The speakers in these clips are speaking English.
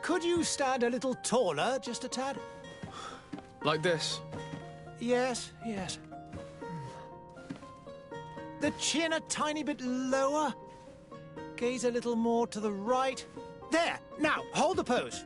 Could you stand a little taller, just a tad? Like this? Yes, yes. The chin a tiny bit lower. Gaze a little more to the right. There! Now, hold the pose.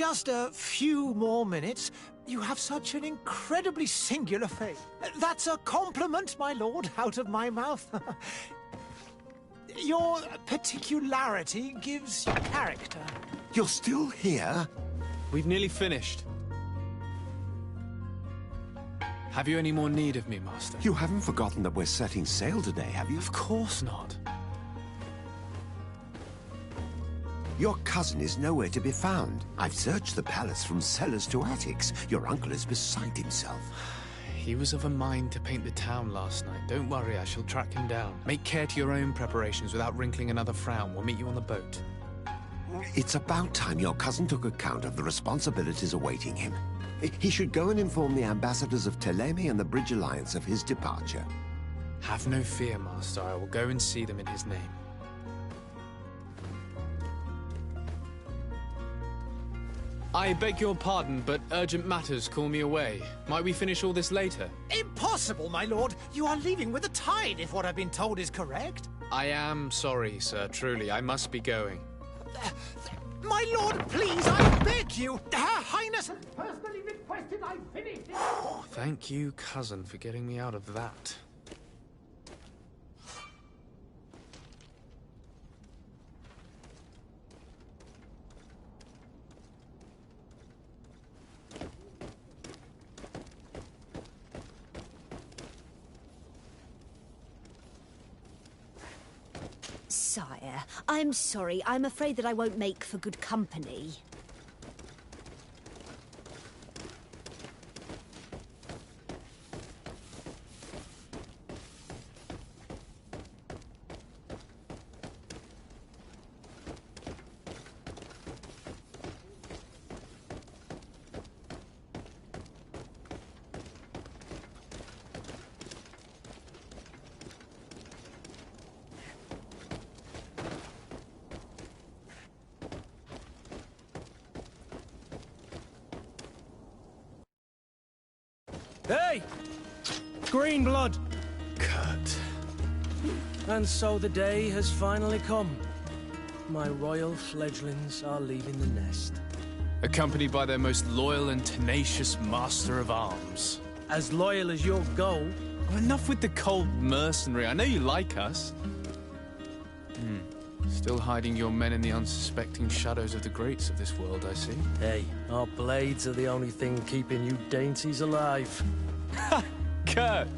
just a few more minutes. You have such an incredibly singular face. That's a compliment, my lord, out of my mouth. Your particularity gives you character. You're still here? We've nearly finished. Have you any more need of me, Master? You haven't forgotten that we're setting sail today, have you? Of course not. Your cousin is nowhere to be found. I've searched the palace from cellars to attics. Your uncle is beside himself. He was of a mind to paint the town last night. Don't worry, I shall track him down. Make care to your own preparations without wrinkling another frown. We'll meet you on the boat. It's about time your cousin took account of the responsibilities awaiting him. He should go and inform the ambassadors of Telemi and the Bridge Alliance of his departure. Have no fear, Master. I will go and see them in his name. I beg your pardon, but urgent matters call me away. Might we finish all this later? Impossible, my lord. You are leaving with the tide, if what I've been told is correct. I am sorry, sir. Truly, I must be going. My lord, please, I beg you. Her Highness has personally requested I finish it. Thank you, cousin, for getting me out of that. Sire, I'm sorry. I'm afraid that I won't make for good company. Hey! Green blood! Kurt. And so the day has finally come. My royal fledglings are leaving the nest. Accompanied by their most loyal and tenacious master of arms. As loyal as you'll go. Oh, enough with the cold mercenary. I know you like us. Still hiding your men in the unsuspecting shadows of the greats of this world, I see. Hey, our blades are the only thing keeping you dainties alive. Ha! Kurt!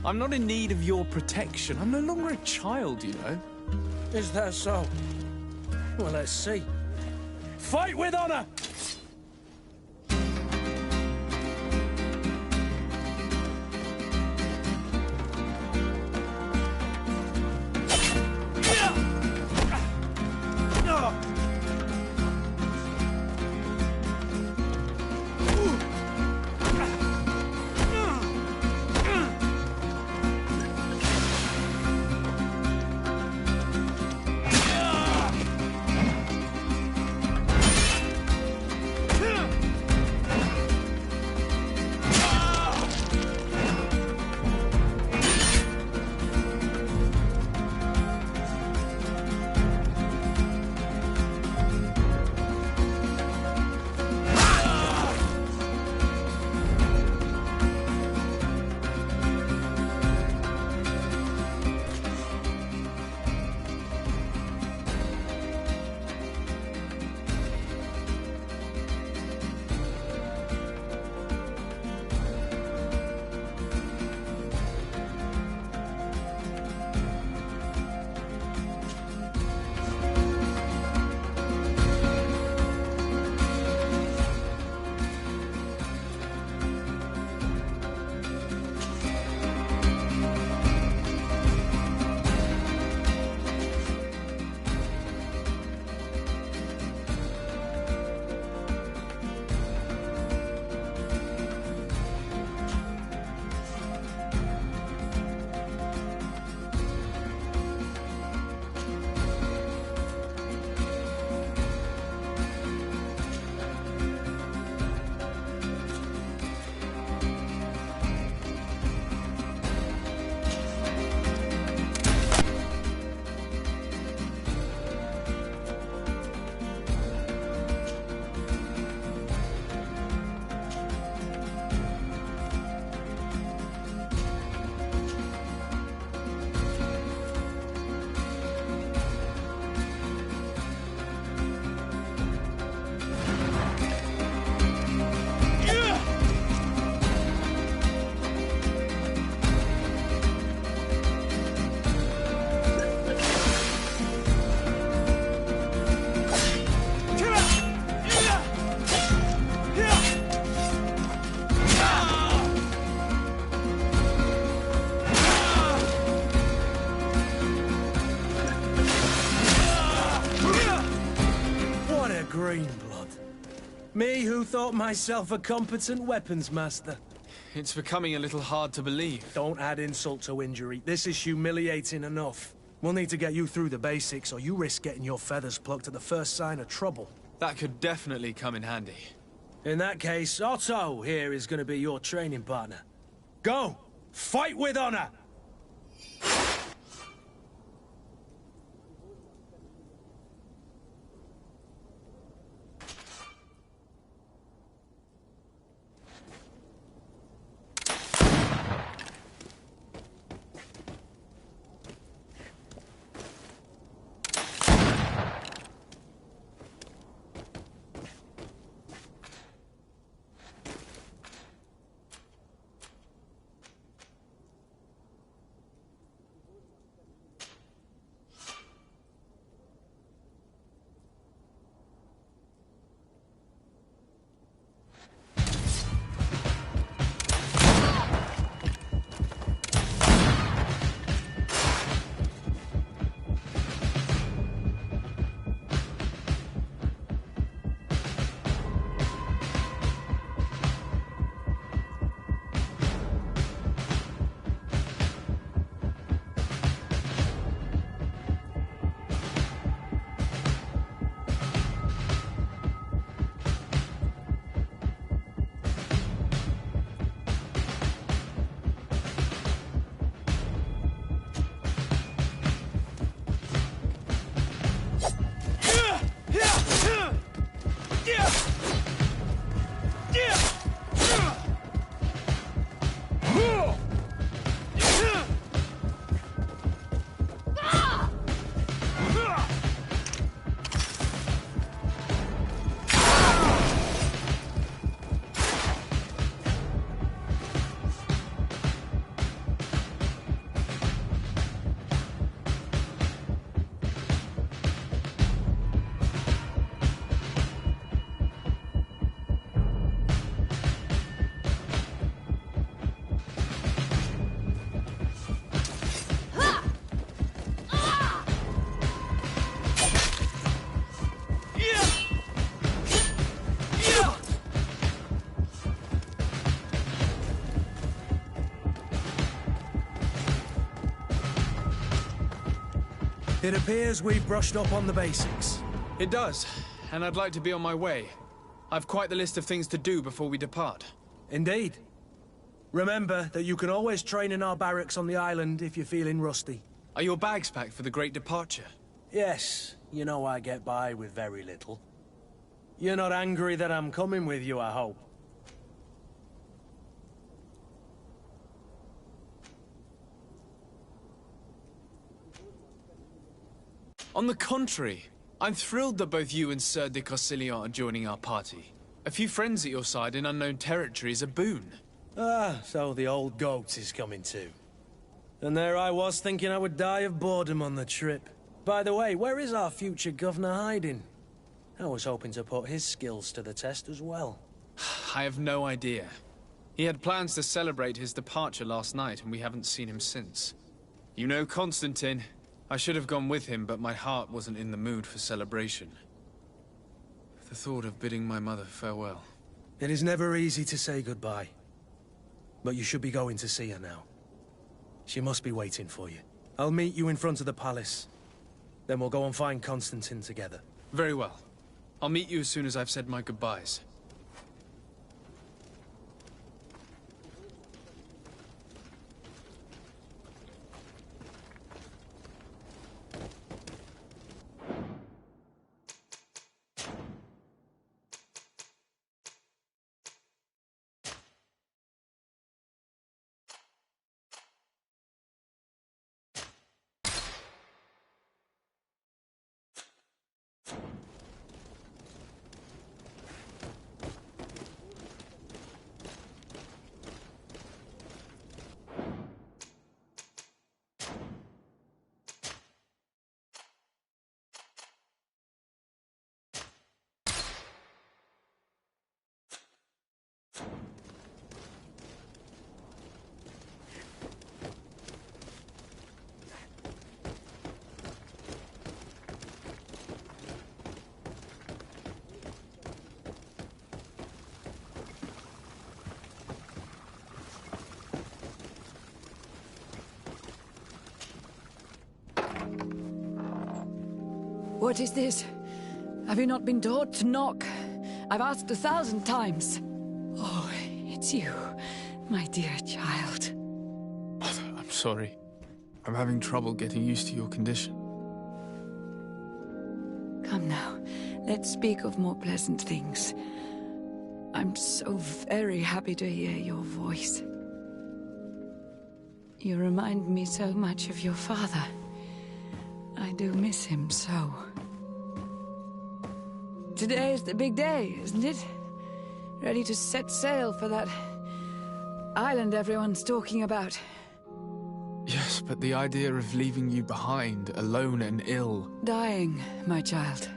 I'm not in need of your protection. I'm no longer a child, you know. Is that so? Well, let's see. Fight with honor! green blood. Me who thought myself a competent weapons master. It's becoming a little hard to believe. Don't add insult to injury. This is humiliating enough. We'll need to get you through the basics, or you risk getting your feathers plucked at the first sign of trouble. That could definitely come in handy. In that case, Otto here is going to be your training partner. Go! Fight with honor! It appears we've brushed up on the basics. It does, and I'd like to be on my way. I've quite the list of things to do before we depart. Indeed. Remember that you can always train in our barracks on the island if you're feeling rusty. Are your bags packed for the great departure? Yes, you know I get by with very little. You're not angry that I'm coming with you, I hope. On the contrary, I'm thrilled that both you and Sir de Corsillon are joining our party. A few friends at your side in unknown territory is a boon. Ah, so the old goat is coming too. And there I was thinking I would die of boredom on the trip. By the way, where is our future governor hiding? I was hoping to put his skills to the test as well. I have no idea. He had plans to celebrate his departure last night, and we haven't seen him since. You know Constantine. I should have gone with him, but my heart wasn't in the mood for celebration. The thought of bidding my mother farewell. It is never easy to say goodbye. But you should be going to see her now. She must be waiting for you. I'll meet you in front of the palace. Then we'll go and find Constantine together. Very well. I'll meet you as soon as I've said my goodbyes. What is this? Have you not been taught to knock? I've asked 1,000 times. Oh, it's you, my dear child. I'm sorry. I'm having trouble getting used to your condition. Come now, let's speak of more pleasant things. I'm so very happy to hear your voice. You remind me so much of your father. I do miss him so. Today is the big day, isn't it? Ready to set sail for that island everyone's talking about. Yes, but the idea of leaving you behind, alone and ill... Dying, my child.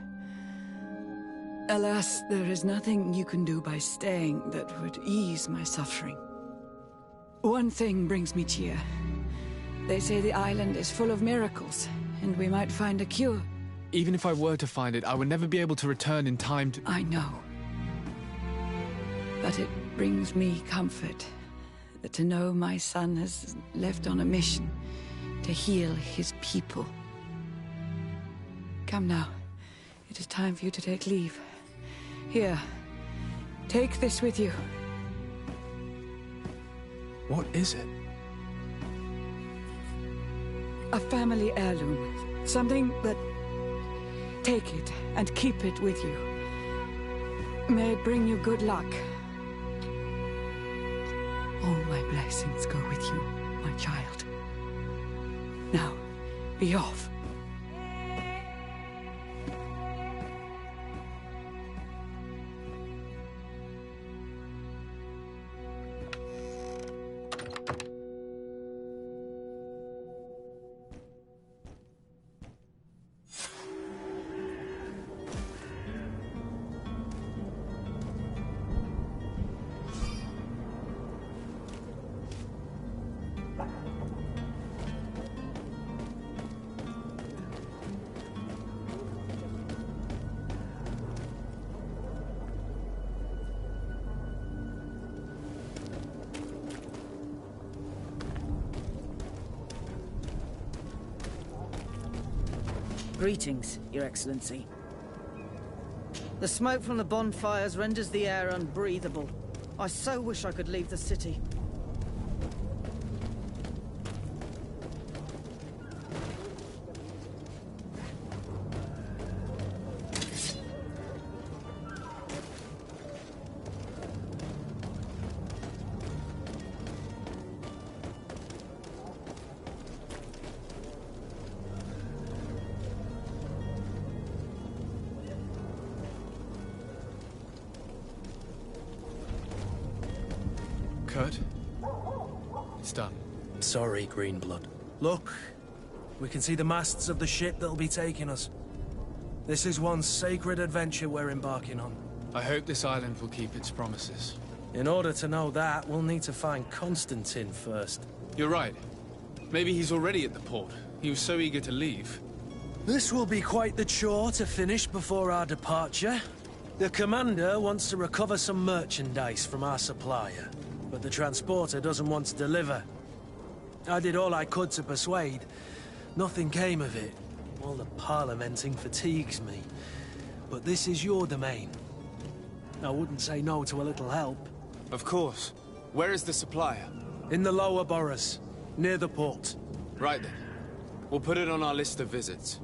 Alas, there is nothing you can do by staying that would ease my suffering. One thing brings me cheer. They say the island is full of miracles, and we might find a cure. Even if I were to find it, I would never be able to return in time to... I know. But it brings me comfort to know my son has left on a mission to heal his people. Come now. It is time for you to take leave. Here, take this with you. What is it? A family heirloom. Something that... Take it and keep it with you. May it bring you good luck. All my blessings go with you, my child. Now, be off. Greetings, Your Excellency. The smoke from the bonfires renders the air unbreathable. I so wish I could leave the city. Kurt? It's done. Sorry, Greenblood. Look, we can see the masts of the ship that'll be taking us. This is one sacred adventure we're embarking on. I hope this island will keep its promises. In order to know that, we'll need to find Constantine first. You're right. Maybe he's already at the port. He was so eager to leave. This will be quite the chore to finish before our departure. The commander wants to recover some merchandise from our supplier, but the transporter doesn't want to deliver. I did all I could to persuade. Nothing came of it. All the parliamenting fatigues me. But this is your domain. I wouldn't say no to a little help. Of course. Where is the supplier? In the lower boroughs, near the port. Right then. We'll put it on our list of visits.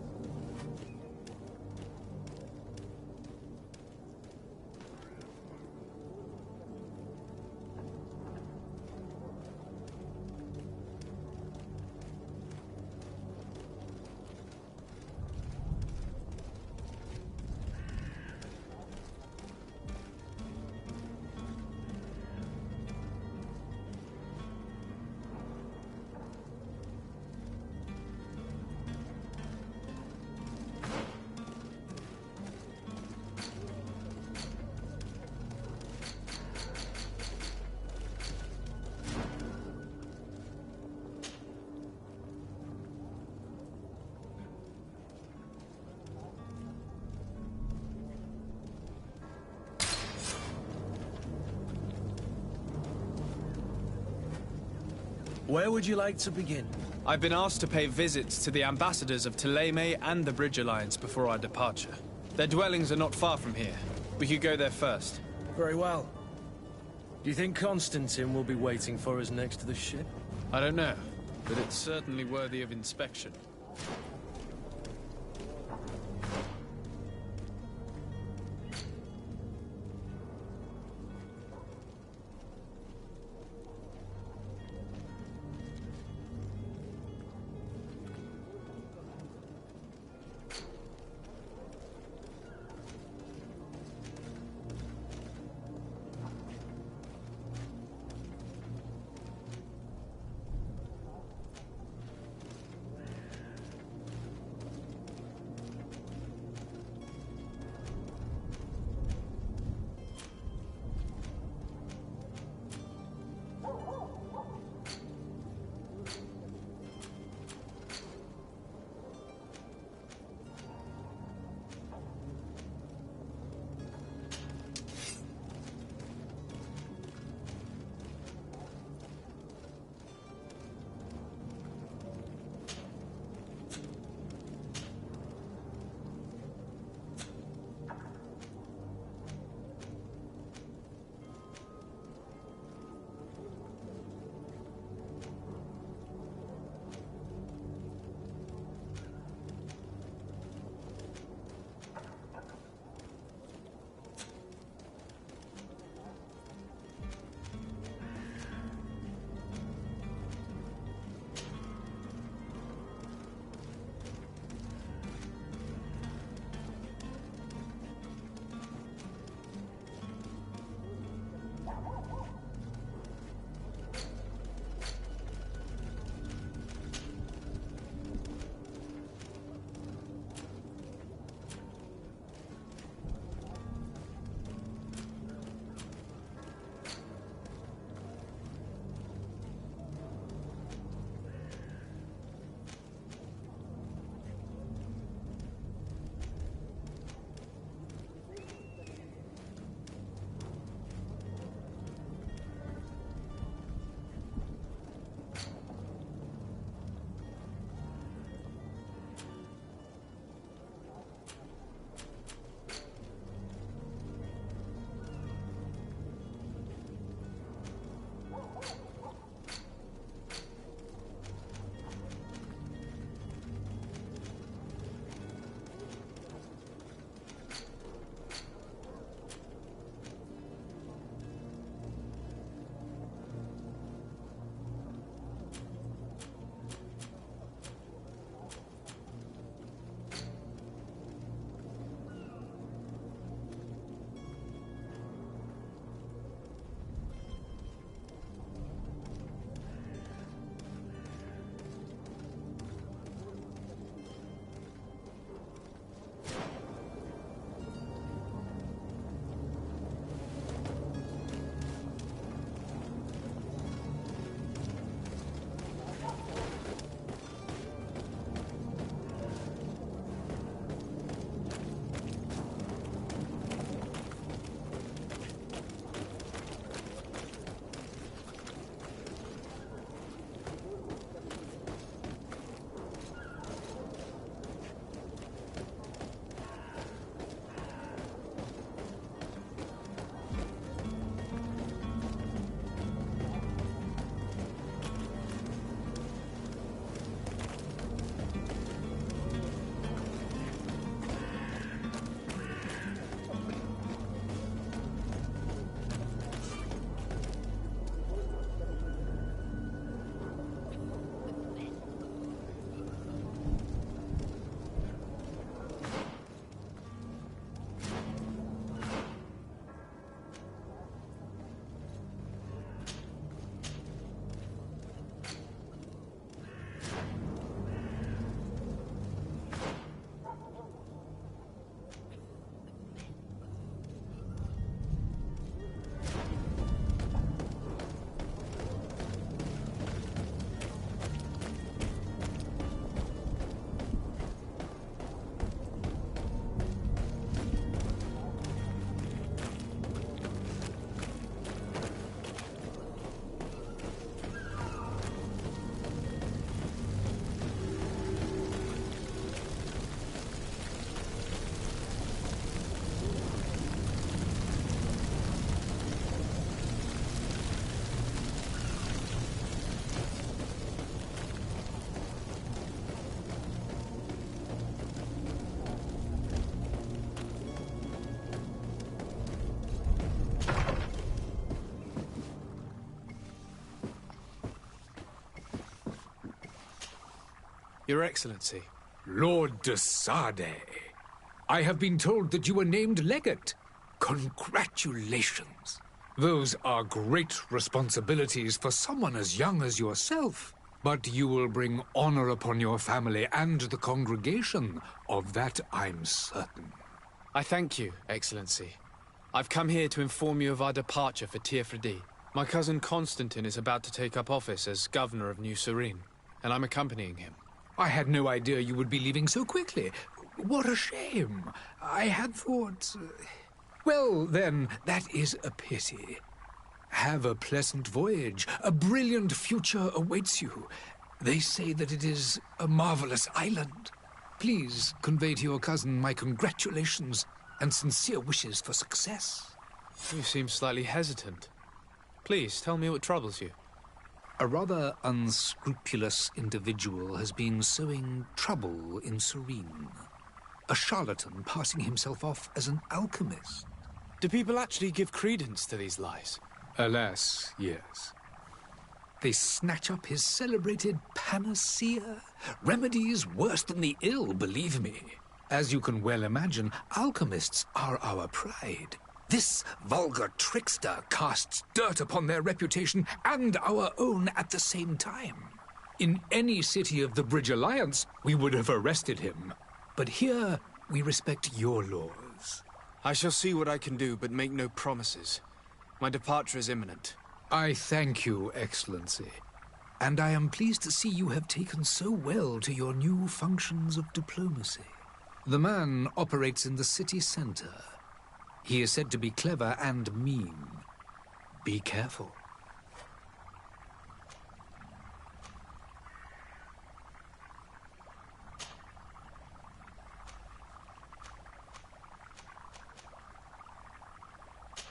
Where would you like to begin? I've been asked to pay visits to the ambassadors of Thélème and the Bridge Alliance before our departure. Their dwellings are not far from here. We could go there first. Very well. Do you think Constantine will be waiting for us next to the ship? I don't know, but it's certainly worthy of inspection. Your Excellency. Lord de Sade, I have been told that you were named legate. Congratulations. Those are great responsibilities for someone as young as yourself. But you will bring honor upon your family and the congregation. Of that I'm certain. I thank you, Excellency. I've come here to inform you of our departure for Tirfredi. My cousin Constantine is about to take up office as governor of New Serene, and I'm accompanying him. I had no idea you would be leaving so quickly. What a shame. I had thought... Well, then, that is a pity. Have a pleasant voyage. A brilliant future awaits you. They say that it is a marvelous island. Please convey to your cousin my congratulations and sincere wishes for success. You seem slightly hesitant. Please, tell me what troubles you. A rather unscrupulous individual has been sowing trouble in Serene. A charlatan passing himself off as an alchemist. Do people actually give credence to these lies? Alas, yes. They snatch up his celebrated panacea. Remedies worse than the ill, believe me. As you can well imagine, alchemists are our pride. This vulgar trickster casts dirt upon their reputation and our own at the same time. In any city of the Bridge Alliance, we would have arrested him. But here, we respect your laws. I shall see what I can do, but make no promises. My departure is imminent. I thank you, Excellency. And I am pleased to see you have taken so well to your new functions of diplomacy. The man operates in the city center. He is said to be clever and mean. Be careful.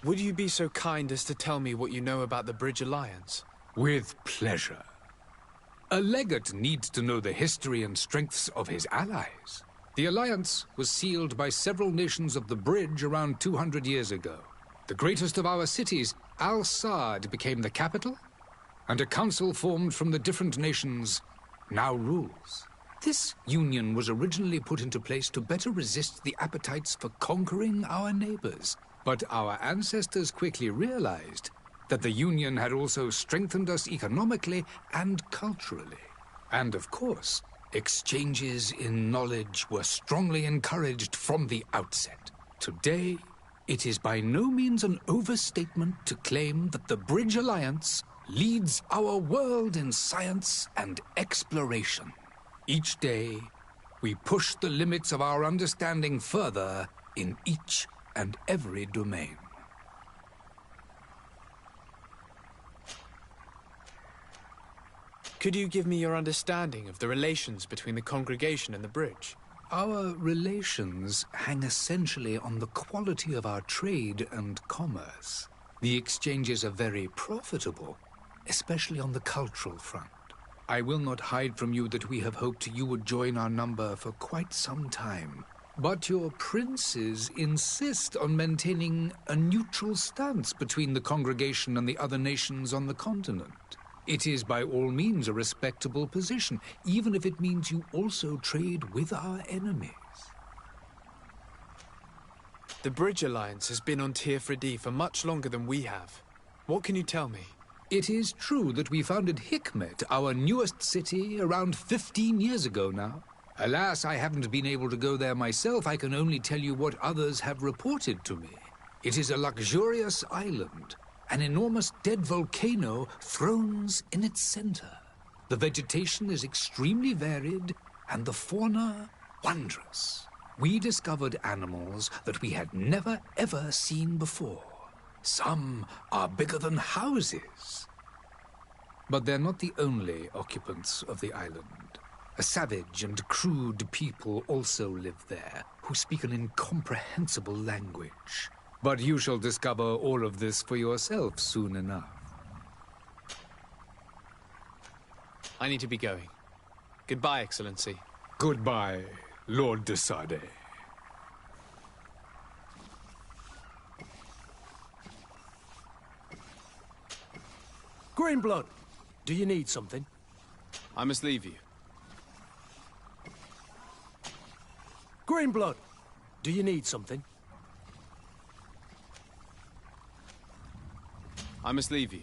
Would you be so kind as to tell me what you know about the Bridge Alliance? With pleasure. A legate needs to know the history and strengths of his allies. The alliance was sealed by several nations of the Bridge around 200 years ago. The greatest of our cities, Al-Sad, became the capital, and a council formed from the different nations now rules. This union was originally put into place to better resist the appetites for conquering our neighbors. But our ancestors quickly realized that the Union had also strengthened us economically and culturally. And of course, exchanges in knowledge were strongly encouraged from the outset. Today, it is by no means an overstatement to claim that the Bridge Alliance leads our world in science and exploration. Each day, we push the limits of our understanding further in each and every domain. Could you give me your understanding of the relations between the congregation and the bridge? Our relations hang essentially on the quality of our trade and commerce. The exchanges are very profitable, especially on the cultural front. I will not hide from you that we have hoped you would join our number for quite some time. But your princes insist on maintaining a neutral stance between the congregation and the other nations on the continent. It is by all means a respectable position, even if it means you also trade with our enemies. The Bridge Alliance has been on Tirfredi for much longer than we have. What can you tell me? It is true that we founded Hikmet, our newest city, around 15 years ago now. Alas, I haven't been able to go there myself. I can only tell you what others have reported to me. It is a luxurious island. An enormous dead volcano thrones in its center. The vegetation is extremely varied, and the fauna wondrous. We discovered animals that we had never ever seen before. Some are bigger than houses. But they're not the only occupants of the island. A savage and crude people also live there, who speak an incomprehensible language. But you shall discover all of this for yourself soon enough. I need to be going. Goodbye, Excellency. Goodbye, Lord de Sade. Greenblood, do you need something? I must leave you. Greenblood, do you need something? I must leave you.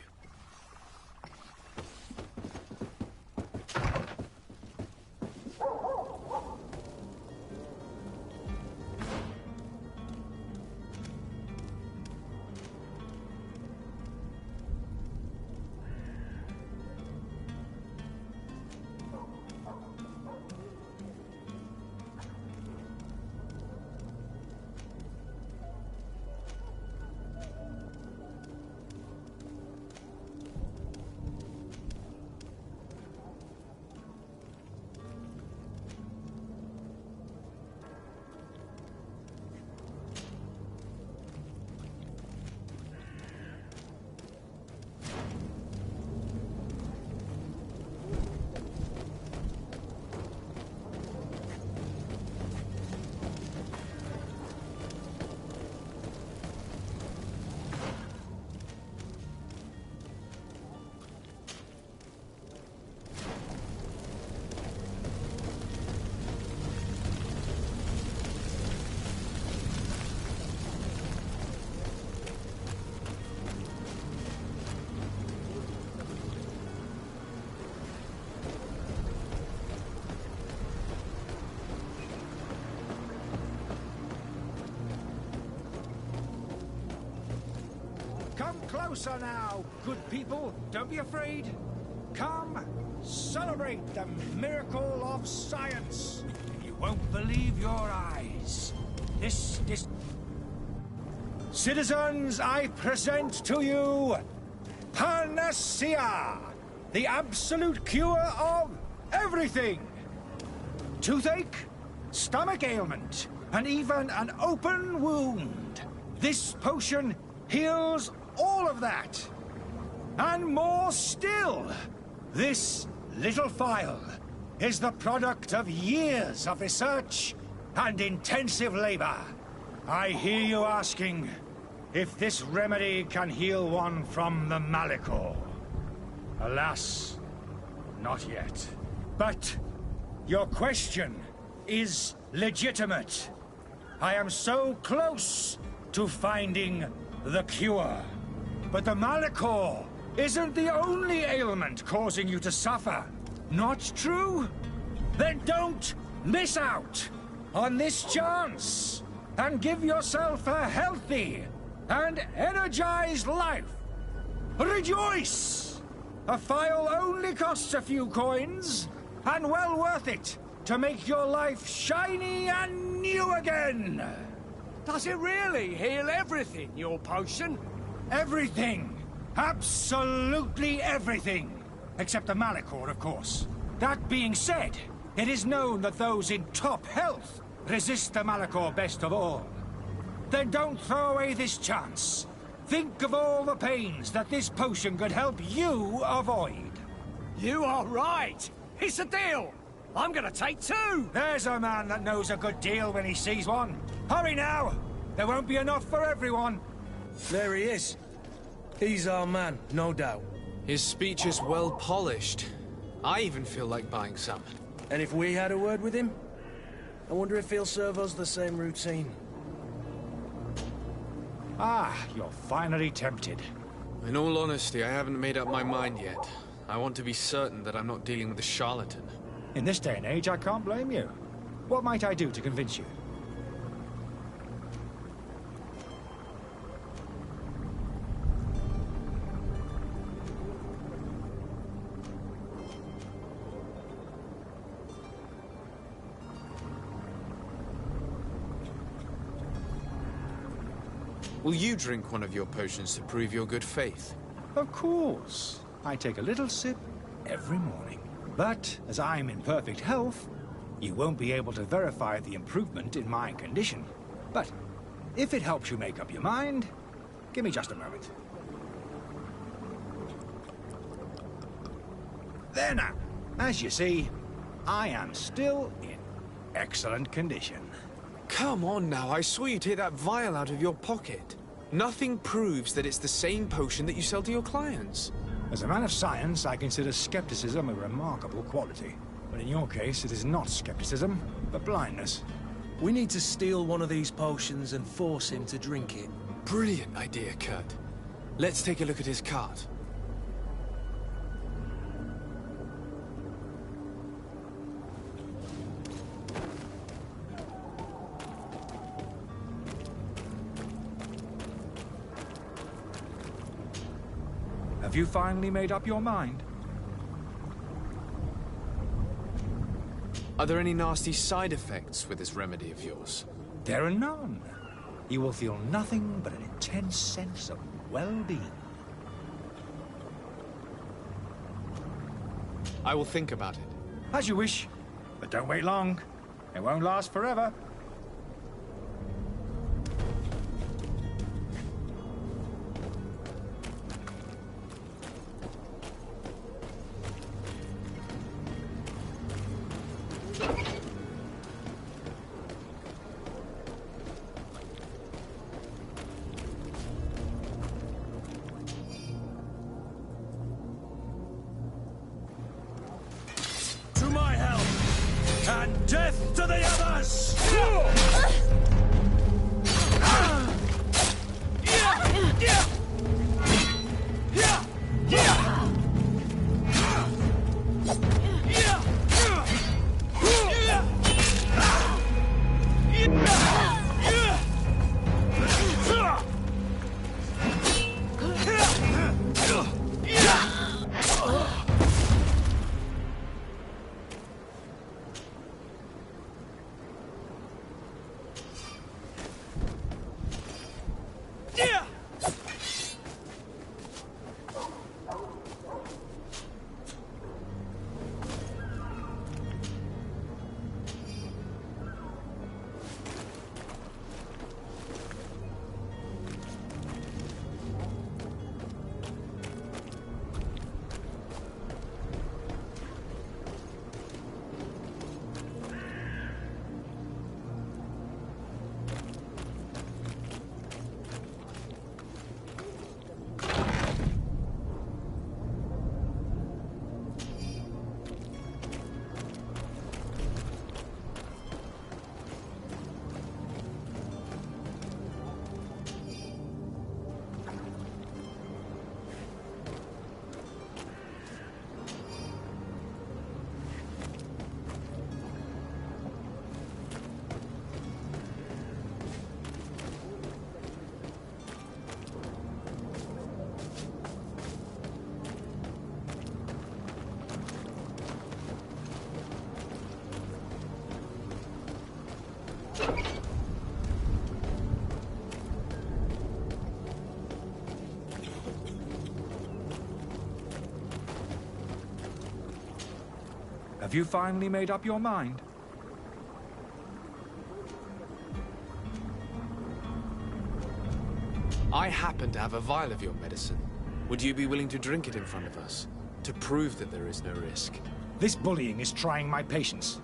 Come closer now, good people. Don't be afraid. Come, celebrate the miracle of science. You won't believe your eyes. This... Citizens, I present to you Panacea, the absolute cure of everything. Toothache, stomach ailment, and even an open wound. This potion heals all of that. And more still. This little phial is the product of years of research and intensive labor. I hear you asking if this remedy can heal one from the Malachor. Alas, not yet. But your question is legitimate. I am so close to finding the cure. But the Malachor isn't the only ailment causing you to suffer. Not true? Then don't miss out on this chance and give yourself a healthy and energized life. Rejoice! A phial only costs a few coins, and well worth it to make your life shiny and new again. Does it really heal everything, your potion? Everything. Absolutely everything. Except the Malachor, of course. That being said, it is known that those in top health resist the Malachor best of all. Then don't throw away this chance. Think of all the pains that this potion could help you avoid. You are right. It's a deal. I'm gonna take two. There's a man that knows a good deal when he sees one. Hurry now. There won't be enough for everyone. There he is. He's our man, no doubt. His speech is well polished. I even feel like buying some. And if we had a word with him? I wonder if he'll serve us the same routine. Ah, you're finally tempted. In all honesty, I haven't made up my mind yet. I want to be certain that I'm not dealing with a charlatan. In this day and age, I can't blame you. What might I do to convince you? Will you drink one of your potions to prove your good faith? Of course. I take a little sip every morning. But, as I'm in perfect health, you won't be able to verify the improvement in my condition. But, if it helps you make up your mind, give me just a moment. There now. As you see, I am still in excellent condition. Come on now, I saw you take that vial out of your pocket. Nothing proves that it's the same potion that you sell to your clients. As a man of science, I consider skepticism a remarkable quality. But in your case, it is not skepticism, but blindness. We need to steal one of these potions and force him to drink it. Brilliant idea, Kurt. Let's take a look at his cart. Have you finally made up your mind? Are there any nasty side effects with this remedy of yours? There are none. You will feel nothing but an intense sense of well-being. I will think about it. As you wish, but don't wait long. It won't last forever. To my help! And death to the others! Have you finally made up your mind? I happen to have a vial of your medicine. Would you be willing to drink it in front of us? To prove that there is no risk? This bullying is trying my patience.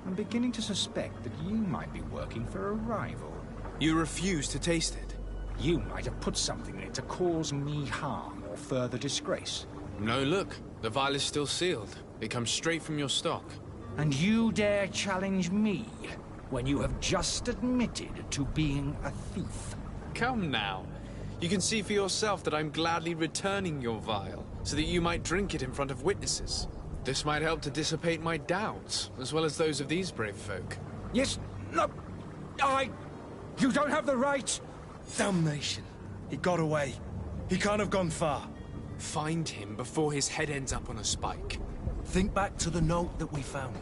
I'm beginning to suspect that you might be working for a rival. You refuse to taste it? You might have put something in it to cause me harm or further disgrace. No, look. The vial is still sealed. It comes straight from your stock. And you dare challenge me when you have just admitted to being a thief? Come now. You can see for yourself that I'm gladly returning your vial, so that you might drink it in front of witnesses. This might help to dissipate my doubts, as well as those of these brave folk. Yes, no, You don't have the right! Damnation. He got away. He can't have gone far. Find him before his head ends up on a spike. Think back to the note that we found.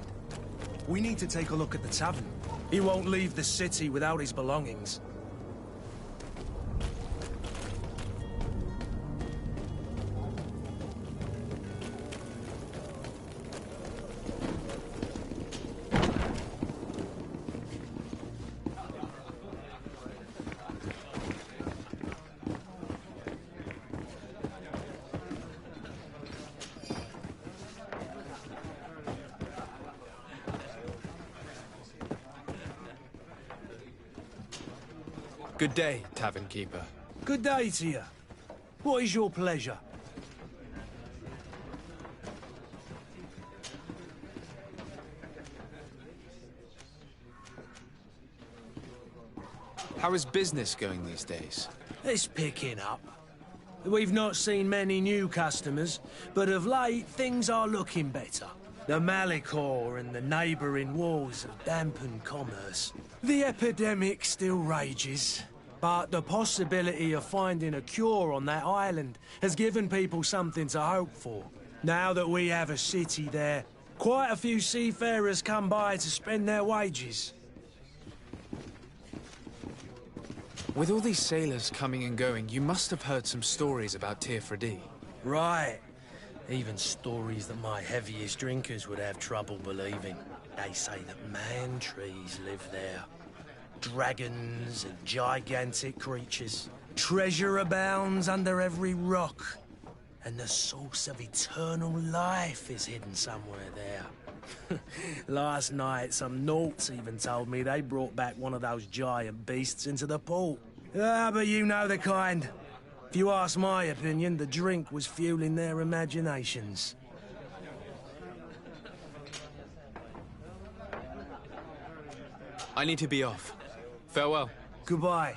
We need to take a look at the tavern. He won't leave the city without his belongings. Good day, tavern keeper. Good day to you. What is your pleasure? How is business going these days? It's picking up. We've not seen many new customers, but of late things are looking better. The Malicor and the neighbouring wars have dampened commerce. The epidemic still rages, but the possibility of finding a cure on that island has given people something to hope for. Now that we have a city there, quite a few seafarers come by to spend their wages. With all these sailors coming and going, you must have heard some stories about Tirfredi. Right. Even stories that my heaviest drinkers would have trouble believing. They say that man-trees live there. Dragons and gigantic creatures. Treasure abounds under every rock. And the source of eternal life is hidden somewhere there. Last night, some Nauts even told me they brought back one of those giant beasts into the port. Ah, but you know the kind. If you ask my opinion, the drink was fueling their imaginations. I need to be off. Farewell. Goodbye.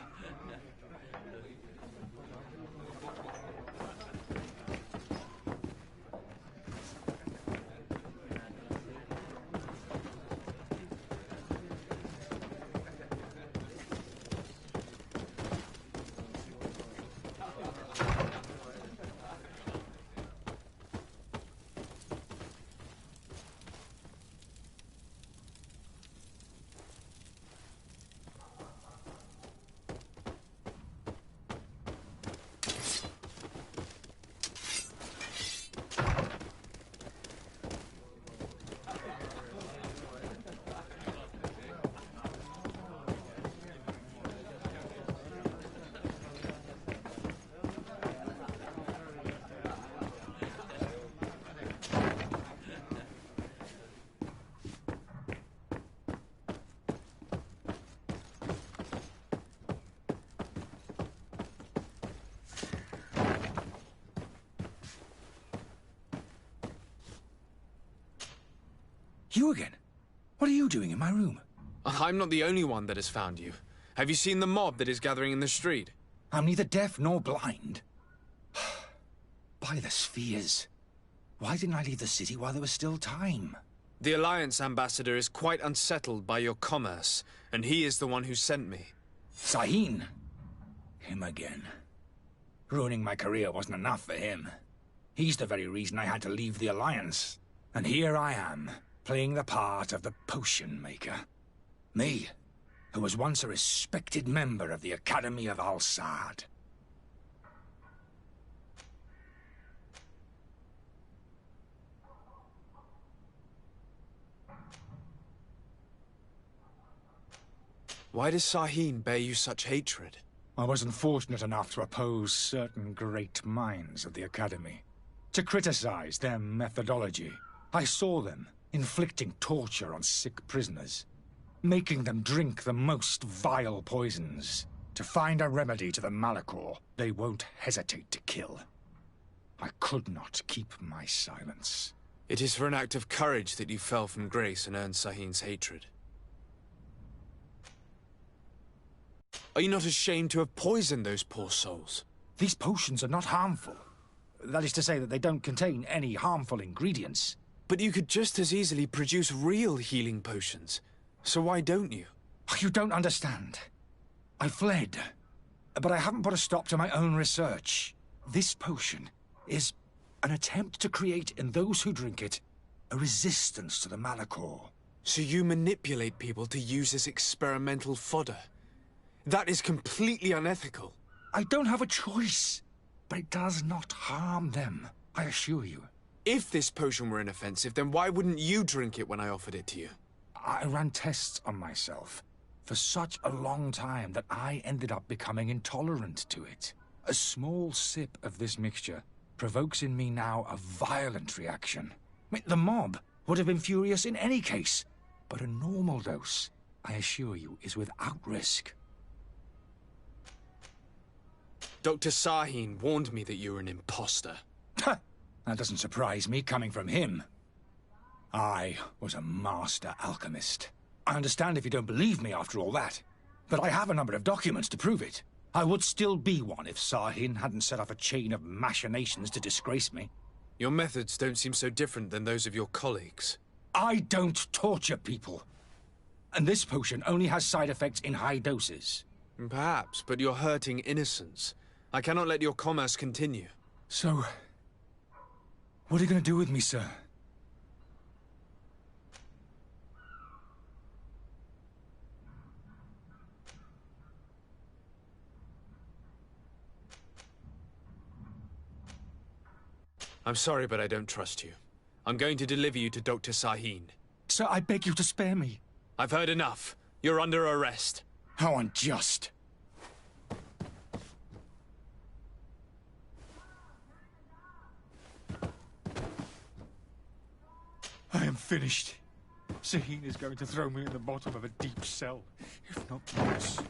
You again? What are you doing in my room? I'm not the only one that has found you. Have you seen the mob that is gathering in the street? I'm neither deaf nor blind. By the spheres. Why didn't I leave the city while there was still time? The Alliance ambassador is quite unsettled by your commerce, and he is the one who sent me. Sahin? Him again. Ruining my career wasn't enough for him. He's the very reason I had to leave the Alliance. And here I am, playing the part of the potion maker. Me, who was once a respected member of the Academy of Al-Sad. Why does Sahin bear you such hatred? I wasn't fortunate enough to oppose certain great minds of the Academy. To criticize their methodology. I saw them inflicting torture on sick prisoners, making them drink the most vile poisons. To find a remedy to the Malicor, they won't hesitate to kill. I could not keep my silence. It is for an act of courage that you fell from grace and earned Sahin's hatred. Are you not ashamed to have poisoned those poor souls? These potions are not harmful. That is to say that they don't contain any harmful ingredients. But you could just as easily produce real healing potions. So why don't you? You don't understand. I fled. But I haven't put a stop to my own research. This potion is an attempt to create in those who drink it a resistance to the Malicor. So you manipulate people to use as experimental fodder? That is completely unethical. I don't have a choice. But it does not harm them, I assure you. If this potion were inoffensive, then why wouldn't you drink it when I offered it to you? I ran tests on myself for such a long time that I ended up becoming intolerant to it. A small sip of this mixture provokes in me now a violent reaction. I mean, the mob would have been furious in any case, but a normal dose, I assure you, is without risk. Dr. Sahin warned me that you were an imposter. That doesn't surprise me, coming from him. I was a master alchemist. I understand if you don't believe me after all that. but I have a number of documents to prove it. I would still be one if Sahin hadn't set off a chain of machinations to disgrace me. Your methods don't seem so different than those of your colleagues. I don't torture people. And this potion only has side effects in high doses. Perhaps, but you're hurting innocents. I cannot let your commerce continue. So, what are you going to do with me, sir? I'm sorry, but I don't trust you. I'm going to deliver you to Dr. Sahin. Sir, I beg you to spare me. I've heard enough. You're under arrest. How unjust. I am finished. Sahin is going to throw me in the bottom of a deep cell, if not worse.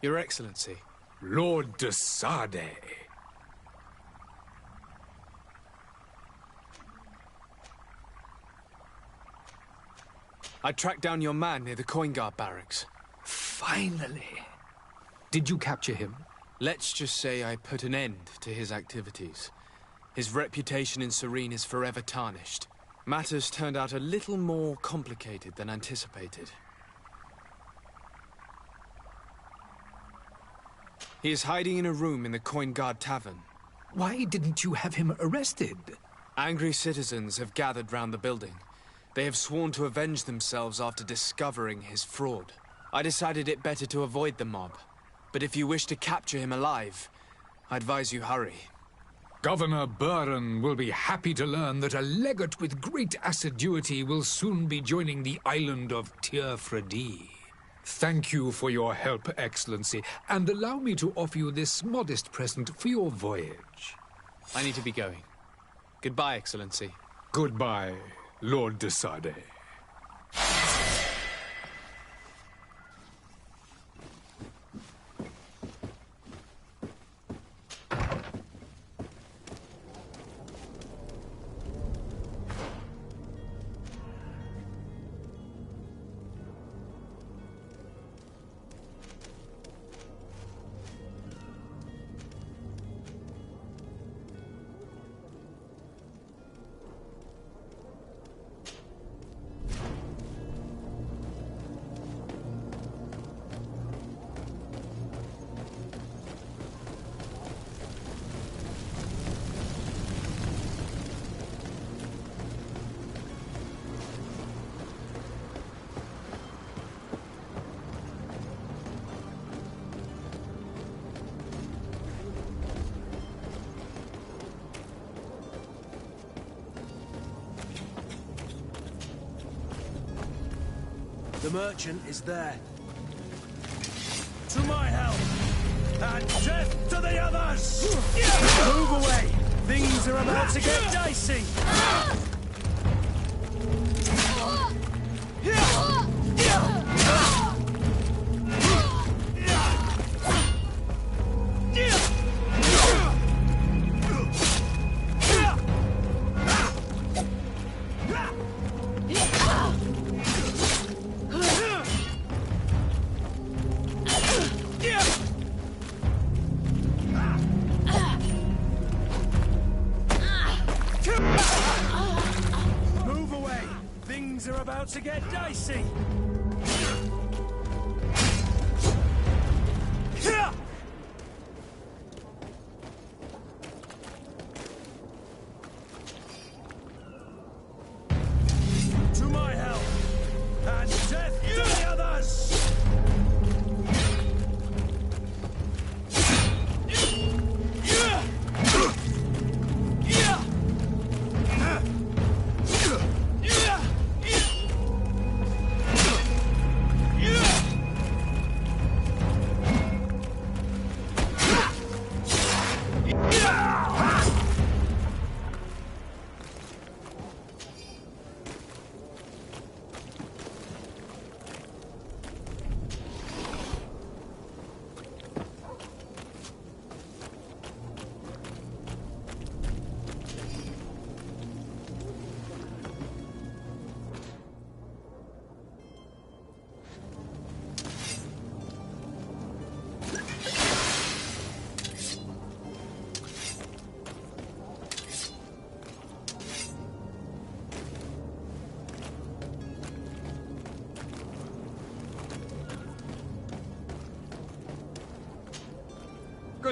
Your Excellency. Lord de Sade. I tracked down your man near the Coin Guard barracks. Finally. Did you capture him? Let's just say I put an end to his activities. His reputation in Serene is forever tarnished. Matters turned out a little more complicated than anticipated. He is hiding in a room in the Coin Guard Tavern. Why didn't you have him arrested? Angry citizens have gathered round the building. They have sworn to avenge themselves after discovering his fraud. I decided it better to avoid the mob. But if you wish to capture him alive, I advise you hurry. Governor Buren will be happy to learn that a legate with great assiduity will soon be joining the island of Tir-Fredi. Thank you for your help, Excellency, and allow me to offer you this modest present for your voyage. I need to be going. Goodbye, Excellency. Goodbye, Lord de Sade. The merchant is there. To my help! And death to the others! Move away! Things are about to get dicey! To get dicey. To my help and death to the others.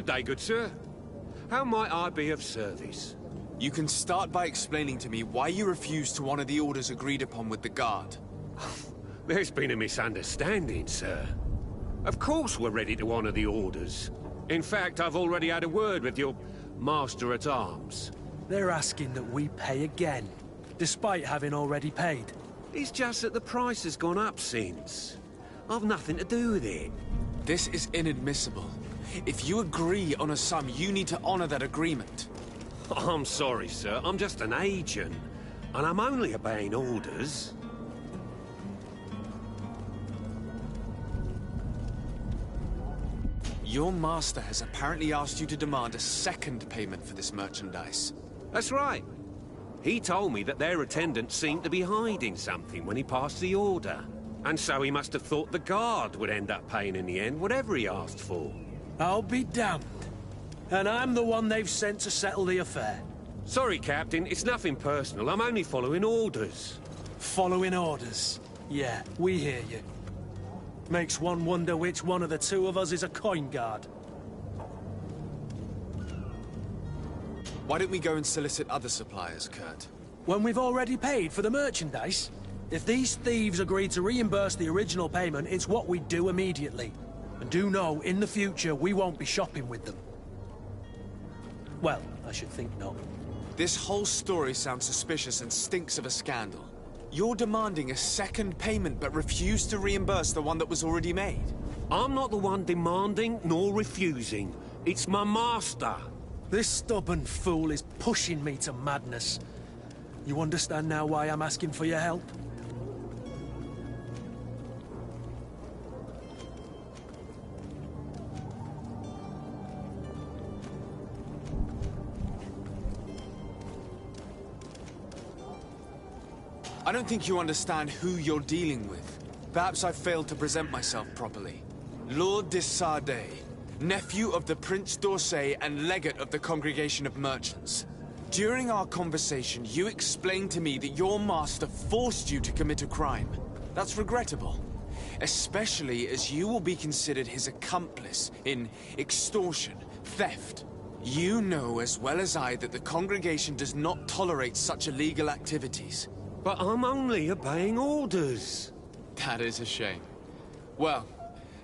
Good day, good sir. How might I be of service? You can start by explaining to me why you refuse to honor the orders agreed upon with the guard. There's been a misunderstanding, sir. Of course we're ready to honor the orders. In fact, I've already had a word with your master-at-arms. They're asking that we pay again, despite having already paid. It's just that the price has gone up since. I've nothing to do with it. This is inadmissible. If you agree on a sum, you need to honor that agreement. I'm sorry, sir. I'm just an agent. And I'm only obeying orders. Your master has apparently asked you to demand a second payment for this merchandise. That's right. He told me that their attendant seemed to be hiding something when he passed the order. And so he must have thought the guard would end up paying in the end, whatever he asked for. I'll be damned. And I'm the one they've sent to settle the affair. Sorry, Captain. It's nothing personal. I'm only following orders. Following orders? Yeah, we hear you. Makes one wonder which one of the two of us is a coin guard. Why don't we go and solicit other suppliers, Kurt? When we've already paid for the merchandise? If these thieves agree to reimburse the original payment, it's what we do immediately. And do know, in the future, we won't be shopping with them. Well, I should think not. This whole story sounds suspicious and stinks of a scandal. You're demanding a second payment but refuse to reimburse the one that was already made. I'm not the one demanding nor refusing. It's my master. This stubborn fool is pushing me to madness. You understand now why I'm asking for your help? I don't think you understand who you're dealing with. Perhaps I failed to present myself properly. Lord de Sardet, nephew of the Prince d'Orsay and legate of the Congregation of Merchants. During our conversation, you explained to me that your master forced you to commit a crime. That's regrettable, especially as you will be considered his accomplice in extortion, theft. You know as well as I that the Congregation does not tolerate such illegal activities. But I'm only obeying orders. That is a shame. Well,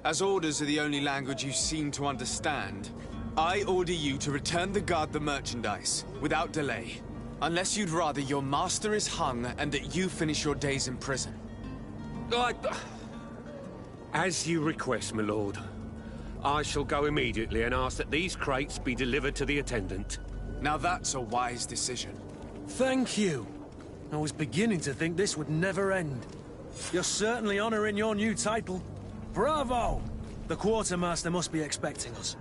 as orders are the only language you seem to understand, I order you to return the guard the merchandise, without delay. Unless you'd rather your master is hung and that you finish your days in prison. As you request, my lord. I shall go immediately and ask that these crates be delivered to the attendant. Now that's a wise decision. Thank you. I was beginning to think this would never end. You're certainly honoring your new title. Bravo! The quartermaster must be expecting us.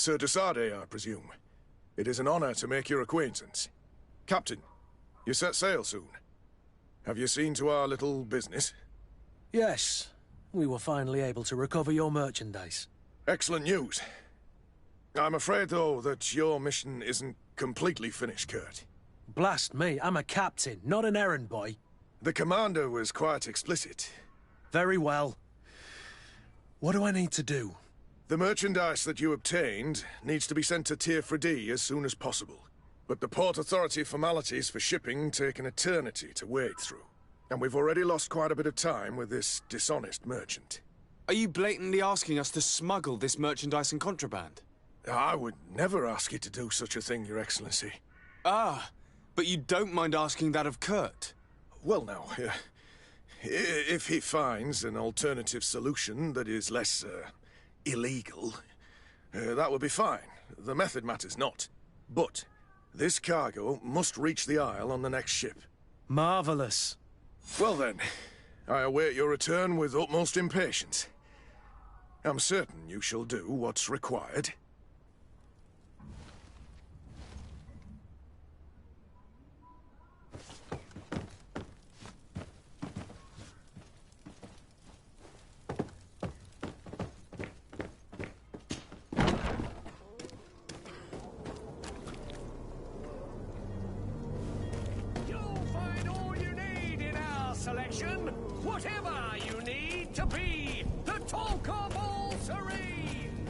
Sir de Sade, I presume. It is an honor to make your acquaintance. Captain, you set sail soon. Have you seen to our little business? Yes. We were finally able to recover your merchandise. Excellent news. I'm afraid, though, that your mission isn't completely finished, Kurt. Blast me, I'm a captain, not an errand boy. The commander was quite explicit. Very well. What do I need to do? The merchandise that you obtained needs to be sent to Tier 4D as soon as possible. But the Port Authority formalities for shipping take an eternity to wade through. And we've already lost quite a bit of time with this dishonest merchant. Are you blatantly asking us to smuggle this merchandise and contraband? I would never ask you to do such a thing, Your Excellency. Ah, but you don't mind asking that of Kurt? Well, now, if he finds an alternative solution that is less, illegal, that would be fine. The method matters not. But this cargo must reach the Isle on the next ship. Marvelous. Well then, I await your return with utmost impatience. I'm certain you shall do what's required. Selection, whatever you need to be the talk of all Serene.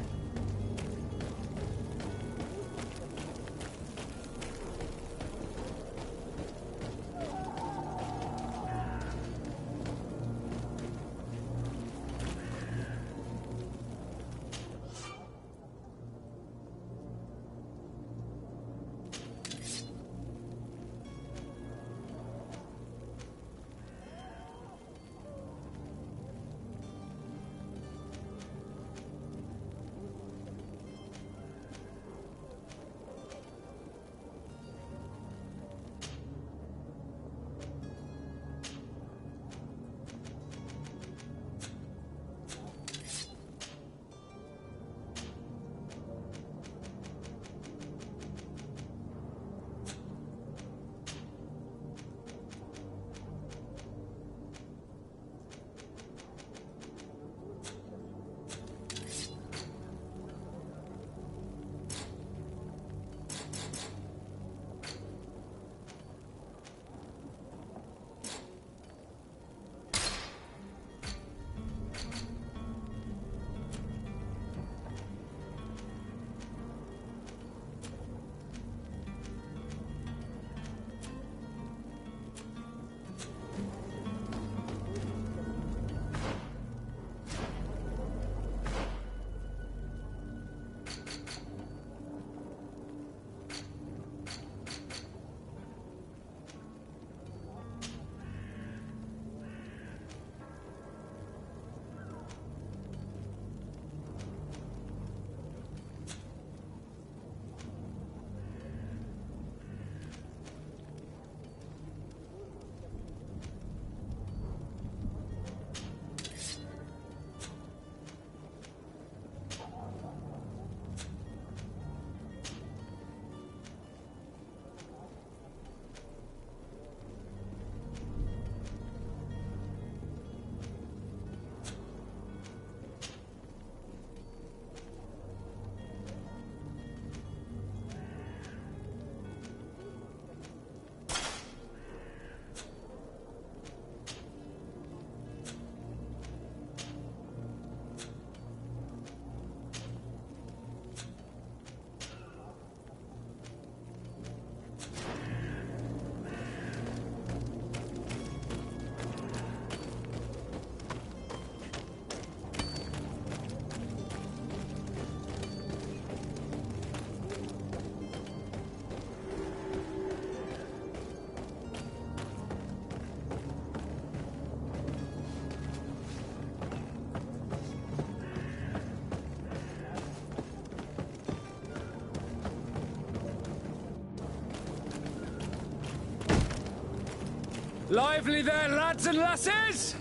Lively there, lads and lasses!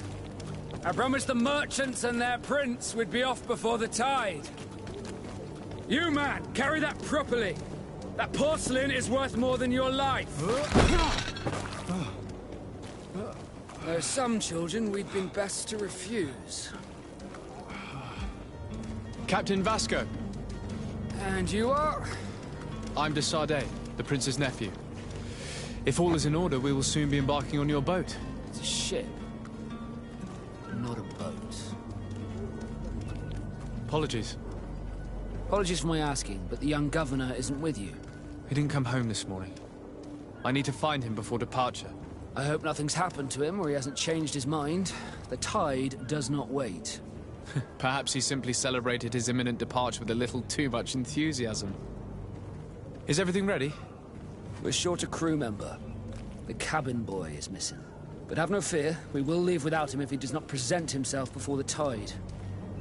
I promised the merchants and their prince we'd be off before the tide. You, man, carry that properly. That porcelain is worth more than your life. There are some children we'd been best to refuse. Captain Vasco. And you are? I'm de Sardet, the prince's nephew. If all is in order, we will soon be embarking on your boat. It's a ship, not a boat. Apologies. Apologies for my asking, but the young governor isn't with you. He didn't come home this morning. I need to find him before departure. I hope nothing's happened to him or he hasn't changed his mind. The tide does not wait. Perhaps he simply celebrated his imminent departure with a little too much enthusiasm. Is everything ready? We're short a crew member. The cabin boy is missing. But have no fear, we will leave without him if he does not present himself before the tide.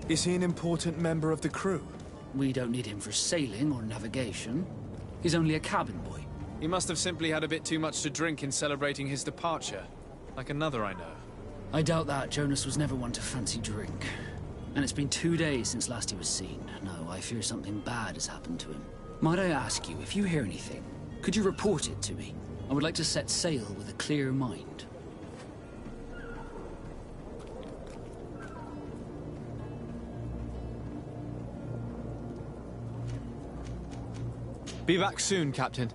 Is he an important member of the crew? We don't need him for sailing or navigation. He's only a cabin boy. He must have simply had a bit too much to drink in celebrating his departure. Like another I know. I doubt that. Jonas was never one to fancy drink. And it's been 2 days since last he was seen. No, I fear something bad has happened to him. Might I ask you, if you hear anything, could you report it to me? I would like to set sail with a clear mind. Be back soon, Captain.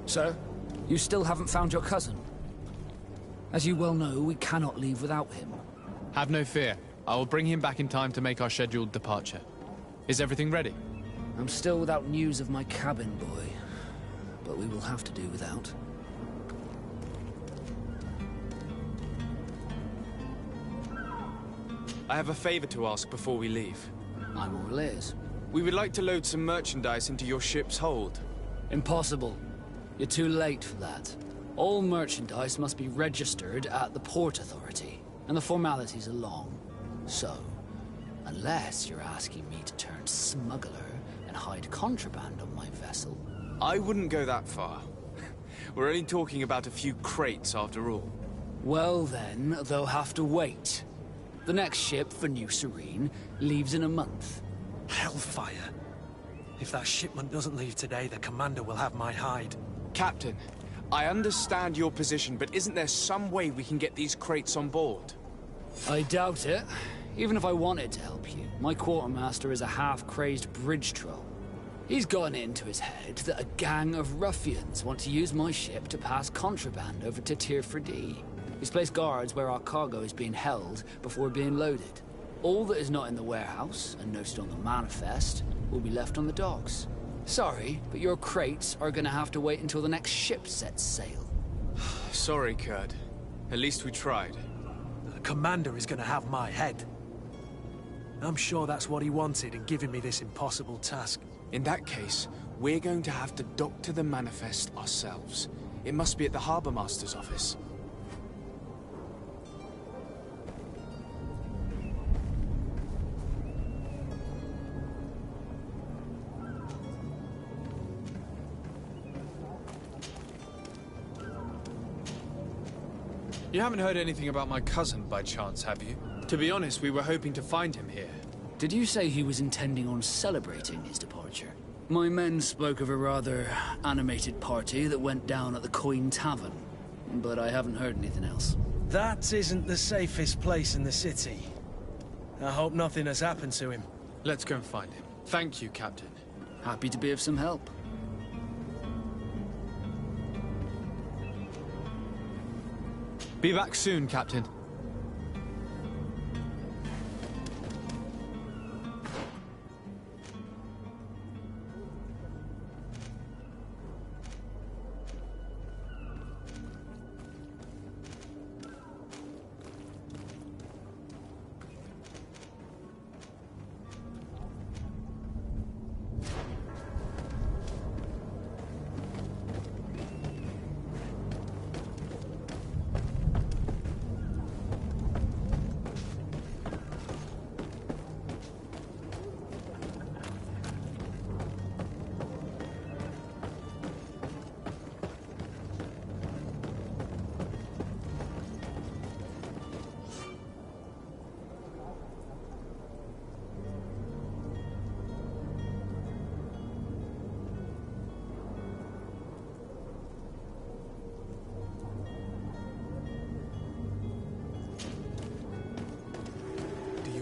Sir, you still haven't found your cousin. As you well know, we cannot leave without him. Have no fear. I will bring him back in time to make our scheduled departure. Is everything ready? I'm still without news of my cabin boy, but we will have to do without. I have a favor to ask before we leave. I'm all ears. We would like to load some merchandise into your ship's hold. Impossible. You're too late for that. All merchandise must be registered at the Port Authority, and the formalities are long. So, unless you're asking me to turn smuggler and hide contraband on my vessel... I wouldn't go that far. We're only talking about a few crates after all. Well then, they'll have to wait. The next ship for New Serene leaves in a month. Hellfire. If that shipment doesn't leave today, the commander will have my hide. Captain, I understand your position, but isn't there some way we can get these crates on board? I doubt it. Even if I wanted to help you, my quartermaster is a half-crazed bridge troll. He's gotten into his head that a gang of ruffians want to use my ship to pass contraband over to Tirfredi. He's placed guards where our cargo is being held before being loaded. All that is not in the warehouse, and noted on the manifest, will be left on the docks. Sorry, but your crates are gonna have to wait until the next ship sets sail. Sorry, Kurt. At least we tried. The commander is gonna have my head. I'm sure that's what he wanted in giving me this impossible task. In that case, we're going to have to doctor the manifest ourselves. It must be at the Harbour Master's office. You haven't heard anything about my cousin by chance, have you? To be honest, we were hoping to find him here. Did you say he was intending on celebrating his departure? My men spoke of a rather animated party that went down at the Coin Tavern, but I haven't heard anything else. That isn't the safest place in the city. I hope nothing has happened to him. Let's go and find him. Thank you, Captain. Happy to be of some help. Be back soon, Captain.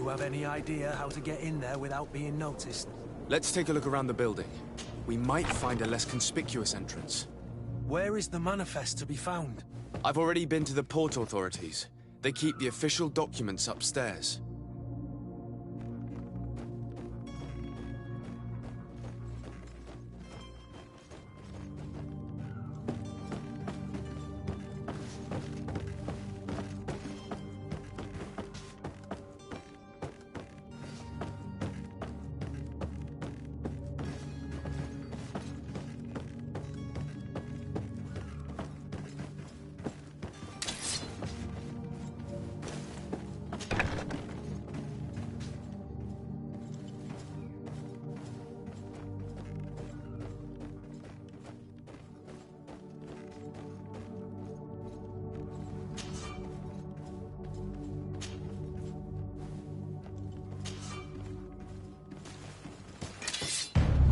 you have any idea how to get in there without being noticed? Let's take a look around the building. We might find a less conspicuous entrance. Where is the manifest to be found? I've already been to the port authorities. They keep the official documents upstairs.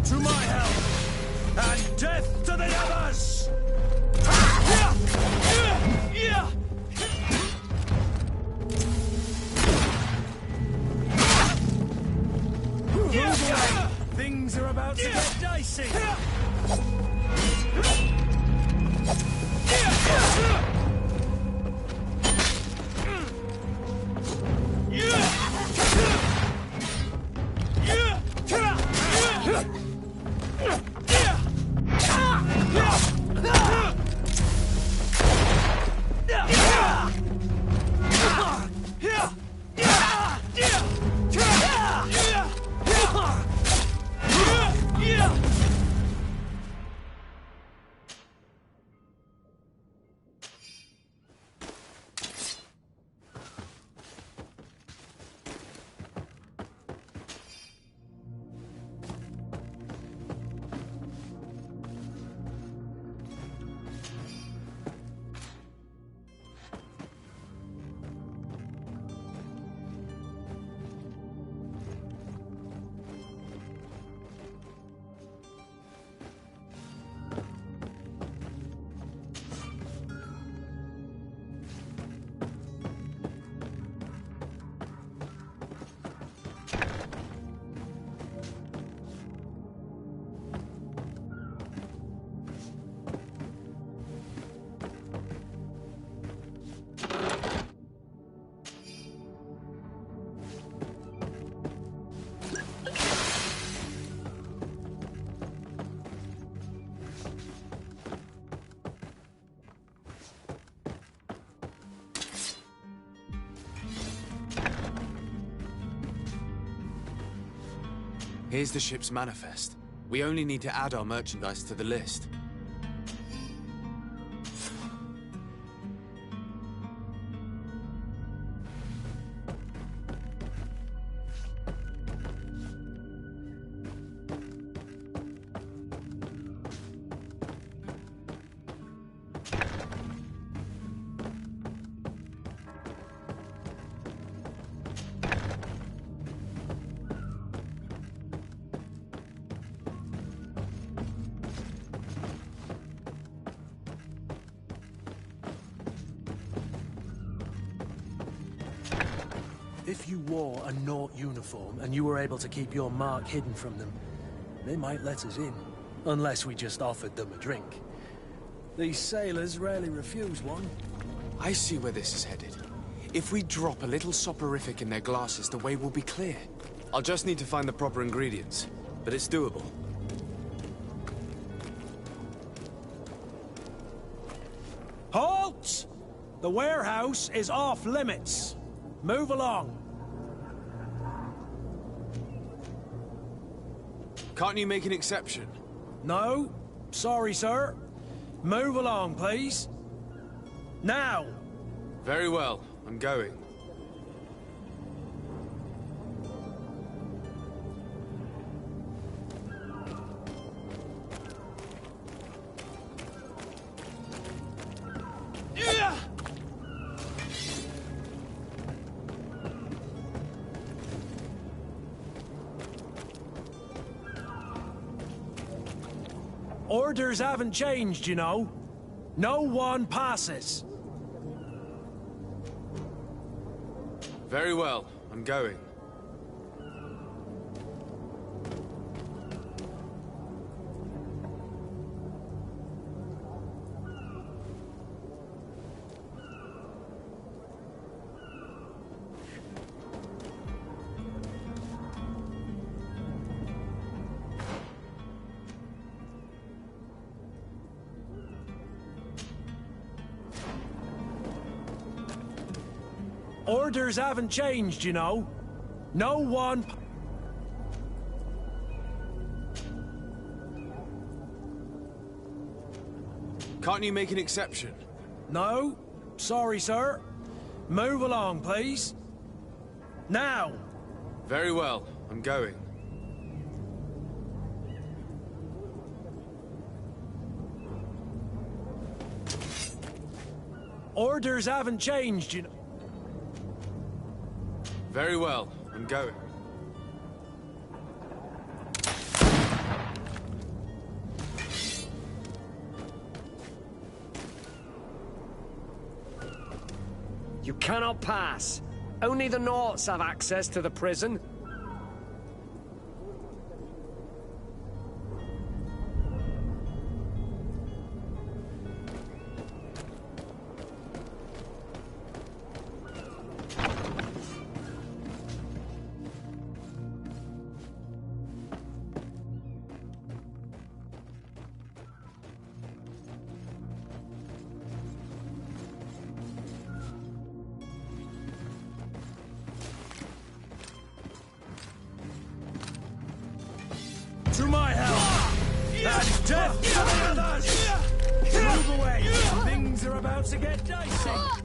To my help, and death to the others! Things are about to get dicey. Here's the ship's manifest. We only need to add our merchandise to the list. If you wore a Naut uniform and you were able to keep your mark hidden from them, they might let us in. Unless we just offered them a drink. These sailors rarely refuse one. I see where this is headed. If we drop a little soporific in their glasses, the way will be clear. I'll just need to find the proper ingredients, but it's doable. Halt! The warehouse is off limits. Move along. Can't you make an exception? No. Sorry, sir. Move along, please. Now! Very well. I'm going. Orders haven't changed, you know. No one passes. Very well. I'm going. Orders haven't changed, you know. No one... Can't you make an exception? No. Sorry, sir. Move along, please. Now! Very well. I'm going. Orders haven't changed, you know. Very well. I'm going. You cannot pass. Only the Norts have access to the prison. To my help! That is death to the others! Move away! Things are about to get dicey!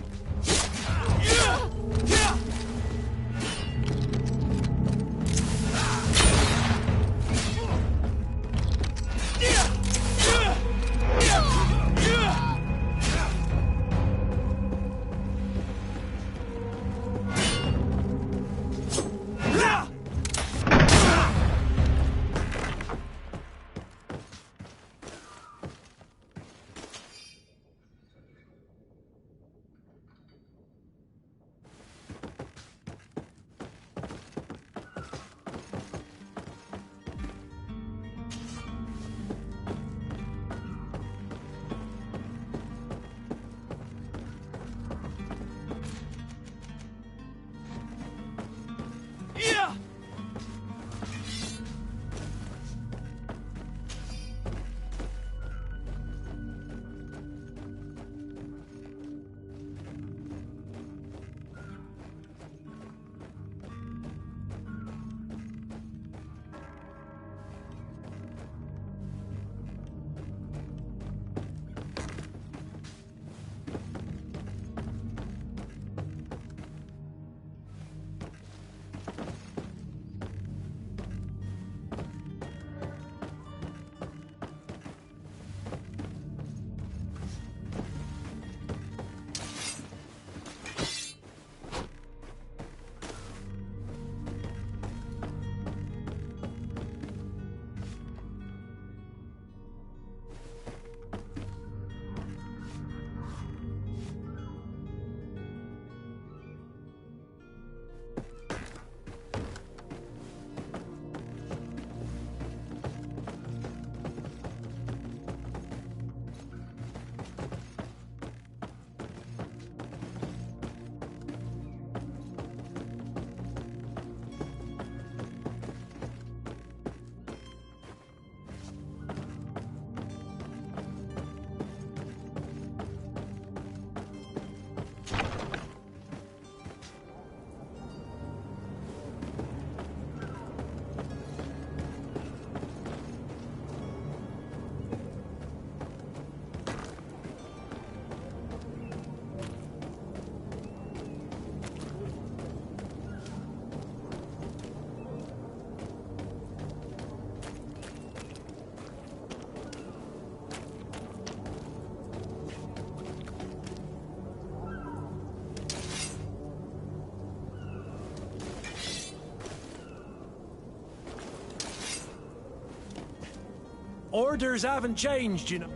Orders haven't changed, you know.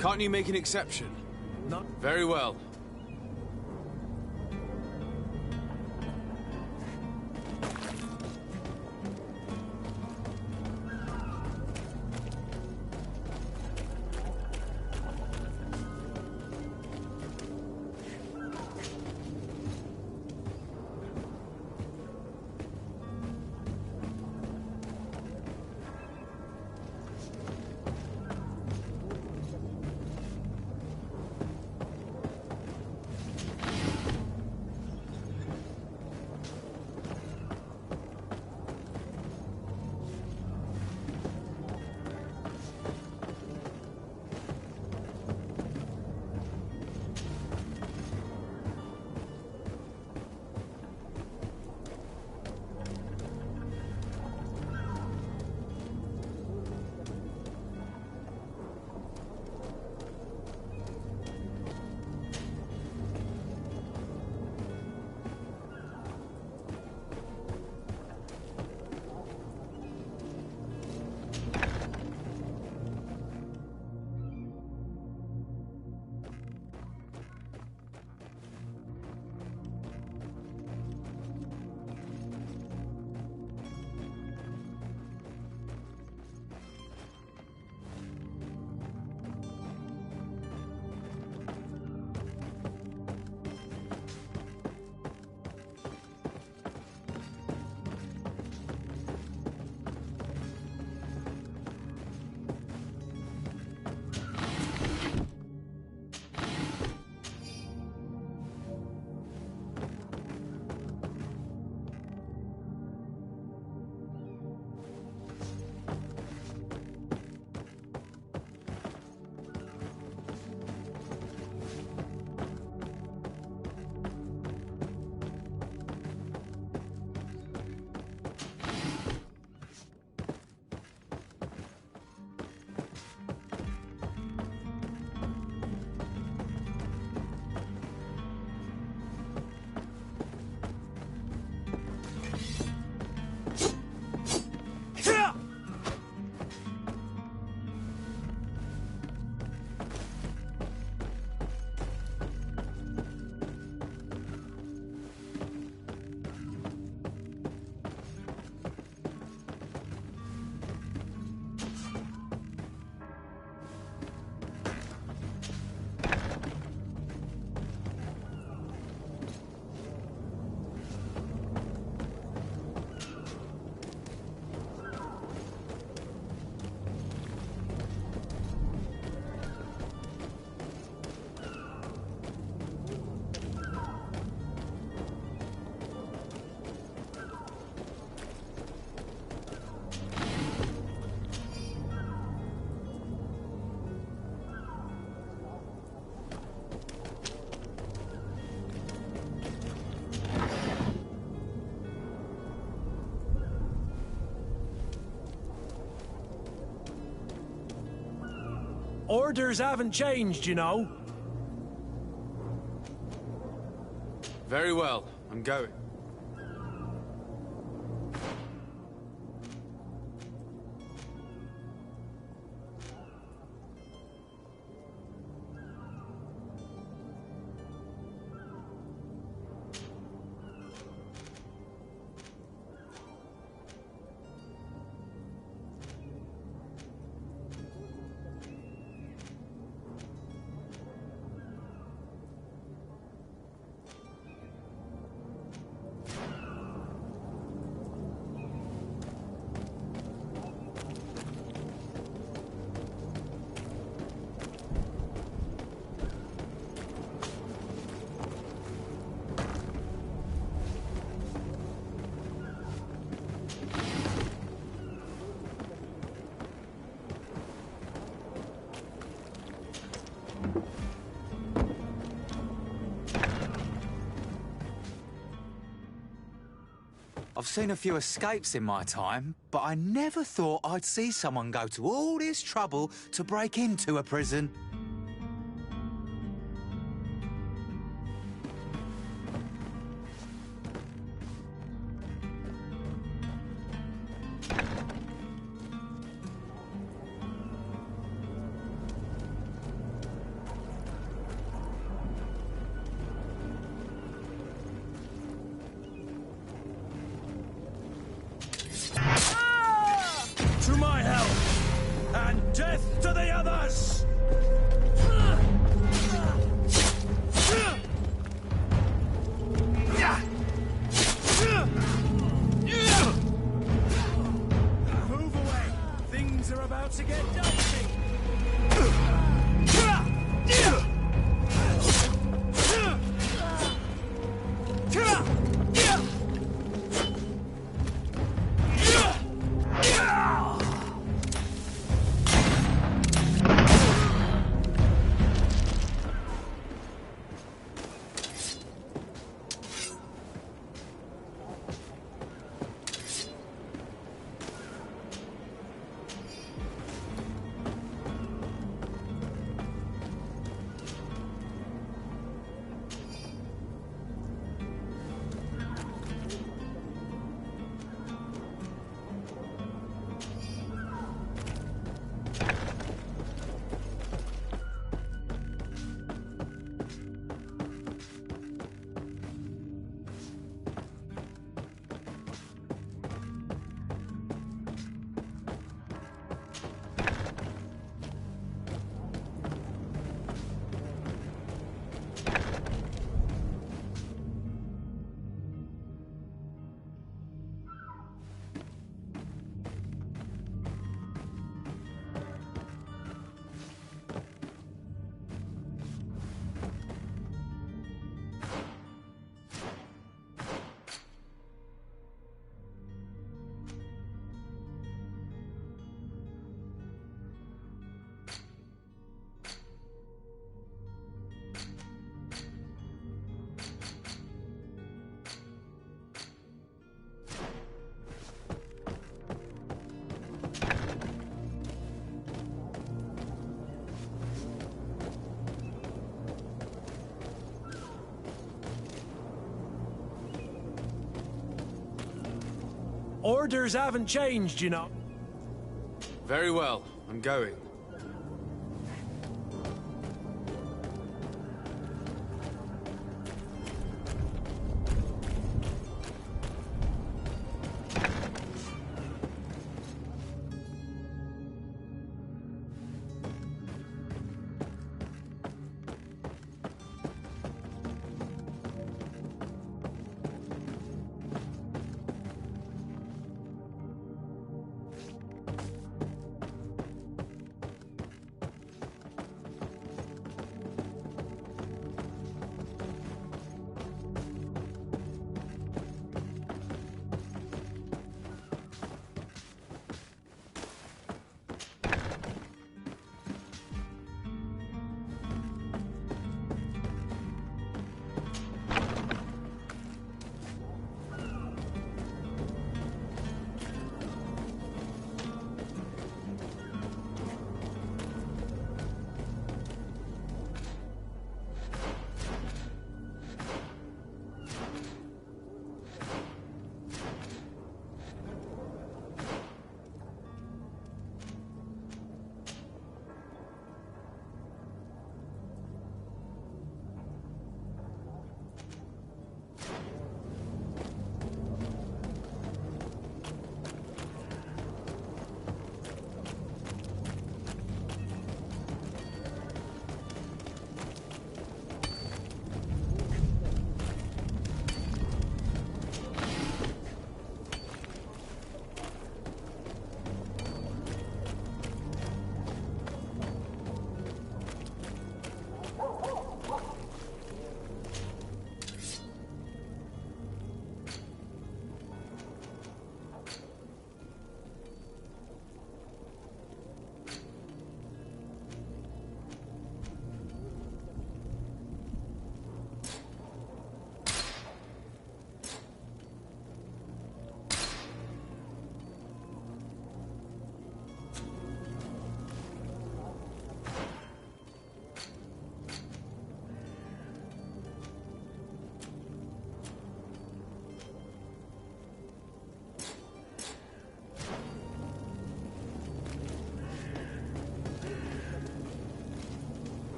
Can't you make an exception? Not very well. Orders haven't changed, you know. Very well, I'm going. I've seen a few escapes in my time, but I never thought I'd see someone go to all this trouble to break into a prison. To my help, and death to the others! Move away! Things are about to get dicey! Orders haven't changed, you know. Very well, I'm going.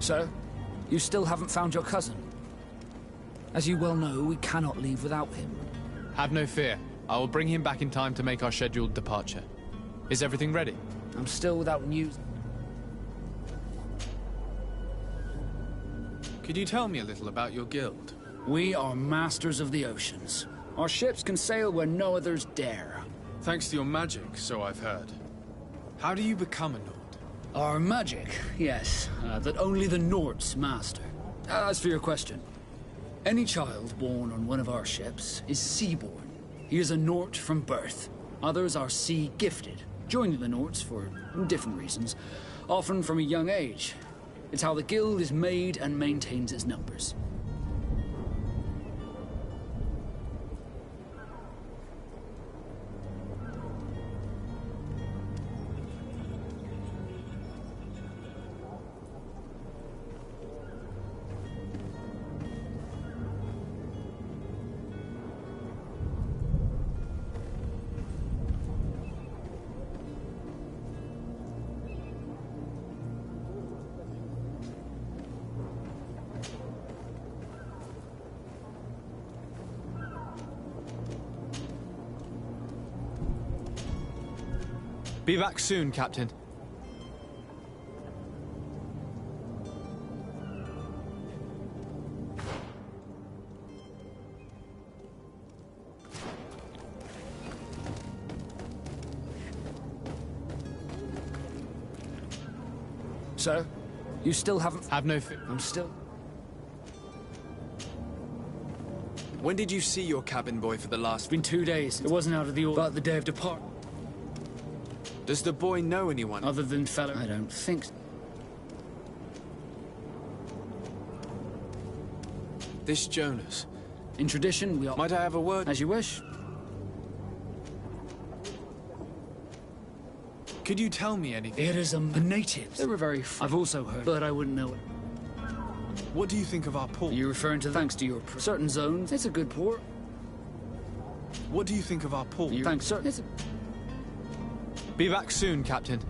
Sir, you still haven't found your cousin. As you well know, we cannot leave without him. Have no fear. I will bring him back in time to make our scheduled departure. Is everything ready? I'm still without news. Could you tell me a little about your guild? We are masters of the oceans. Our ships can sail where no others dare. Thanks to your magic, so I've heard. How do you become a Nord? Our magic, yes, that only the Nords master. As for your question, any child born on one of our ships is sea-born. He is a Nord from birth. Others are sea-gifted, joining the Nords for different reasons, often from a young age. It's how the guild is made and maintains its numbers. Be back soon, Captain. Sir, you still haven't... Have no fear. I'm still... When did you see your cabin boy for the last... It's been 2 days. It wasn't out of the order, but the day of depart. Does the boy know anyone? Other than fellow... I don't think so. This Jonas. In tradition, we are... Might I have a word? As you wish. Could you tell me anything? It is the natives. They were very... I've also heard, but I wouldn't know it. What do you think of our port? Are you referring to thanks to your... certain zones? It's a good port. What do you think of our port? Thanks, sir. It's a... Be back soon, Captain.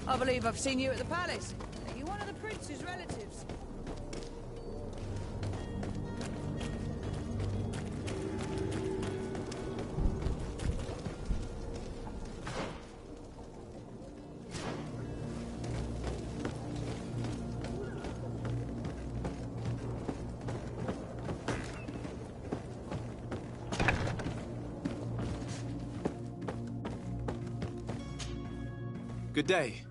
I believe I've seen you at the palace. Are you one of the prince's relatives? Good day.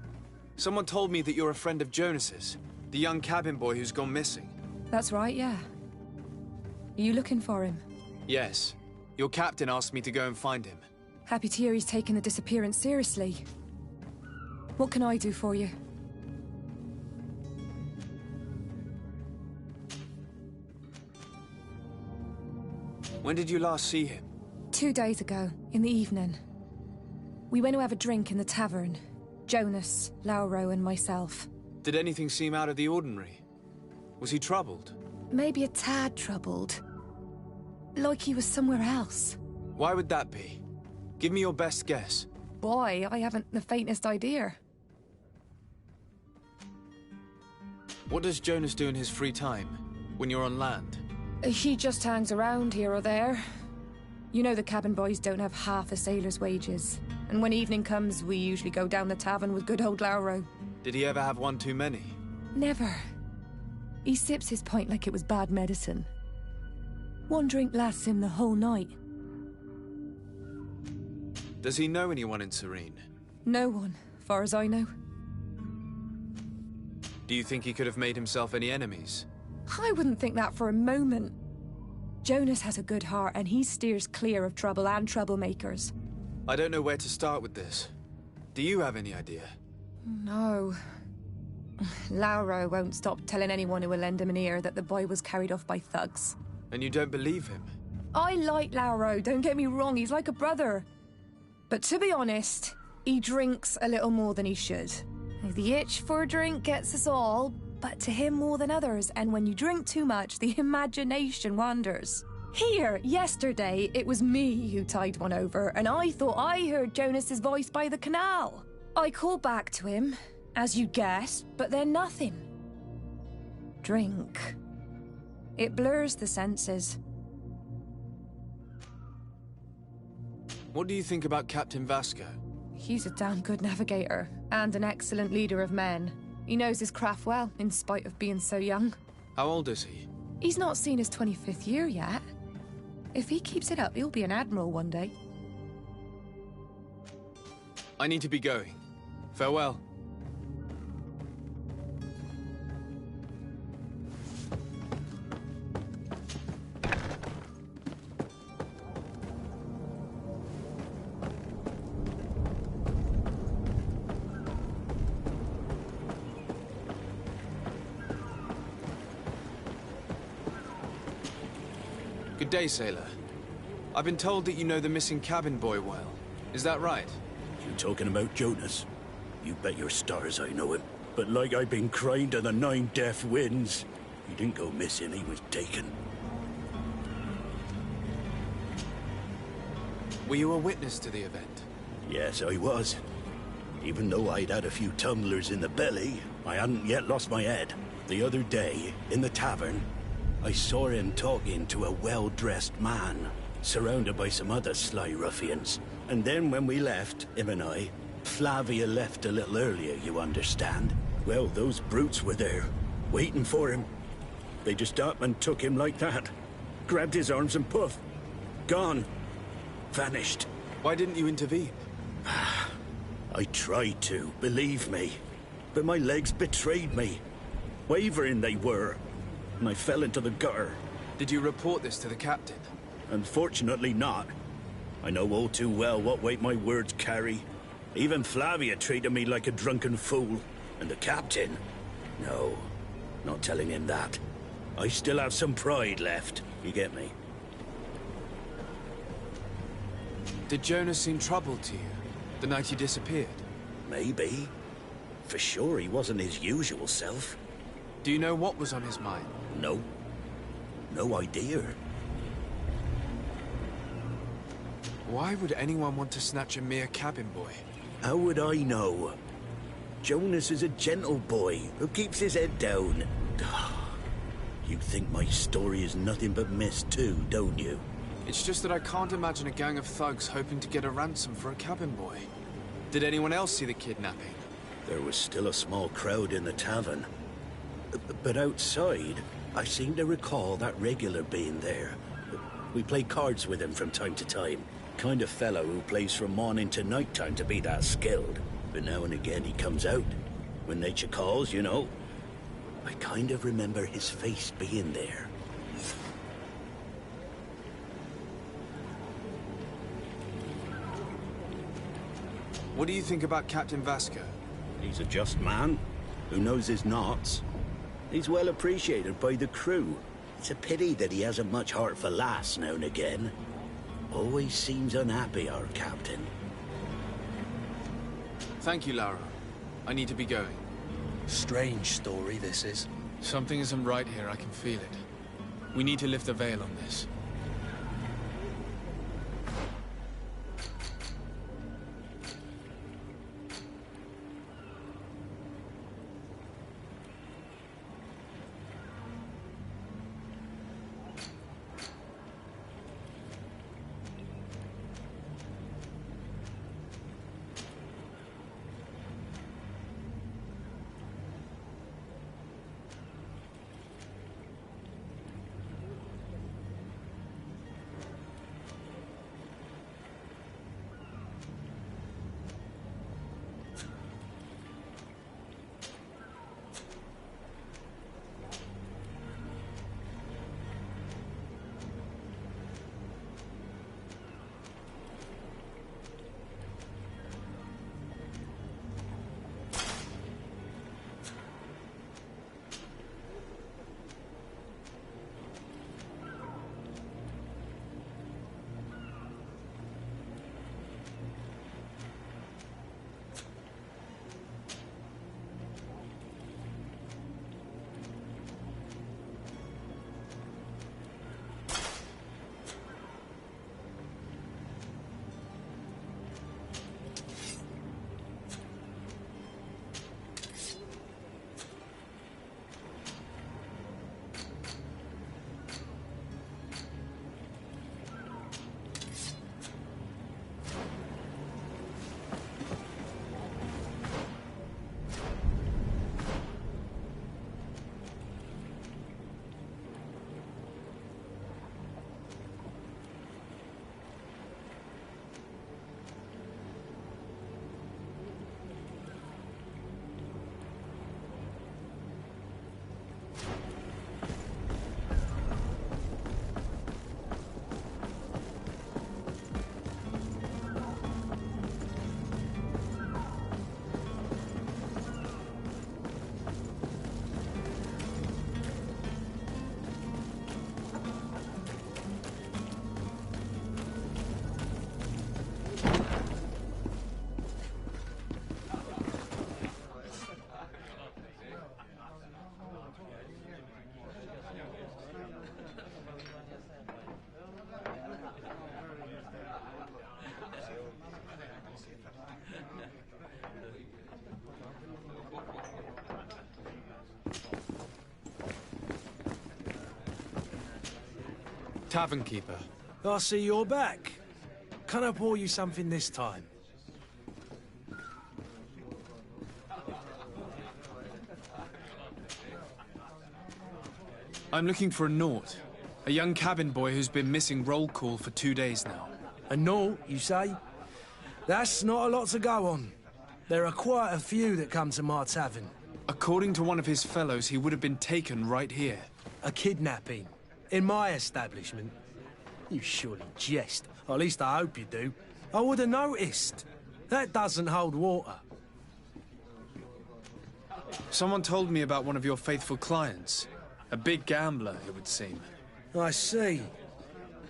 Someone told me that you're a friend of Jonas's, the young cabin boy who's gone missing. That's right, yeah. Are you looking for him? Yes. Your captain asked me to go and find him. Happy to hear he's taken the disappearance seriously. What can I do for you? When did you last see him? 2 days ago, in the evening. We went to have a drink in the tavern. Jonas, Lauro and myself. Did anything seem out of the ordinary? Was he troubled? Maybe a tad troubled. Like he was somewhere else. Why would that be? Give me your best guess. Boy, I haven't the faintest idea. What does Jonas do in his free time, when you're on land? He just hangs around here or there. You know the cabin boys don't have half a sailor's wages. And when evening comes, we usually go down the tavern with good old Lauro. Did he ever have one too many? Never. He sips his pint like it was bad medicine. One drink lasts him the whole night. Does he know anyone in Serene? No one, far as I know. Do you think he could have made himself any enemies? I wouldn't think that for a moment. Jonas has a good heart and he steers clear of trouble and troublemakers. I don't know where to start with this. Do you have any idea? No. Lauro won't stop telling anyone who will lend him an ear that the boy was carried off by thugs. And you don't believe him? I like Lauro, don't get me wrong, he's like a brother. But to be honest, he drinks a little more than he should. The itch for a drink gets us all, but to him more than others, and when you drink too much, the imagination wanders. Here, yesterday, it was me who tied one over, and I thought I heard Jonas's voice by the canal. I called back to him, as you guessed, but then nothing. Drink. It blurs the senses. What do you think about Captain Vasco? He's a damn good navigator, and an excellent leader of men. He knows his craft well, in spite of being so young. How old is he? He's not seen his 25th year yet. If he keeps it up, he'll be an admiral one day. I need to be going. Farewell. Good day, sailor. I've been told that you know the missing cabin boy well. Is that right? You talking about Jonas? You bet your stars I know him. But like I've been crying to the 9 deaf winds, he didn't go missing, he was taken. Were you a witness to the event? Yes, I was. Even though I'd had a few tumblers in the belly, I hadn't yet lost my head. The other day, in the tavern, I saw him talking to a well-dressed man, surrounded by some other sly ruffians. And then when we left, him and I, Flavia left a little earlier, you understand. Well, those brutes were there, waiting for him. They just up and took him like that. Grabbed his arms and poof. Gone. Vanished. Why didn't you intervene? I tried to, believe me. But my legs betrayed me. Wavering they were. And I fell into the gutter. Did you report this to the captain? Unfortunately not. I know all too well what weight my words carry. Even Flavia treated me like a drunken fool. And the captain? No, not telling him that. I still have some pride left, you get me? Did Jonas seem troubled to you, the night he disappeared? Maybe. For sure he wasn't his usual self. Do you know what was on his mind? No. No idea. Why would anyone want to snatch a mere cabin boy? How would I know? Jonas is a gentle boy who keeps his head down. You think my story is nothing but mist too, don't you? It's just that I can't imagine a gang of thugs hoping to get a ransom for a cabin boy. Did anyone else see the kidnapping? There was still a small crowd in the tavern. But outside, I seem to recall that regular being there. We play cards with him from time to time. Kind of fellow who plays from morning to night time to be that skilled. But now and again he comes out. When nature calls, you know. I kind of remember his face being there. What do you think about Captain Vasco? He's a just man who knows his knots. He's well appreciated by the crew. It's a pity that he hasn't much heart for lass now and again. Always seems unhappy, our captain. Thank you, Laura. I need to be going. Strange story, this is. Something isn't right here, I can feel it. We need to lift the veil on this. Tavern keeper. I see you're back. Can I pour you something this time? I'm looking for a Naut. A young cabin boy who's been missing roll call for 2 days now. A Naut, you say? That's not a lot to go on. There are quite a few that come to my tavern. According to one of his fellows, he would have been taken right here. A kidnapping? In my establishment? You surely jest. Or at least I hope you do. I would have noticed. That doesn't hold water. Someone told me about one of your faithful clients. A big gambler, it would seem. I see.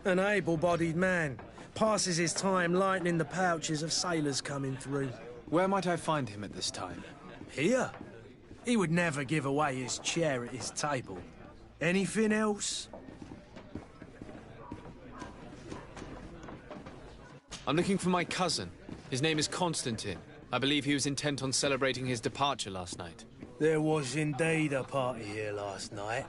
An able-bodied man. Passes his time lightening the pouches of sailors coming through. Where might I find him at this time? Here? He would never give away his chair at his table. Anything else? I'm looking for my cousin. His name is Constantine. I believe he was intent on celebrating his departure last night. There was indeed a party here last night,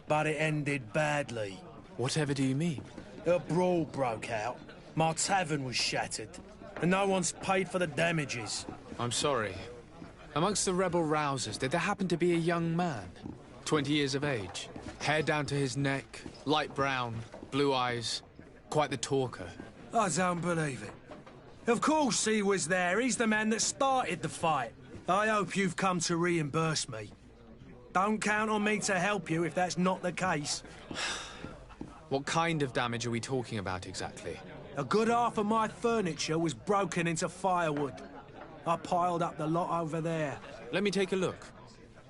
but it ended badly. Whatever do you mean? A brawl broke out. My tavern was shattered, and no one's paid for the damages. I'm sorry. Amongst the rebel rousers, did there happen to be a young man? 20 years of age. Hair down to his neck, light brown, blue eyes. Quite the talker. I don't believe it. Of course he was there. He's the man that started the fight. I hope you've come to reimburse me. Don't count on me to help you if that's not the case. What kind of damage are we talking about exactly? A good half of my furniture was broken into firewood. I piled up the lot over there. Let me take a look.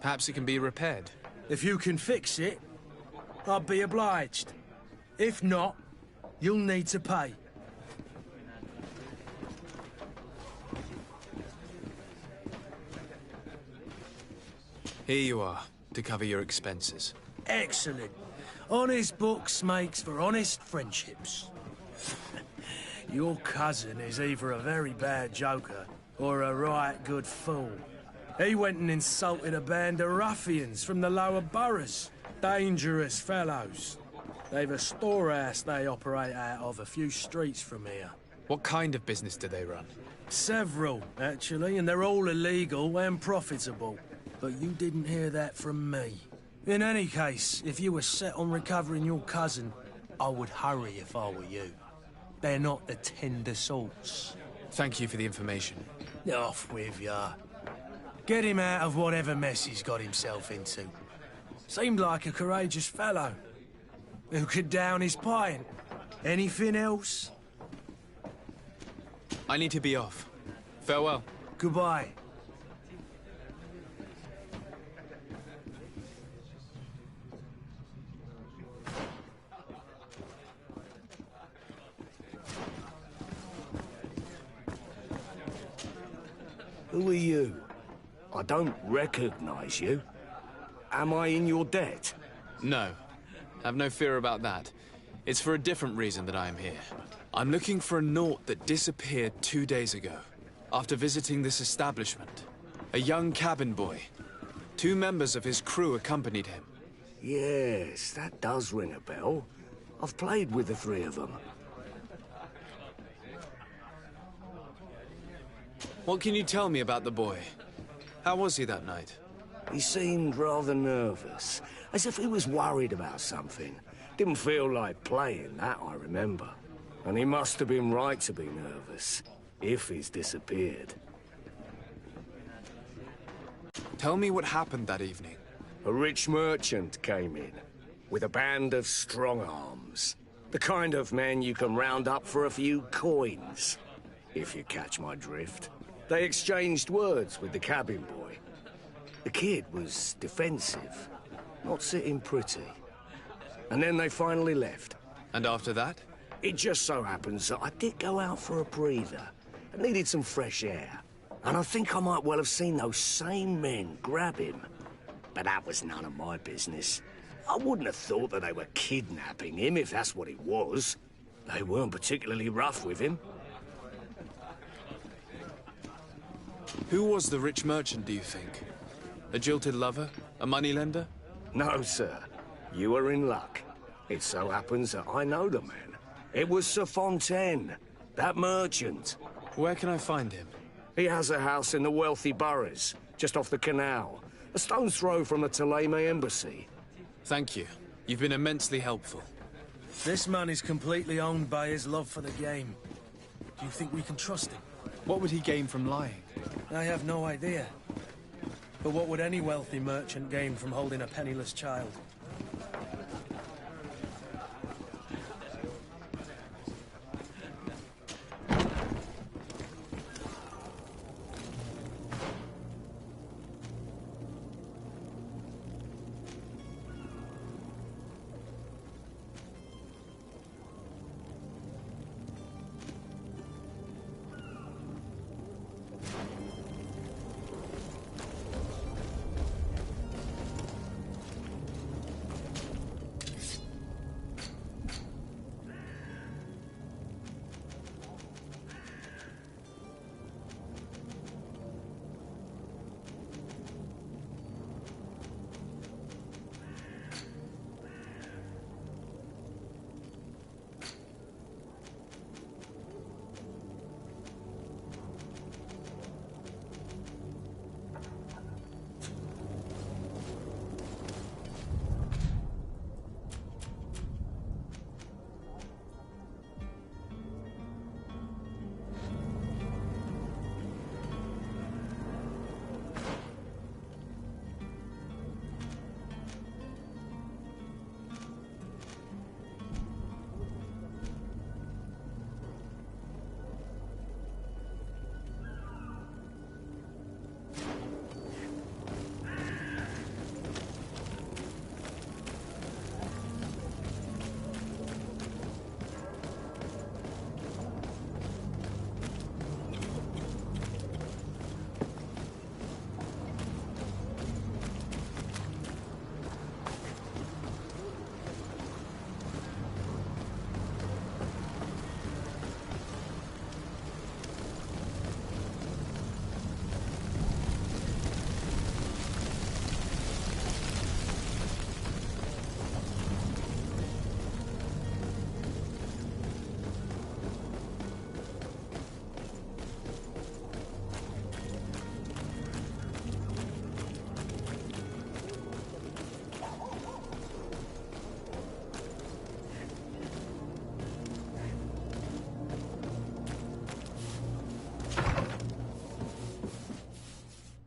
Perhaps it can be repaired. If you can fix it, I'll be obliged. If not, you'll need to pay. Here you are, to cover your expenses. Excellent. Honest books makes for honest friendships. Your cousin is either a very bad joker or a right good fool. He went and insulted a band of ruffians from the lower boroughs. Dangerous fellows. They've a storehouse they operate out of a few streets from here. What kind of business do they run? Several, actually, and they're all illegal and profitable. But you didn't hear that from me. In any case, if you were set on recovering your cousin, I would hurry if I were you. They're not the tender sorts. Thank you for the information. Off with ya. Get him out of whatever mess he's got himself into. Seemed like a courageous fellow. Who could down his pint. Anything else? I need to be off. Farewell. Goodbye. Who are you? I don't recognize you. Am I in your debt? No. Have no fear about that. It's for a different reason that I am here. I'm looking for a Naut that disappeared 2 days ago, after visiting this establishment. A young cabin boy. 2 members of his crew accompanied him. Yes, that does ring a bell. I've played with the 3 of them. What can you tell me about the boy? How was he that night? He seemed rather nervous, as if he was worried about something. Didn't feel like playing, that I remember. And he must have been right to be nervous, if he's disappeared. Tell me what happened that evening. A rich merchant came in, with a band of strong arms. The kind of men you can round up for a few coins, if you catch my drift. They exchanged words with the cabin boy. The kid was defensive, not sitting pretty. And then they finally left. And after that? It just so happens that I did go out for a breather. I needed some fresh air. And I think I might well have seen those same men grab him. But that was none of my business. I wouldn't have thought that they were kidnapping him, if that's what it was. They weren't particularly rough with him. Who was the rich merchant, do you think? A jilted lover? A moneylender? No, sir. You are in luck. It so happens that I know the man. It was Sir Fontaine, that merchant. Where can I find him? He has a house in the wealthy boroughs, just off the canal. A stone's throw from the Thélème embassy. Thank you. You've been immensely helpful. This man is completely owned by his love for the game. Do you think we can trust him? What would he gain from lying? I have no idea. But what would any wealthy merchant gain from holding a penniless child?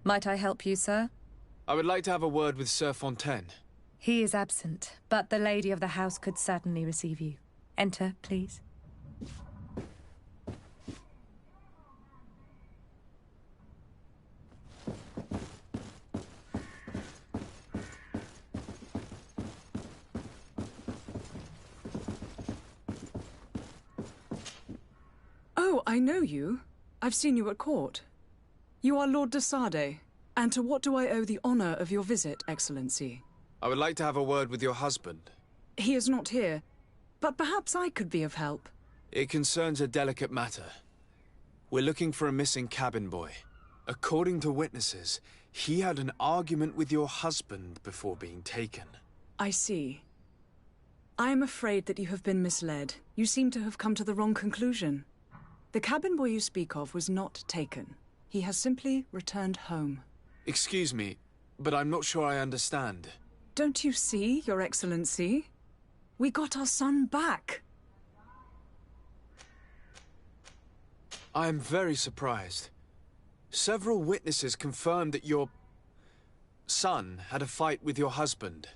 Might I help you, sir? I would like to have a word with Sir Fontaine. He is absent, but the lady of the house could certainly receive you. Enter, please. Oh, I know you. I've seen you at court. You are Lord de Sade, and to what do I owe the honor of your visit, Excellency? I would like to have a word with your husband. He is not here, but perhaps I could be of help. It concerns a delicate matter. We're looking for a missing cabin boy. According to witnesses, he had an argument with your husband before being taken. I see. I am afraid that you have been misled. You seem to have come to the wrong conclusion. The cabin boy you speak of was not taken. He has simply returned home. Excuse me, but I'm not sure I understand. Don't you see, Your Excellency? We got our son back. I am very surprised. Several witnesses confirmed that your son had a fight with your husband,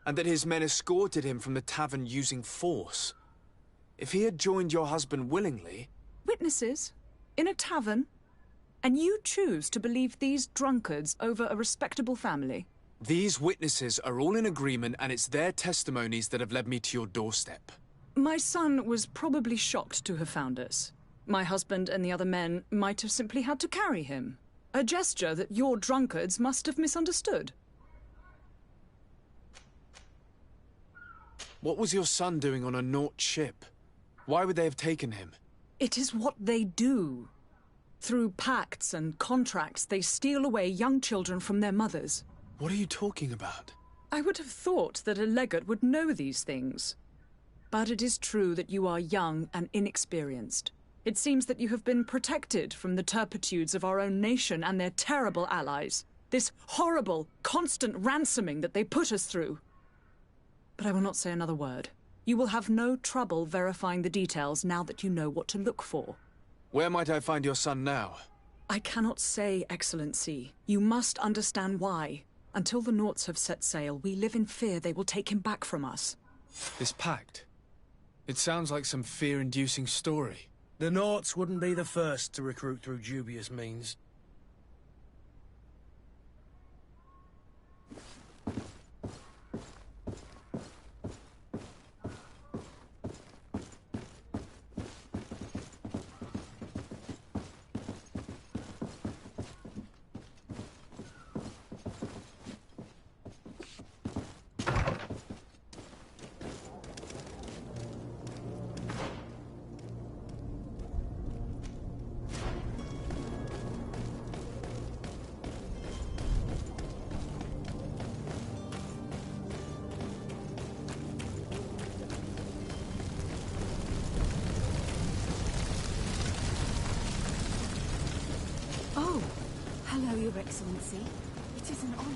and that his men escorted him from the tavern using force. If he had joined your husband willingly... Witnesses? In a tavern? And you choose to believe these drunkards over a respectable family? These witnesses are all in agreement, and it's their testimonies that have led me to your doorstep. My son was probably shocked to have found us. My husband and the other men might have simply had to carry him. A gesture that your drunkards must have misunderstood. What was your son doing on a Naut ship? Why would they have taken him? It is what they do. Through pacts and contracts, they steal away young children from their mothers. What are you talking about? I would have thought that a legate would know these things. but it is true that you are young and inexperienced. It seems that you have been protected from the turpitudes of our own nation and their terrible allies. This horrible, constant ransoming that they put us through. But I will not say another word. You will have no trouble verifying the details now that you know what to look for. Where might I find your son now? I cannot say, Excellency. You must understand why. Until the Nauts have set sail, we live in fear they will take him back from us. This pact? It sounds like some fear-inducing story. The Nauts wouldn't be the first to recruit through dubious means. Oh, hello, Your Excellency. It is an honor.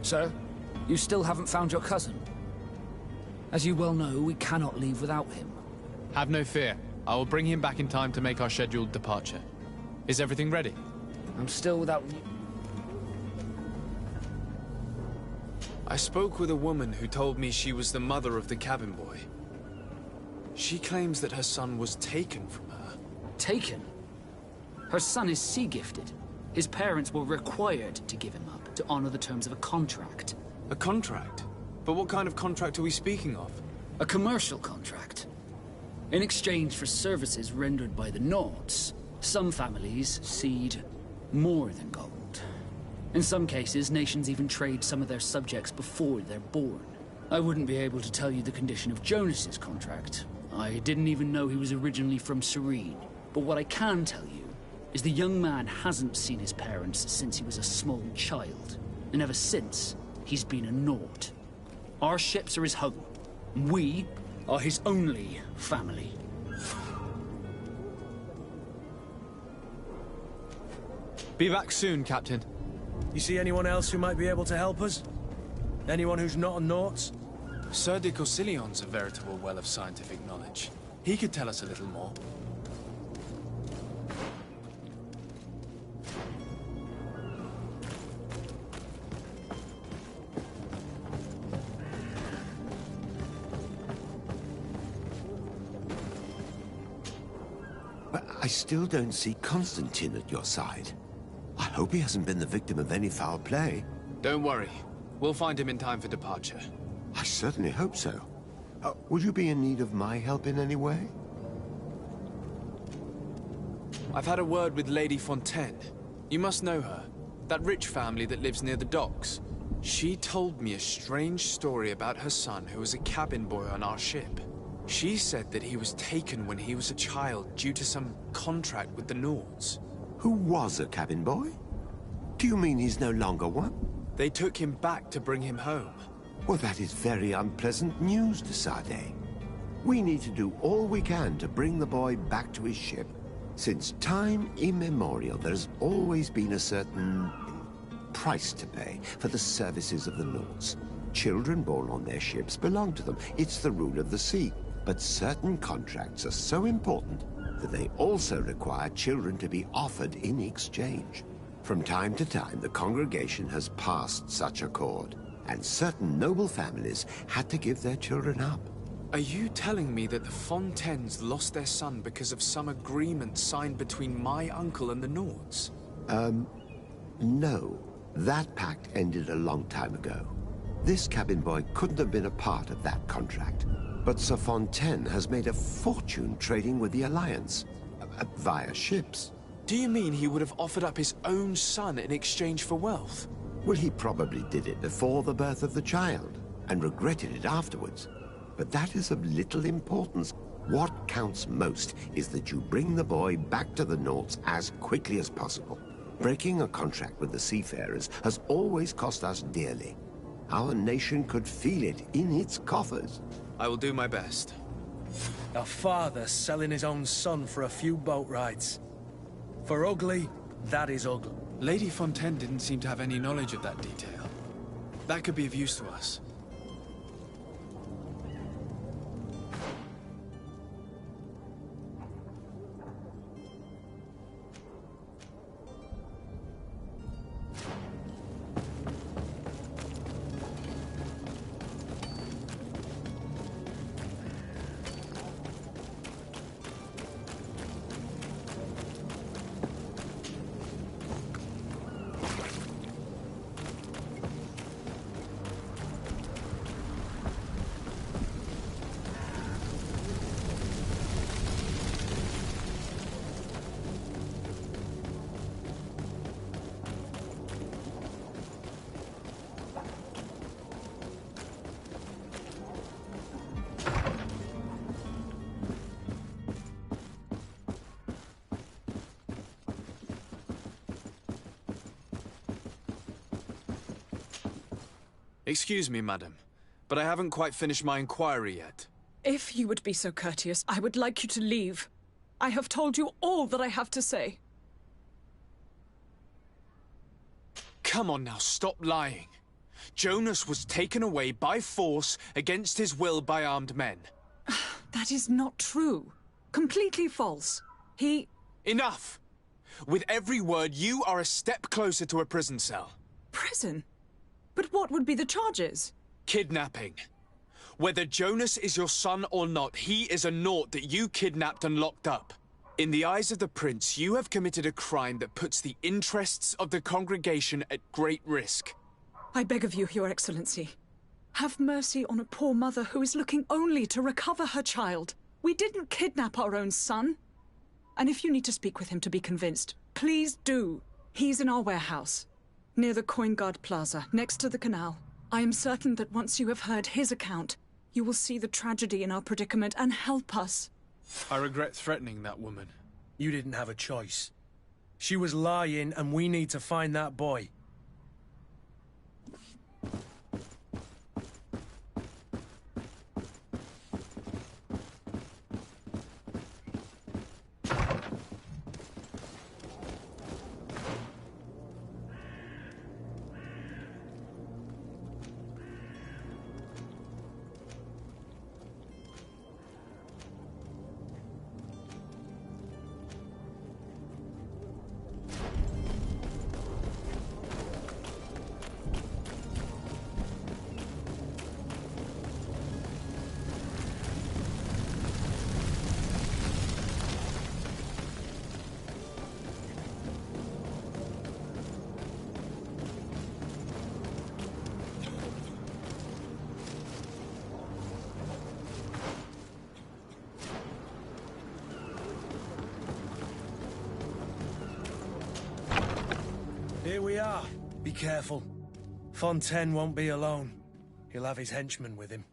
Sir, you still haven't found your cousin. As you well know, we cannot leave without him. Have no fear. I will bring him back in time to make our scheduled departure. Is everything ready? I'm still without... I spoke with a woman who told me she was the mother of the cabin boy. She claims that her son was taken from her. Taken? Her son is sea-gifted. His parents were required to give him up to honor the terms of a contract. A contract? But what kind of contract are we speaking of? A commercial contract. In exchange for services rendered by the Nauts, some families cede more than gold. In some cases, nations even trade some of their subjects before they're born. I wouldn't be able to tell you the condition of Jonas's contract. I didn't even know he was originally from Serene. But what I can tell you is the young man hasn't seen his parents since he was a small child. And ever since, he's been a Naut. Our ships are his home. We are his only family. Be back soon, Captain. You see anyone else who might be able to help us? Anyone who's not a Naut? Sir de Corsillion's a veritable well of scientific knowledge. He could tell us a little more. But I still don't see Constantine at your side. I hope he hasn't been the victim of any foul play. Don't worry. We'll find him in time for departure. I certainly hope so. Would you be in need of my help in any way? I've had a word with Lady Fontaine. You must know her. That rich family that lives near the docks. She told me a strange story about her son who was a cabin boy on our ship. She said that he was taken when he was a child due to some contract with the Nauts. Who was a cabin boy? Do you mean he's no longer one? They took him back to bring him home. Well, that is very unpleasant news, de Sade. We need to do all we can to bring the boy back to his ship. Since time immemorial, there's always been a certain price to pay for the services of the Nauts. Children born on their ships belong to them. It's the rule of the sea. But certain contracts are so important that they also require children to be offered in exchange. From time to time, the congregation has passed such accord, and certain noble families had to give their children up. Are you telling me that the Fontaines lost their son because of some agreement signed between my uncle and the Nauts? No. That pact ended a long time ago. This cabin boy couldn't have been a part of that contract. But Sir Fontaine has made a fortune trading with the Alliance, via ships. Do you mean he would have offered up his own son in exchange for wealth? Well, he probably did it before the birth of the child, and regretted it afterwards. But that is of little importance. What counts most is that you bring the boy back to the Nauts as quickly as possible. Breaking a contract with the seafarers has always cost us dearly. Our nation could feel it in its coffers. I will do my best. A father selling his own son for a few boat rides. For ugly, that is ugly. Lady Fontaine didn't seem to have any knowledge of that detail. That could be of use to us. Excuse me, madam, but I haven't quite finished my inquiry yet. If you would be so courteous, I would like you to leave. I have told you all that I have to say. Come on now, stop lying. Jonas was taken away by force against his will by armed men. That is not true. Completely false. He... Enough! With every word, you are a step closer to a prison cell. Prison? But what would be the charges? Kidnapping. Whether Jonas is your son or not, he is a Naut that you kidnapped and locked up. In the eyes of the Prince, you have committed a crime that puts the interests of the congregation at great risk. I beg of you, Your Excellency. Have mercy on a poor mother who is looking only to recover her child. We didn't kidnap our own son. And if you need to speak with him to be convinced, please do. He's in our warehouse, near the Coin Guard Plaza, next to the canal. I am certain that once you have heard his account, you will see the tragedy in our predicament and help us. I regret threatening that woman. You didn't have a choice. She was lying, and we need to find that boy. Here we are. Be careful. Fontaine won't be alone. He'll have his henchmen with him.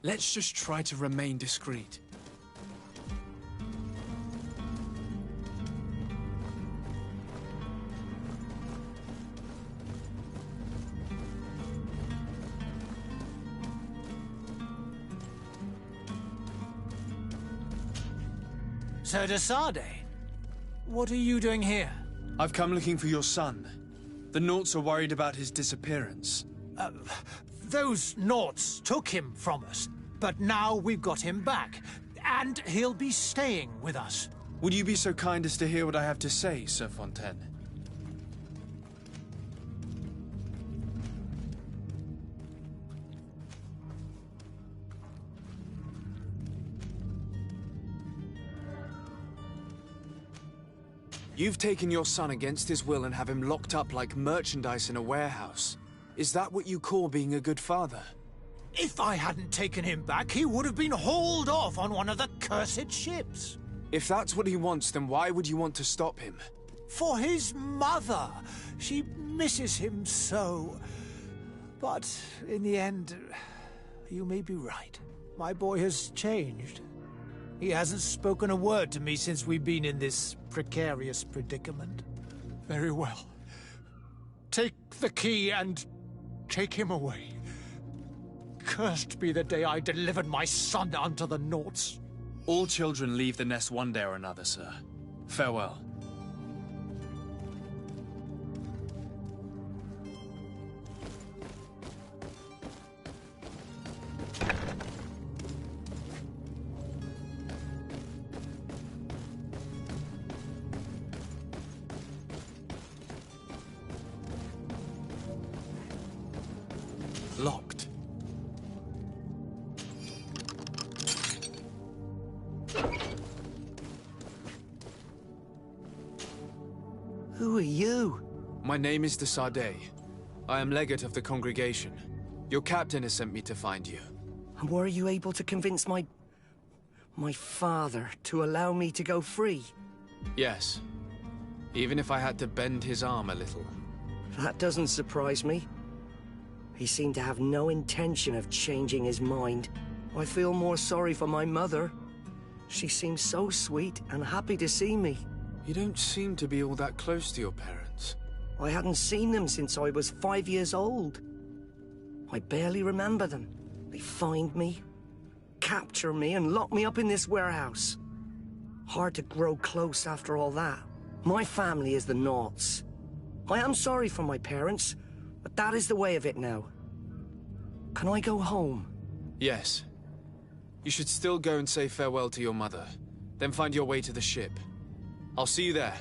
Let's just try to remain discreet. Sir de Sade, what are you doing here? I've come looking for your son. The Nauts are worried about his disappearance. Those Nauts took him from us, but now we've got him back, and he'll be staying with us. Would you be so kind as to hear what I have to say, Sir Fontaine? You've taken your son against his will and have him locked up like merchandise in a warehouse. Is that what you call being a good father? If I hadn't taken him back, he would have been hauled off on one of the cursed ships. If that's what he wants, then why would you want to stop him? For his mother. She misses him so. But in the end, you may be right. My boy has changed. He hasn't spoken a word to me since we've been in this precarious predicament. Very well. Take the key and take him away. Cursed be the day I delivered my son unto the Naughts. All children leave the nest one day or another, sir. Farewell. Locked. Who are you? My name is de Sardet. I am legate of the congregation. Your captain has sent me to find you. And were you able to convince my father to allow me to go free? Yes. Even if I had to bend his arm a little. That doesn't surprise me. He seemed to have no intention of changing his mind. I feel more sorry for my mother. She seemed so sweet and happy to see me. You don't seem to be all that close to your parents. I hadn't seen them since I was 5 years old. I barely remember them. They find me, capture me, and lock me up in this warehouse. Hard to grow close after all that. My family is the Naughts. I am sorry for my parents, but that is the way of it now. Can I go home? Yes. You should still go and say farewell to your mother. Then find your way to the ship. I'll see you there.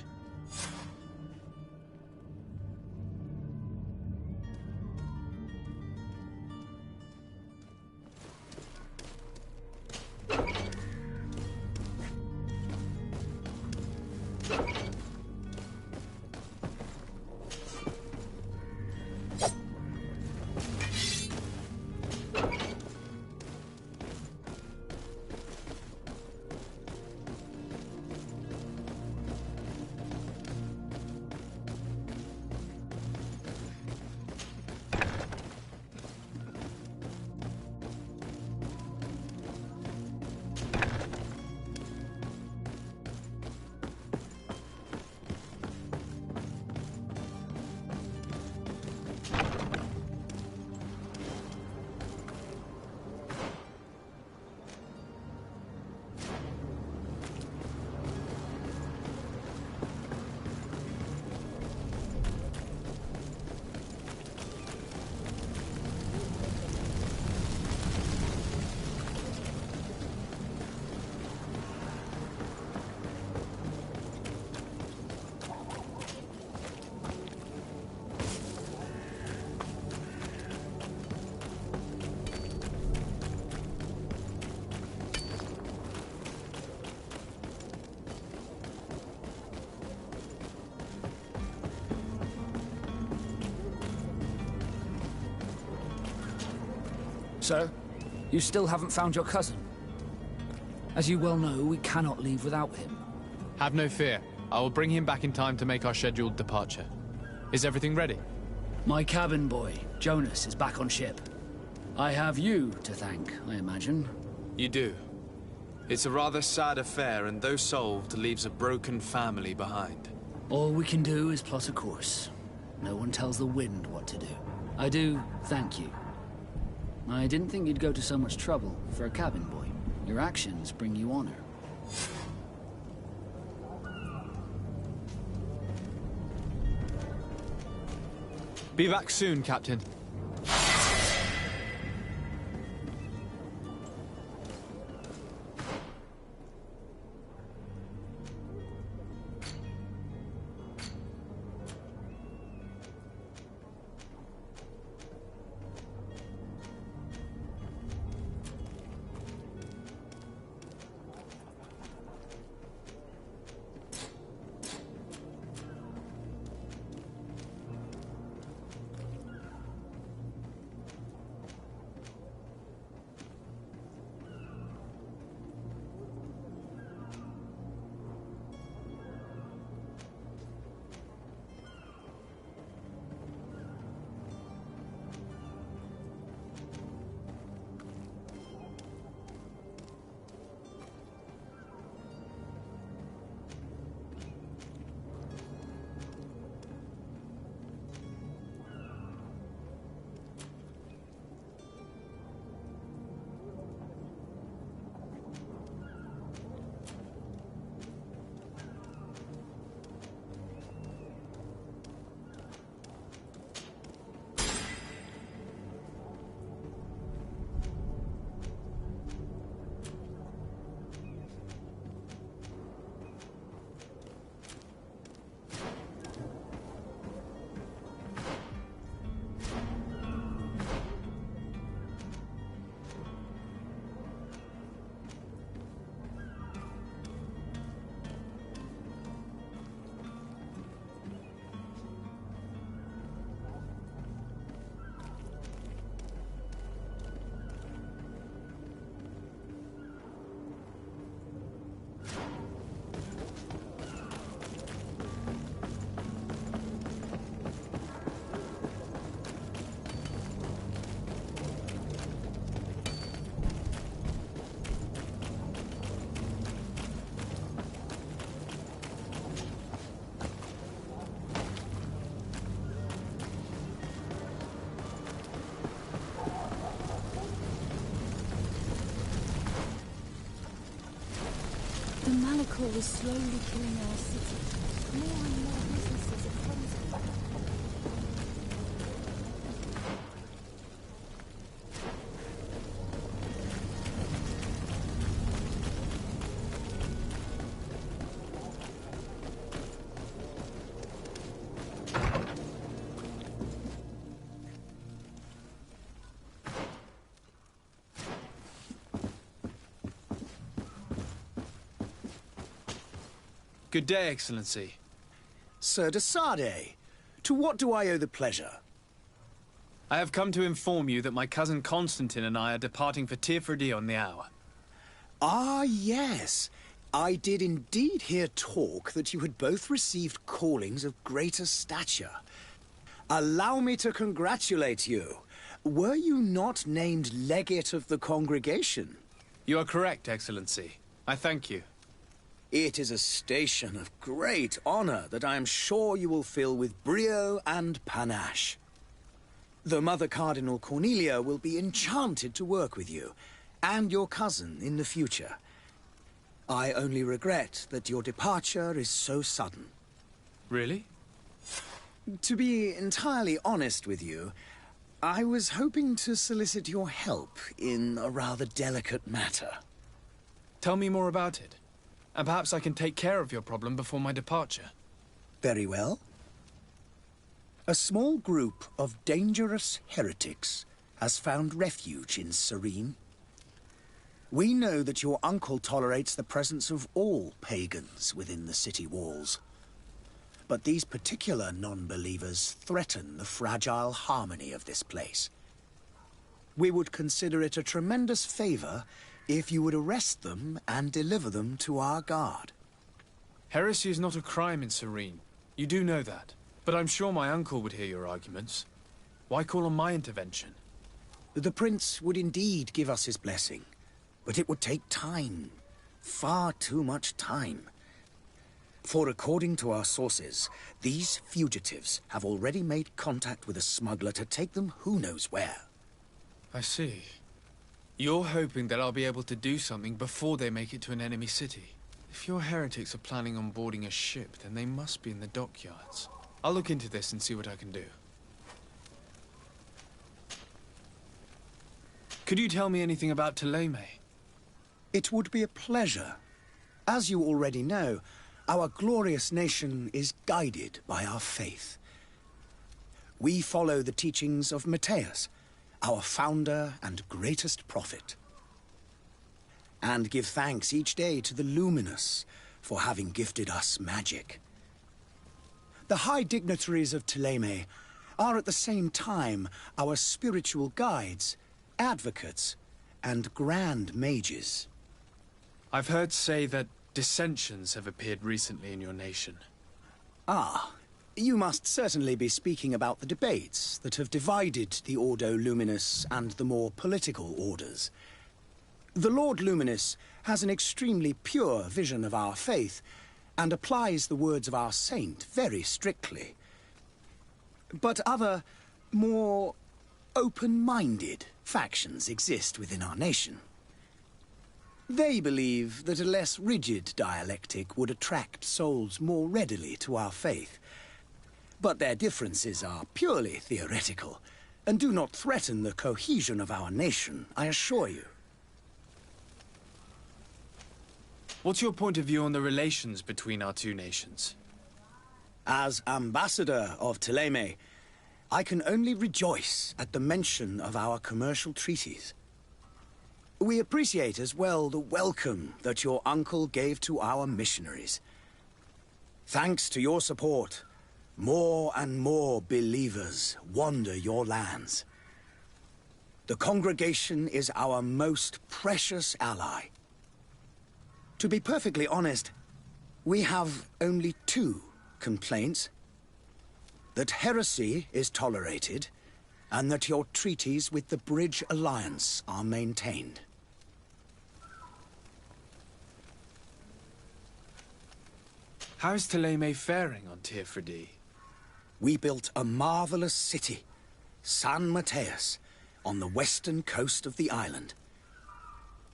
So? You still haven't found your cousin? As you well know, we cannot leave without him. Have no fear. I will bring him back in time to make our scheduled departure. Is everything ready? My cabin boy, Jonas, is back on ship. I have you to thank, I imagine. You do. It's a rather sad affair, and though solved, leaves a broken family behind. All we can do is plot a course. No one tells the wind what to do. I do thank you. I didn't think you'd go to so much trouble for a cabin boy. Your actions bring you honor. Be back soon, Captain. The Malachor was slowly killing our city. More and more businesses are closing. Good day, Excellency. Sir de Sardet, to what do I owe the pleasure? I have come to inform you that my cousin Constantine and I are departing for Tirfredi on the hour. Ah, yes. I did indeed hear talk that you had both received callings of greater stature. Allow me to congratulate you. Were you not named legate of the congregation? You are correct, Excellency. I thank you. It is a station of great honor that I am sure you will fill with brio and panache. The Mother Cardinal Cornelia will be enchanted to work with you, and your cousin in the future. I only regret that your departure is so sudden. Really? To be entirely honest with you, I was hoping to solicit your help in a rather delicate matter. Tell me more about it. And perhaps I can take care of your problem before my departure. Very well. A small group of dangerous heretics has found refuge in Serene. We know that your uncle tolerates the presence of all pagans within the city walls. But these particular non-believers threaten the fragile harmony of this place. We would consider it a tremendous favor if you would arrest them and deliver them to our guard. Heresy is not a crime in Serene. You do know that. But I'm sure my uncle would hear your arguments. Why call on my intervention? The Prince would indeed give us his blessing, but it would take time. Far too much time. For according to our sources, these fugitives have already made contact with a smuggler to take them who knows where. I see. You're hoping that I'll be able to do something before they make it to an enemy city. If your heretics are planning on boarding a ship, then they must be in the dockyards. I'll look into this and see what I can do. Could you tell me anything about Ptolemy? It would be a pleasure. As you already know, our glorious nation is guided by our faith. We follow the teachings of Matthias, our founder and greatest prophet, and give thanks each day to the Luminous for having gifted us magic. The high dignitaries of Ptolemy are at the same time our spiritual guides, advocates, and grand mages. I've heard say that dissensions have appeared recently in your nation. Ah. You must certainly be speaking about the debates that have divided the Ordo Luminis and the more political orders. The Lord Luminous has an extremely pure vision of our faith and applies the words of our saint very strictly. But other, more open-minded factions exist within our nation. They believe that a less rigid dialectic would attract souls more readily to our faith. But their differences are purely theoretical, and do not threaten the cohesion of our nation, I assure you. What's your point of view on the relations between our two nations? As ambassador of Ptolemy, I can only rejoice at the mention of our commercial treaties. We appreciate as well the welcome that your uncle gave to our missionaries. Thanks to your support, more and more believers wander your lands. The congregation is our most precious ally. To be perfectly honest, we have only two complaints. That heresy is tolerated, and that your treaties with the Bridge Alliance are maintained. How is Ptolemy faring on Tirfredi? We built a marvelous city, San Matthias, on the western coast of the island.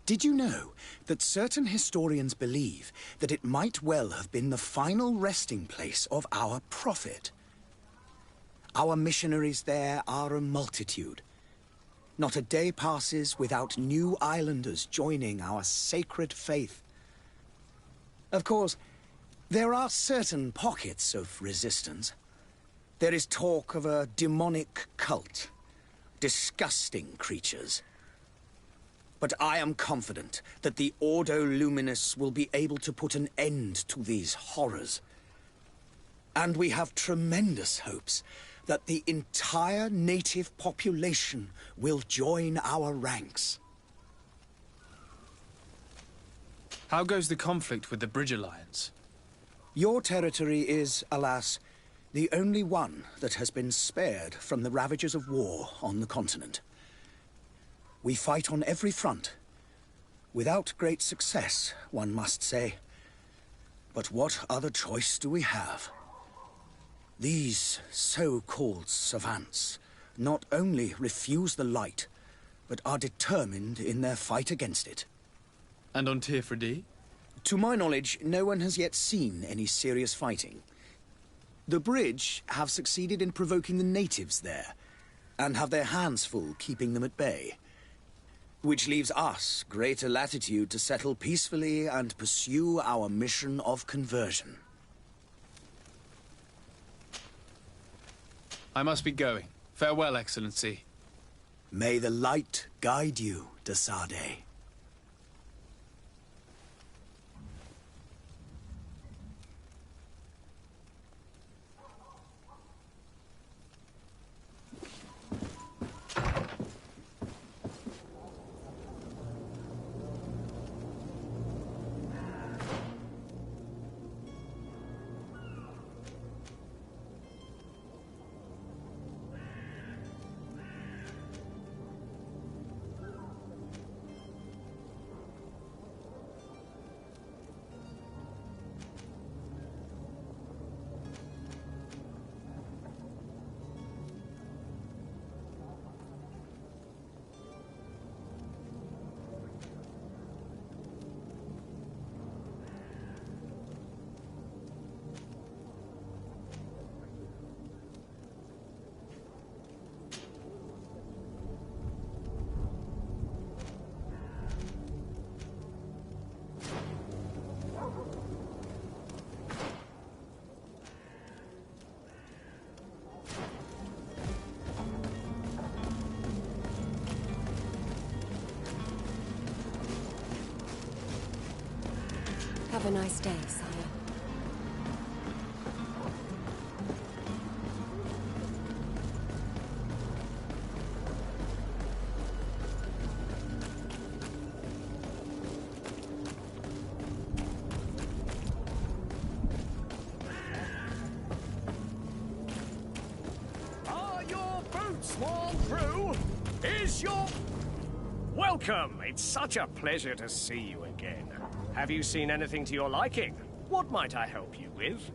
Did you know that certain historians believe that it might well have been the final resting place of our prophet? Our missionaries there are a multitude. Not a day passes without new islanders joining our sacred faith. Of course, there are certain pockets of resistance. There is talk of a demonic cult. Disgusting creatures. But I am confident that the Ordo Luminous will be able to put an end to these horrors. And we have tremendous hopes that the entire native population will join our ranks. How goes the conflict with the Bridge Alliance? Your territory is, alas, the only one that has been spared from the ravages of war on the continent. We fight on every front. Without great success, one must say. But what other choice do we have? These so-called savants not only refuse the light, but are determined in their fight against it. And on Tirfredi? To my knowledge, no one has yet seen any serious fighting. The Bridge have succeeded in provoking the natives there, and have their hands full keeping them at bay. Which leaves us greater latitude to settle peacefully and pursue our mission of conversion. I must be going. Farewell, Excellency. May the light guide you, de Sade. Have a nice day, sire. Are your boots worn through? Is your... Welcome! It's such a pleasure to see you again. Have you seen anything to your liking? What might I help you with?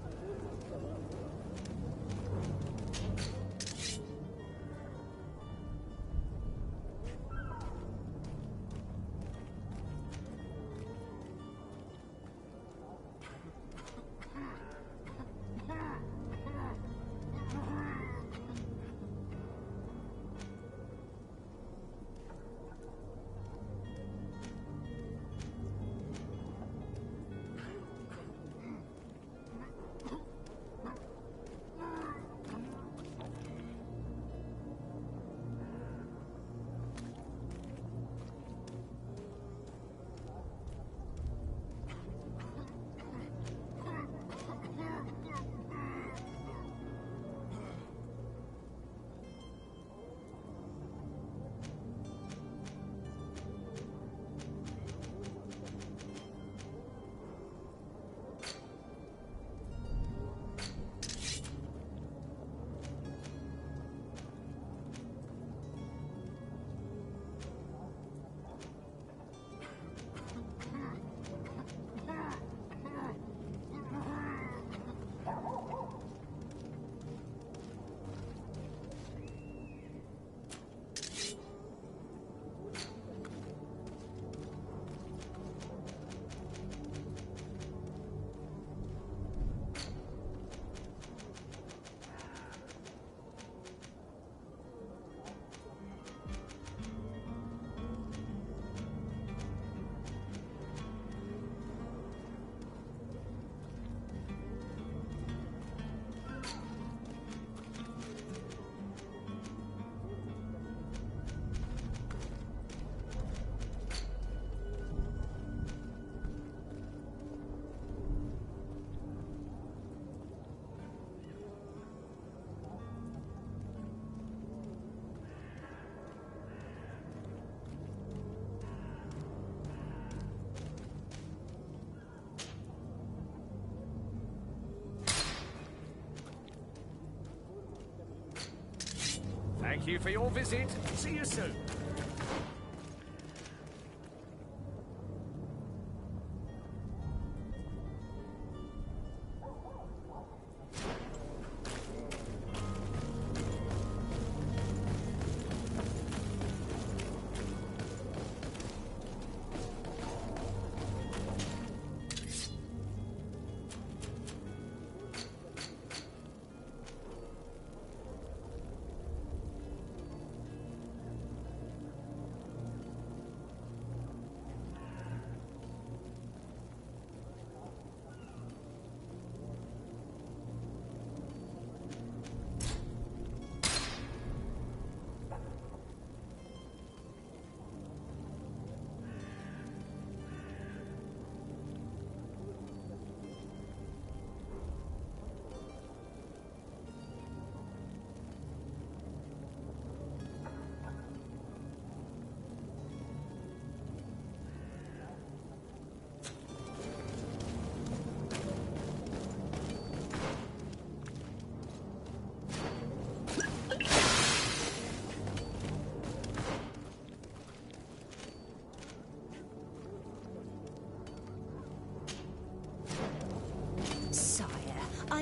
you for your visit. See you soon.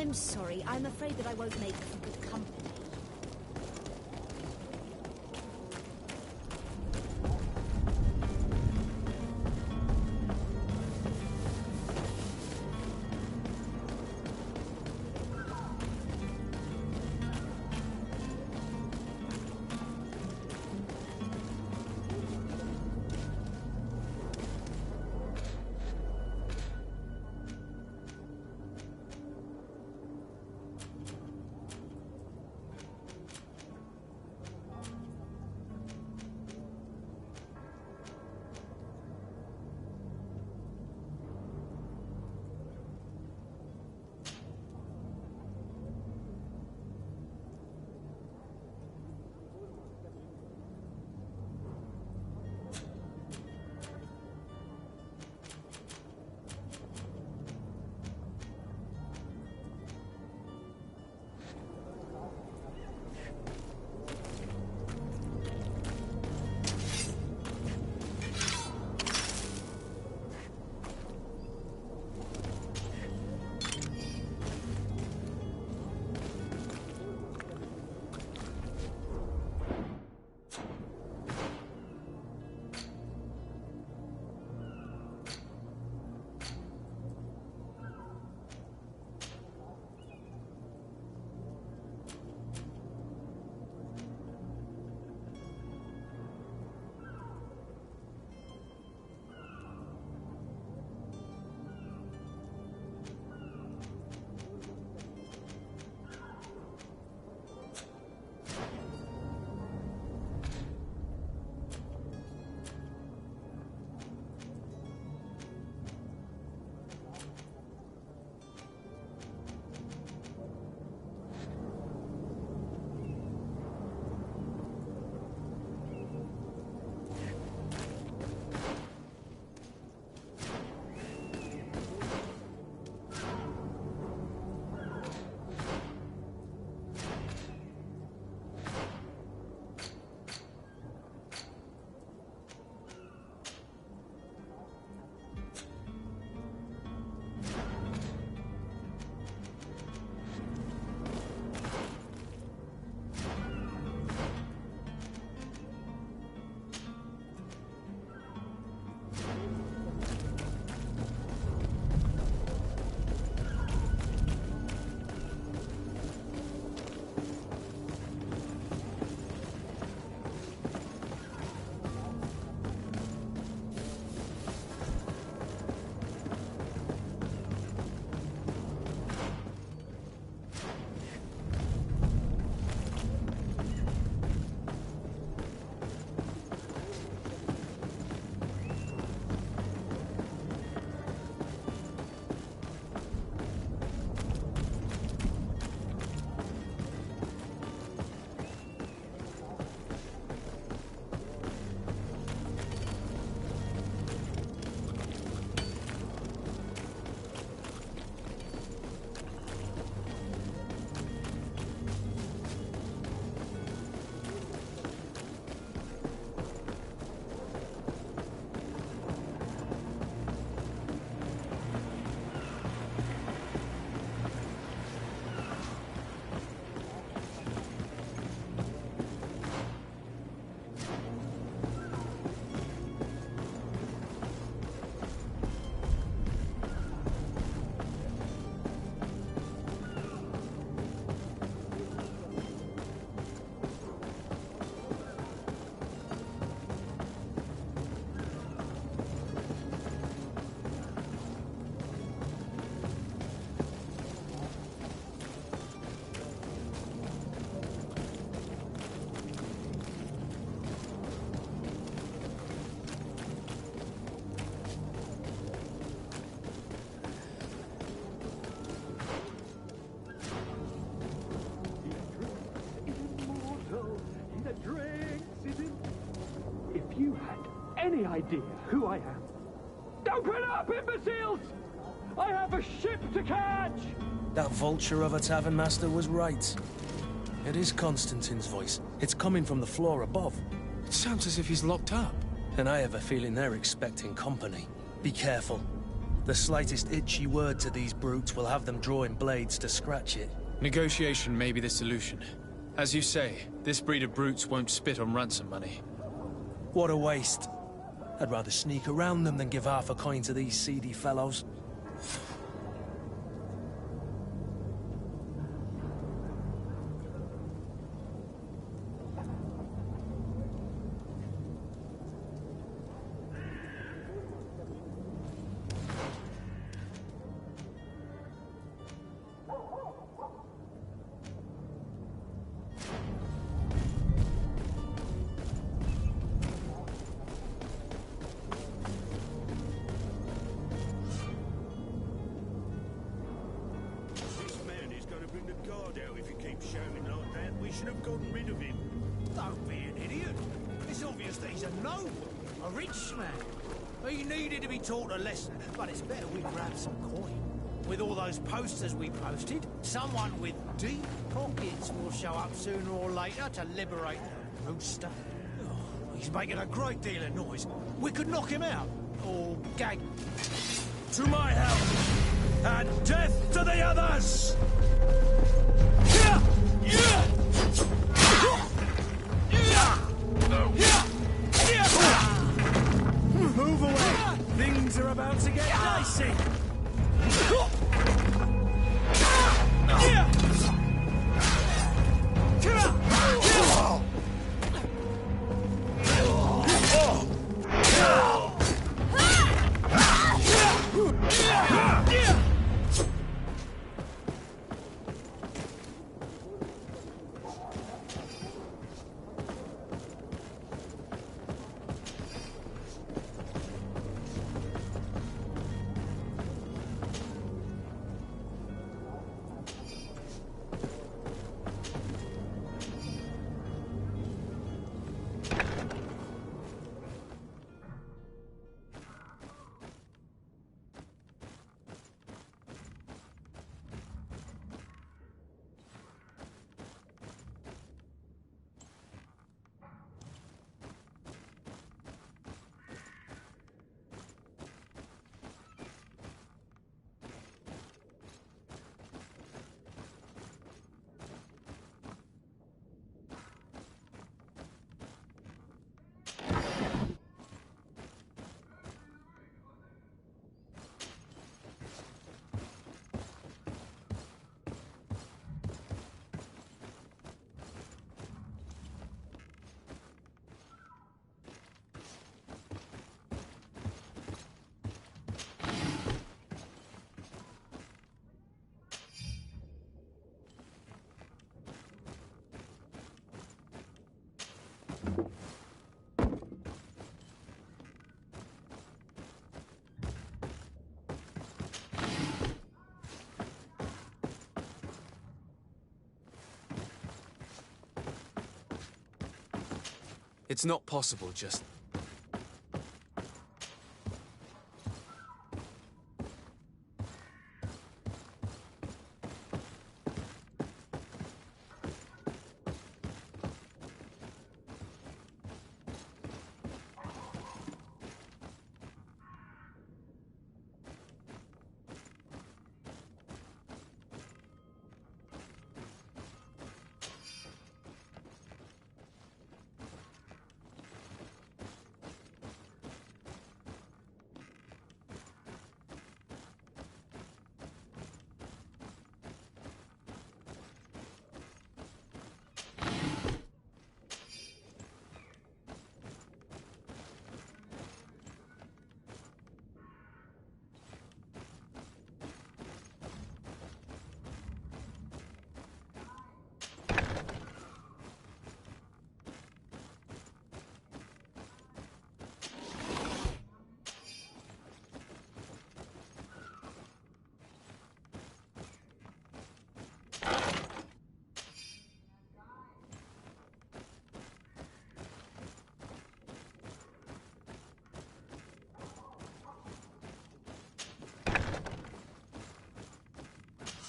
I'm sorry. I'm afraid that I won't make for good company. any idea who I am? Open up, imbeciles! I have a ship to catch! That vulture of a tavern master was right. It is Constantine's voice. It's coming from the floor above. It sounds as if he's locked up. And I have a feeling they're expecting company. Be careful. The slightest itchy word to these brutes will have them drawing blades to scratch it. Negotiation may be the solution. As you say, this breed of brutes won't spit on ransom money. What a waste. I'd rather sneak around them than give half a coin to these seedy fellows. Posters we posted, someone with deep pockets will show up sooner or later to liberate the rooster. Oh, he's making a great deal of noise. We could knock him out, or gag. To my help, and death to the others! Move away! Things are about to get dicey! It's not possible, just...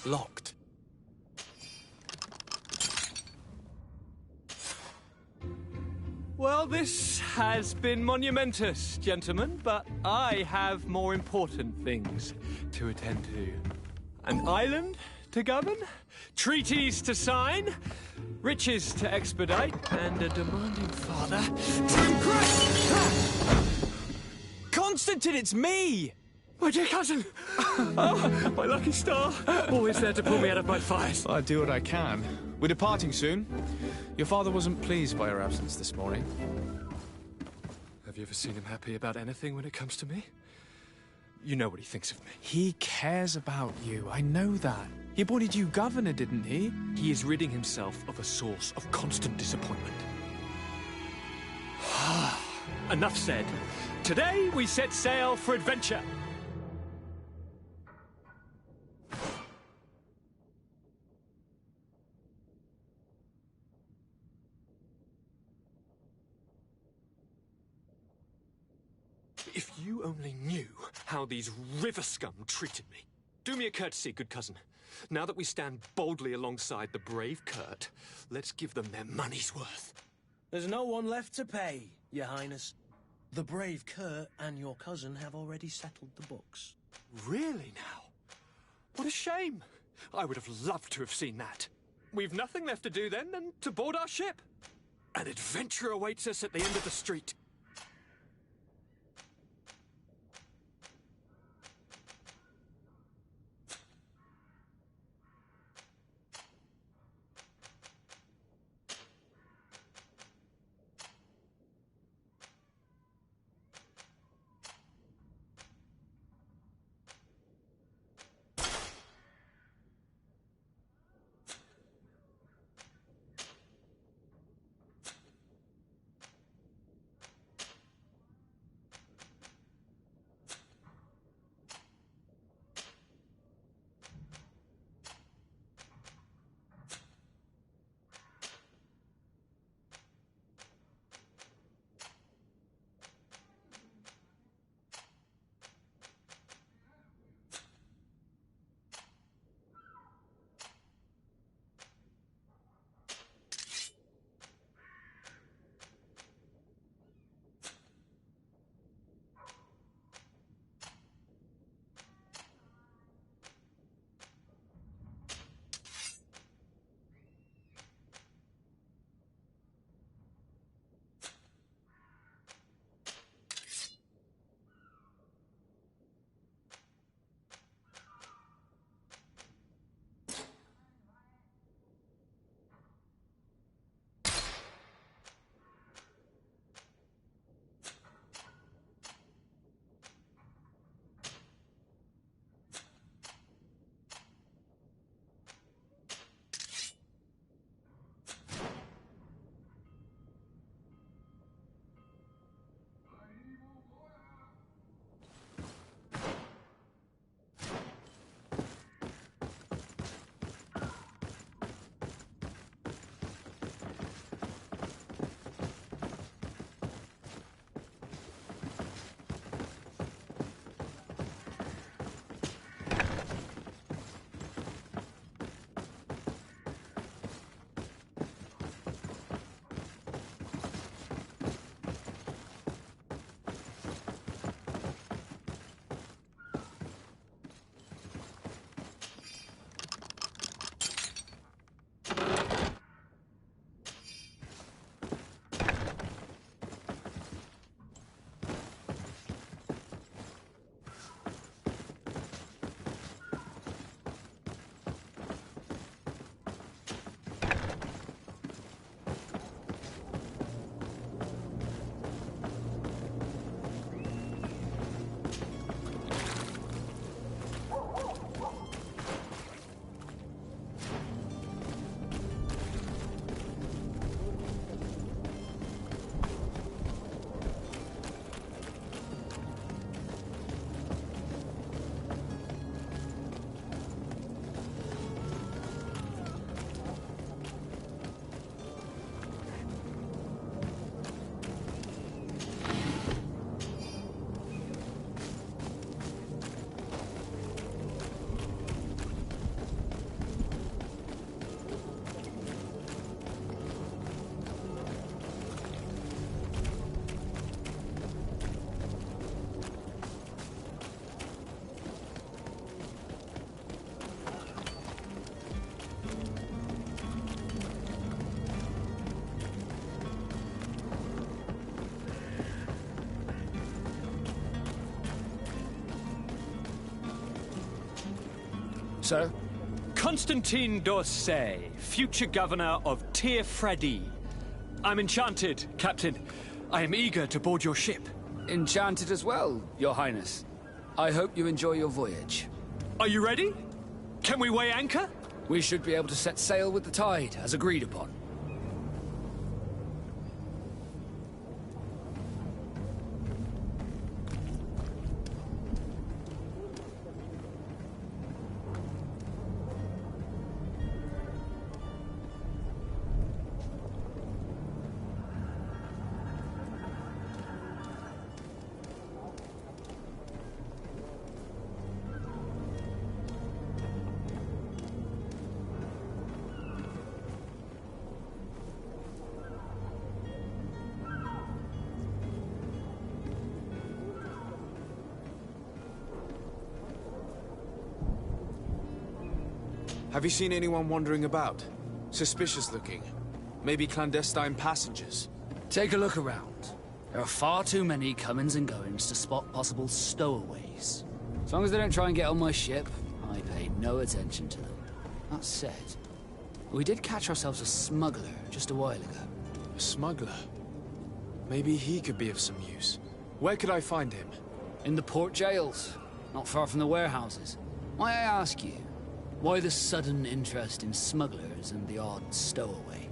Locked. Well, this has been monumentous, gentlemen, but I have more important things to attend to. An island to govern, treaties to sign, riches to expedite, and a demanding father to impress. Constantine, it's me! My dear cousin! Oh, my lucky star. Always there to pull me out of my fires. I do what I can. We're departing soon. Your father wasn't pleased by your absence this morning. Have you ever seen him happy about anything when it comes to me? You know what he thinks of me. He cares about you, I know that. He appointed you governor, didn't he? He is ridding himself of a source of constant disappointment. Enough said. Today we set sail for adventure. If you only knew how these river scum treated me. Do me a courtesy, good cousin. Now that we stand boldly alongside the brave Kurt, let's give them their money's worth. There's no one left to pay, Your Highness. The brave Kurt and your cousin have already settled the books. Really now? What a shame. I would have loved to have seen that. We've nothing left to do then than to board our ship. An adventure awaits us at the end of the street. Sir? Constantine d'Orsay, future governor of Tir Freddy. I'm enchanted, Captain. I am eager to board your ship. Enchanted as well, Your Highness. I hope you enjoy your voyage. Are you ready? Can we weigh anchor? We should be able to set sail with the tide, as agreed upon. Have you seen anyone wandering about? Suspicious looking. Maybe clandestine passengers? Take a look around. There are far too many comings and goings to spot possible stowaways. As long as they don't try and get on my ship, I pay no attention to them. That said, we did catch ourselves a smuggler just a while ago. A smuggler? Maybe he could be of some use. Where could I find him? In the port jails, not far from the warehouses. Might I ask you, why the sudden interest in smugglers and the odd stowaway?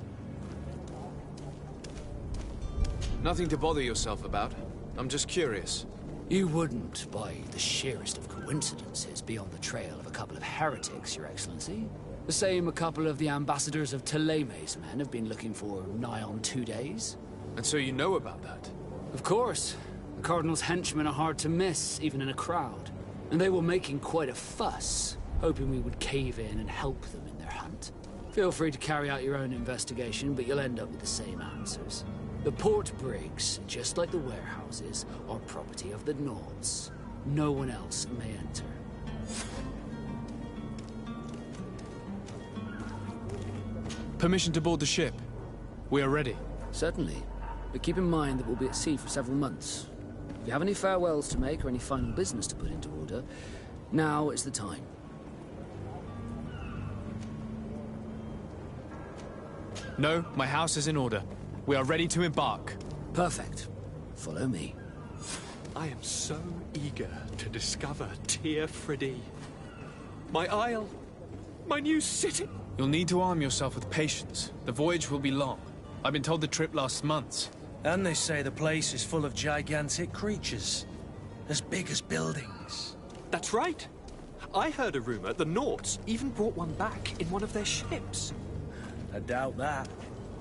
Nothing to bother yourself about. I'm just curious. You wouldn't, by the sheerest of coincidences, be on the trail of a couple of heretics, Your Excellency. The same a couple of the ambassadors of Ptolemy's men have been looking for nigh on 2 days. And so you know about that? Of course. The Cardinal's henchmen are hard to miss, even in a crowd. And they were making quite a fuss, hoping we would cave in and help them in their hunt. Feel free to carry out your own investigation, but you'll end up with the same answers. The port brigs, just like the warehouses, are property of the Nords. No one else may enter. Permission to board the ship. We are ready. Certainly. But keep in mind that we'll be at sea for several months. If you have any farewells to make or any final business to put into order, now is the time. No, my house is in order. We are ready to embark. Perfect. Follow me. I am so eager to discover Tir Freddy. My isle. My new city. You'll need to arm yourself with patience. The voyage will be long. I've been told the trip lasts months. And they say the place is full of gigantic creatures. As big as buildings. That's right. I heard a rumor the Nords even brought one back in one of their ships. I doubt that.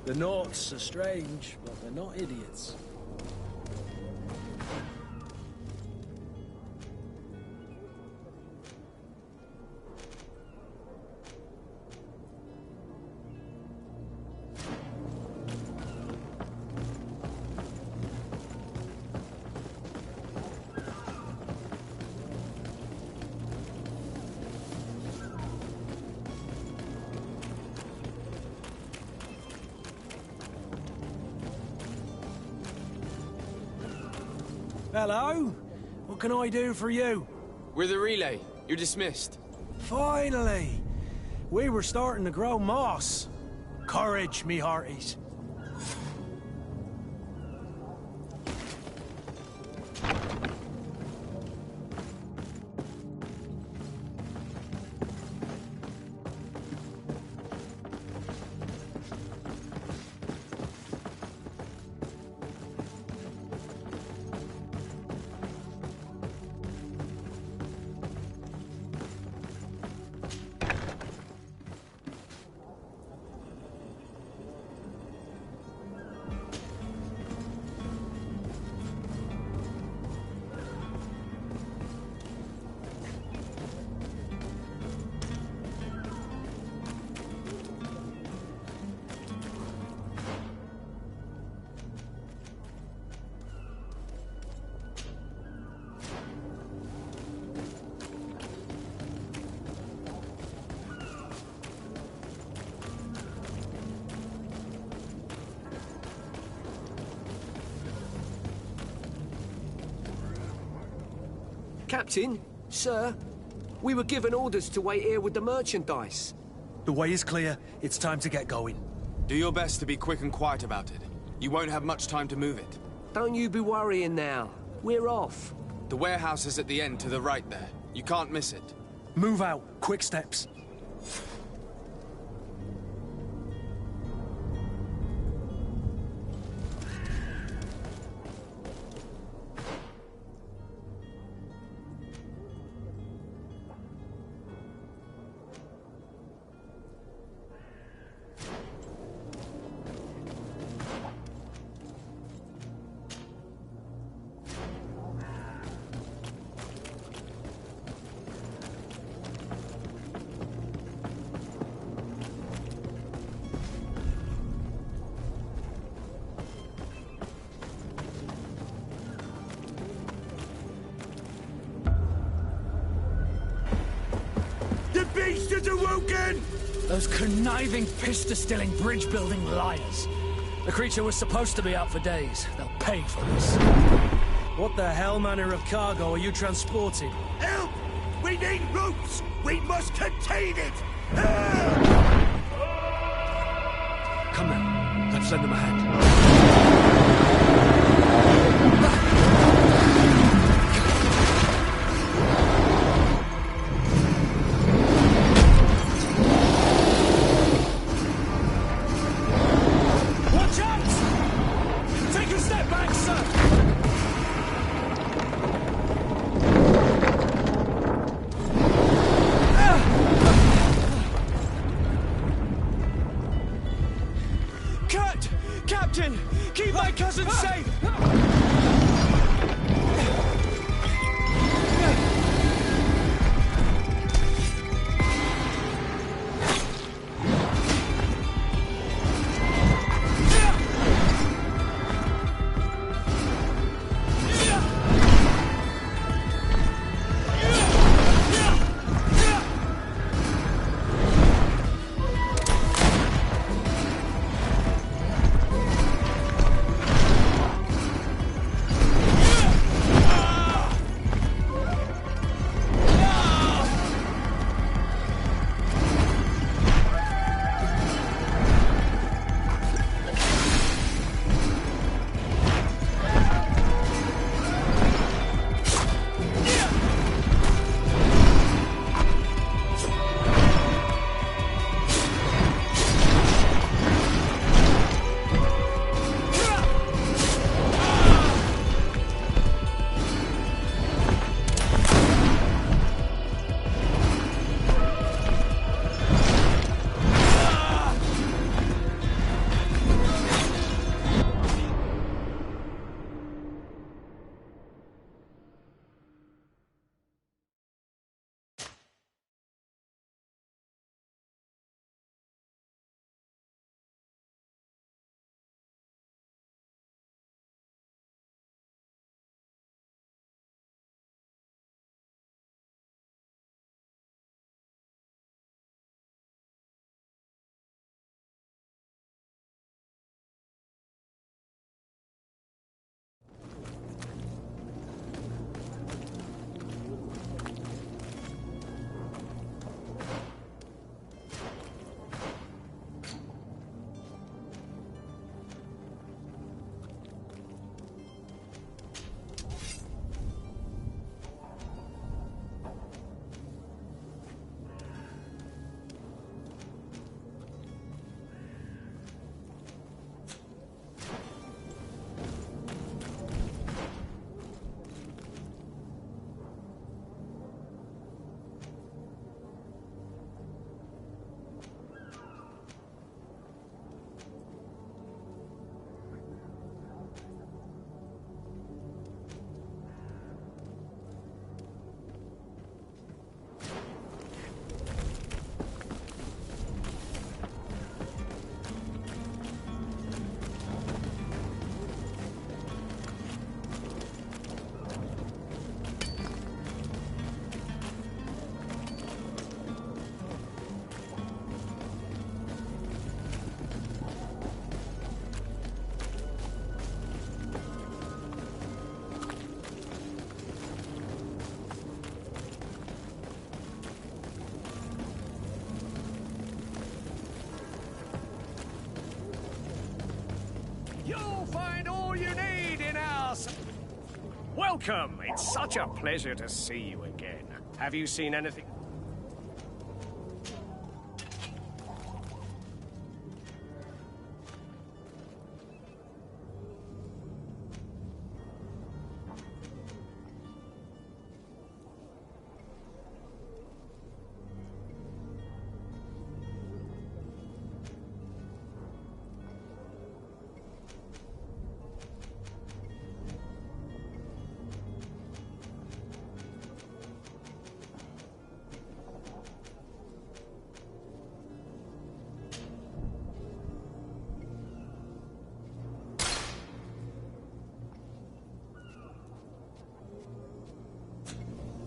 The Nords are strange, but they're not idiots. Hello? What can I do for you? We're the relay. You're dismissed. Finally! We were starting to grow moss. Courage, me hearties. Captain? Sir? We were given orders to wait here with the merchandise. The way is clear. It's time to get going. Do your best to be quick and quiet about it. You won't have much time to move it. Don't you be worrying now. We're off. The warehouse is at the end to the right there. You can't miss it. Move out. Quick steps. The beast is awoken! Those conniving, pista-stilling, bridge-building liars. The creature was supposed to be out for days. They'll pay for this. What the hell manner of cargo are you transporting? Help! We need ropes! We must contain it! Come now, let's lend them a hand. Watch out! Take a step back, sir! Captain! Welcome! It's such a pleasure to see you again. Have you seen anything?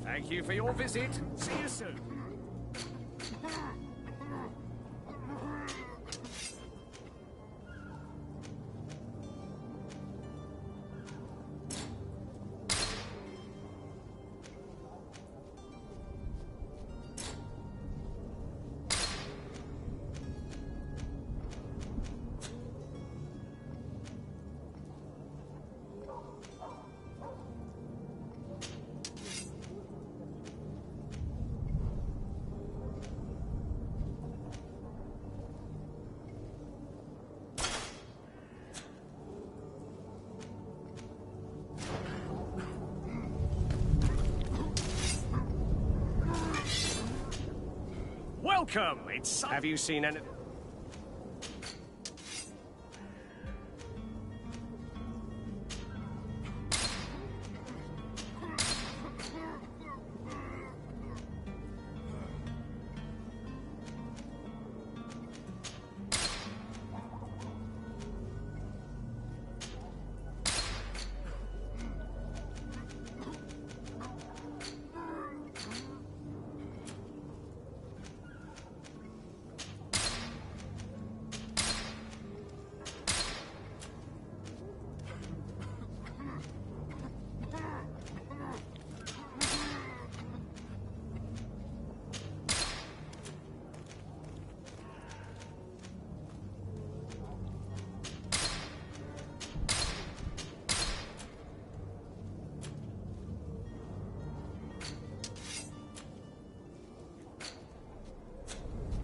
Thank you for your visit. See you soon. Welcome! It's... Have you seen any...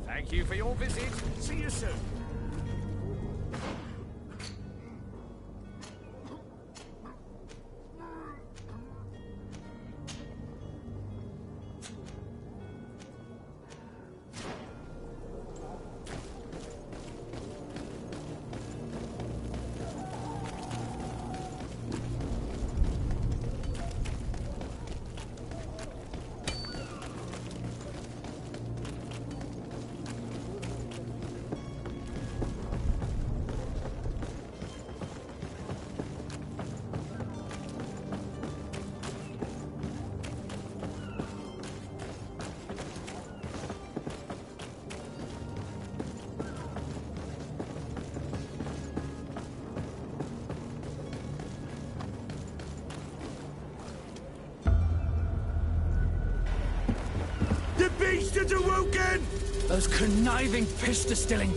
Thank you for your visit. See you soon. Beast is awoken! Those conniving, pista-stilling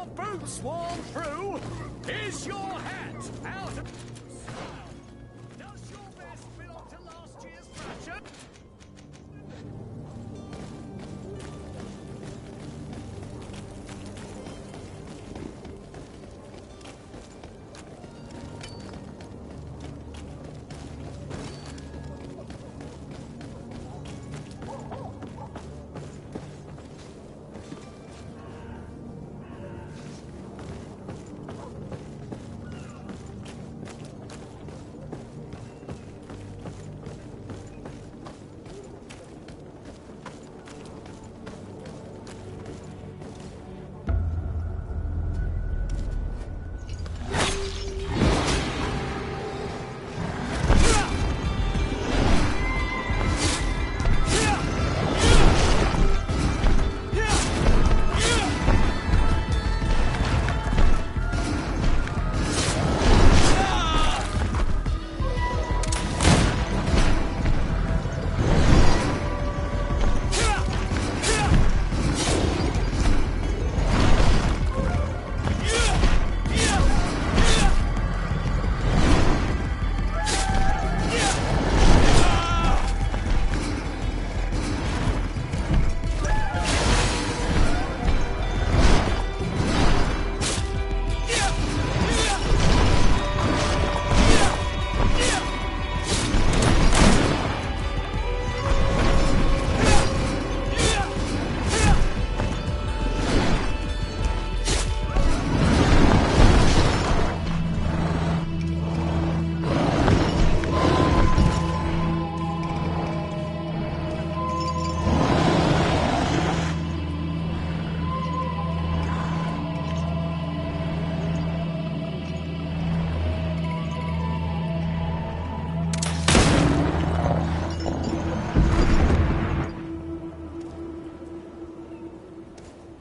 your boots worn through? Is your hat out of... Does your vest belong to last year's fashion?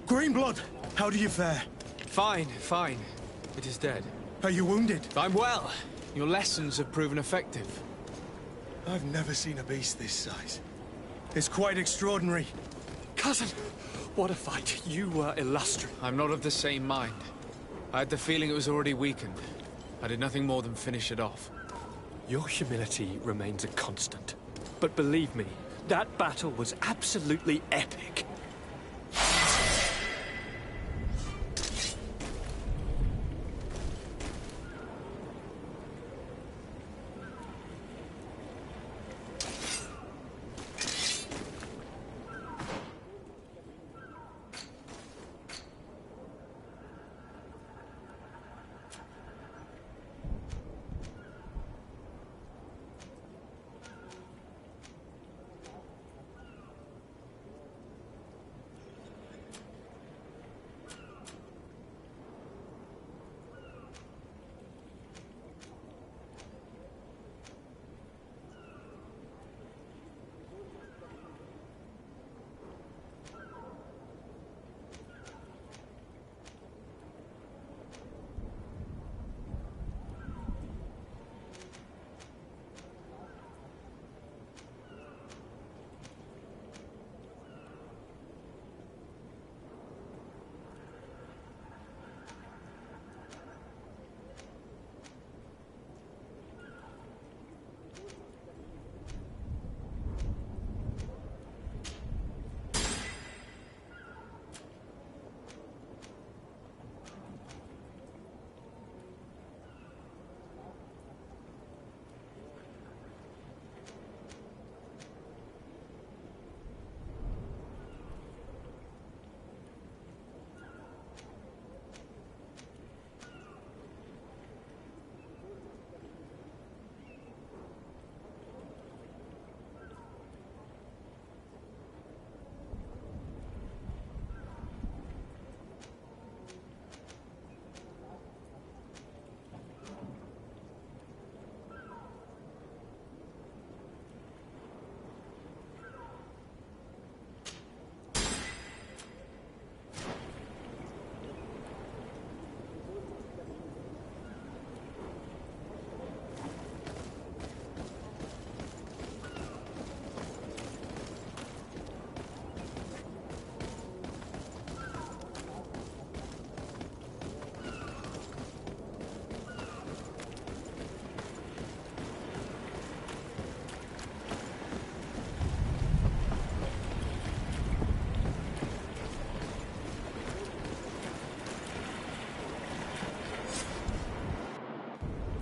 Greenblood, how do you fare? Fine, fine. It is dead. Are you wounded? I'm well. Your lessons have proven effective. I've never seen a beast this size. It's quite extraordinary. Cousin, what a fight. You were illustrious. I'm not of the same mind. I had the feeling it was already weakened. I did nothing more than finish it off. Your humility remains a constant. But believe me, that battle was absolutely epic.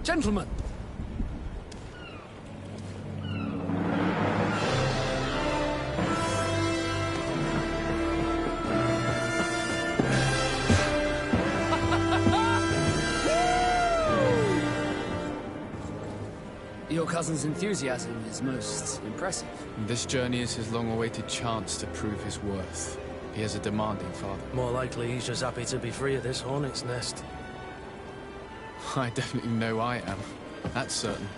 Gentlemen! Your cousin's enthusiasm is most impressive. This journey is his long-awaited chance to prove his worth. He has a demanding father. More likely he's just happy to be free of this hornet's nest. I definitely know I am. That's certain.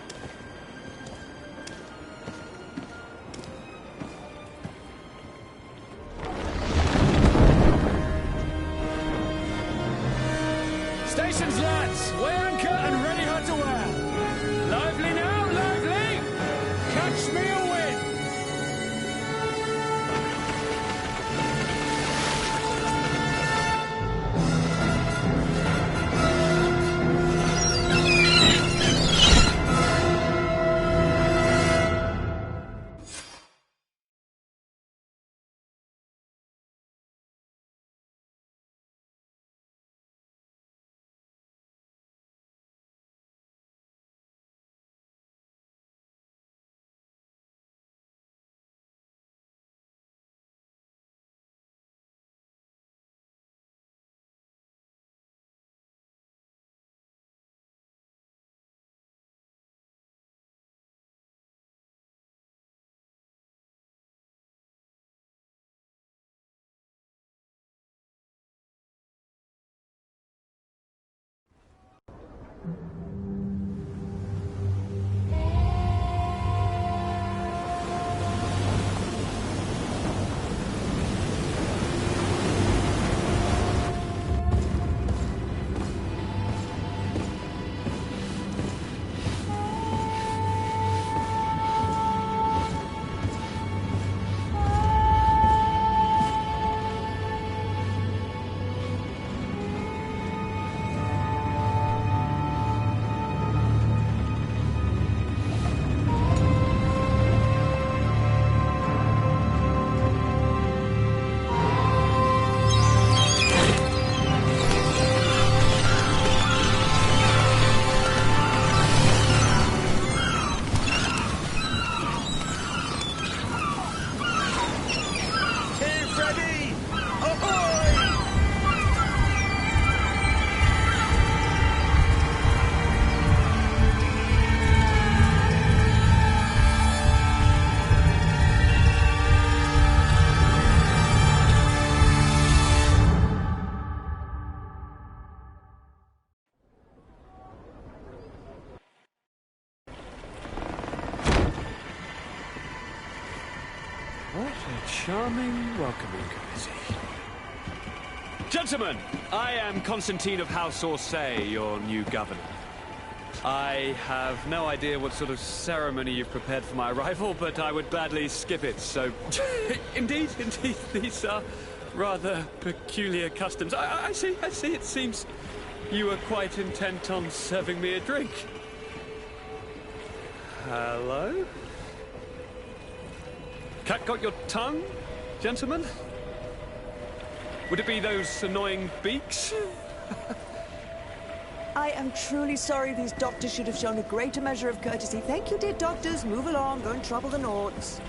Stations, lads! Weigh anchor and ready hard to wear! Lively now, lively! Catch me a wind! What a charming welcoming committee. Gentlemen, I am Constantine of House Orsay, your new governor. I have no idea what sort of ceremony you've prepared for my arrival, but I would gladly skip it, so... Indeed, these are rather peculiar customs. I see, it seems you were quite intent on serving me a drink. Hello? Cat got your tongue, gentlemen? Would it be those annoying beaks? I am truly sorry. These doctors should have shown a greater measure of courtesy. Thank you, dear doctors. Move along. Don't trouble the Nords.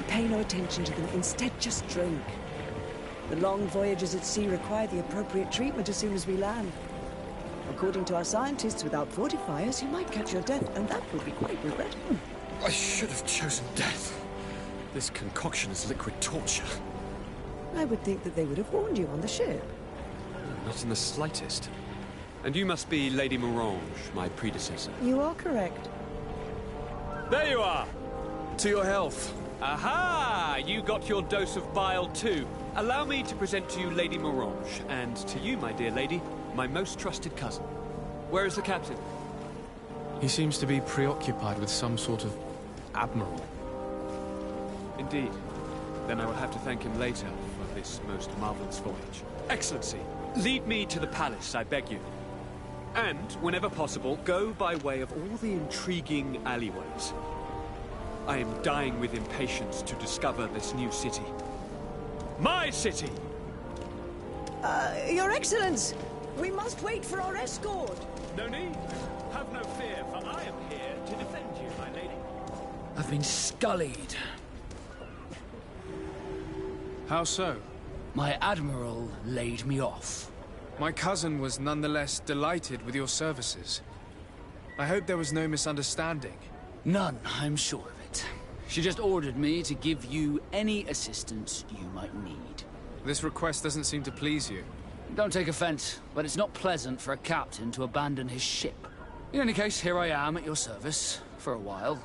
Pay no attention to them. Instead, just drink. The long voyages at sea require the appropriate treatment as soon as we land. According to our scientists, without fortifiers, you might catch your death, and that would be quite regrettable. I should have chosen death. This concoction is liquid torture. I would think that they would have warned you on the ship. Not in the slightest. And you must be Lady Morange, my predecessor. You are correct. There you are! To your health. Aha! You got your dose of bile too. Allow me to present to you Lady Morange, and to you, my dear lady, my most trusted cousin. Where is the captain? He seems to be preoccupied with some sort of admiral. Indeed. Then I will have to thank him later for this most marvelous voyage. Excellency, lead me to the palace, I beg you. And, whenever possible, go by way of all the intriguing alleyways. I am dying with impatience to discover this new city. My city! Your Excellence! We must wait for our escort! No need. Have no fear, for I am here to defend you, my lady. I've been scullied. How so? My admiral laid me off. My cousin was nonetheless delighted with your services. I hope there was no misunderstanding. None, I'm sure of it. She just ordered me to give you any assistance you might need. This request doesn't seem to please you. Don't take offense, but it's not pleasant for a captain to abandon his ship. In any case, here I am at your service, for a while,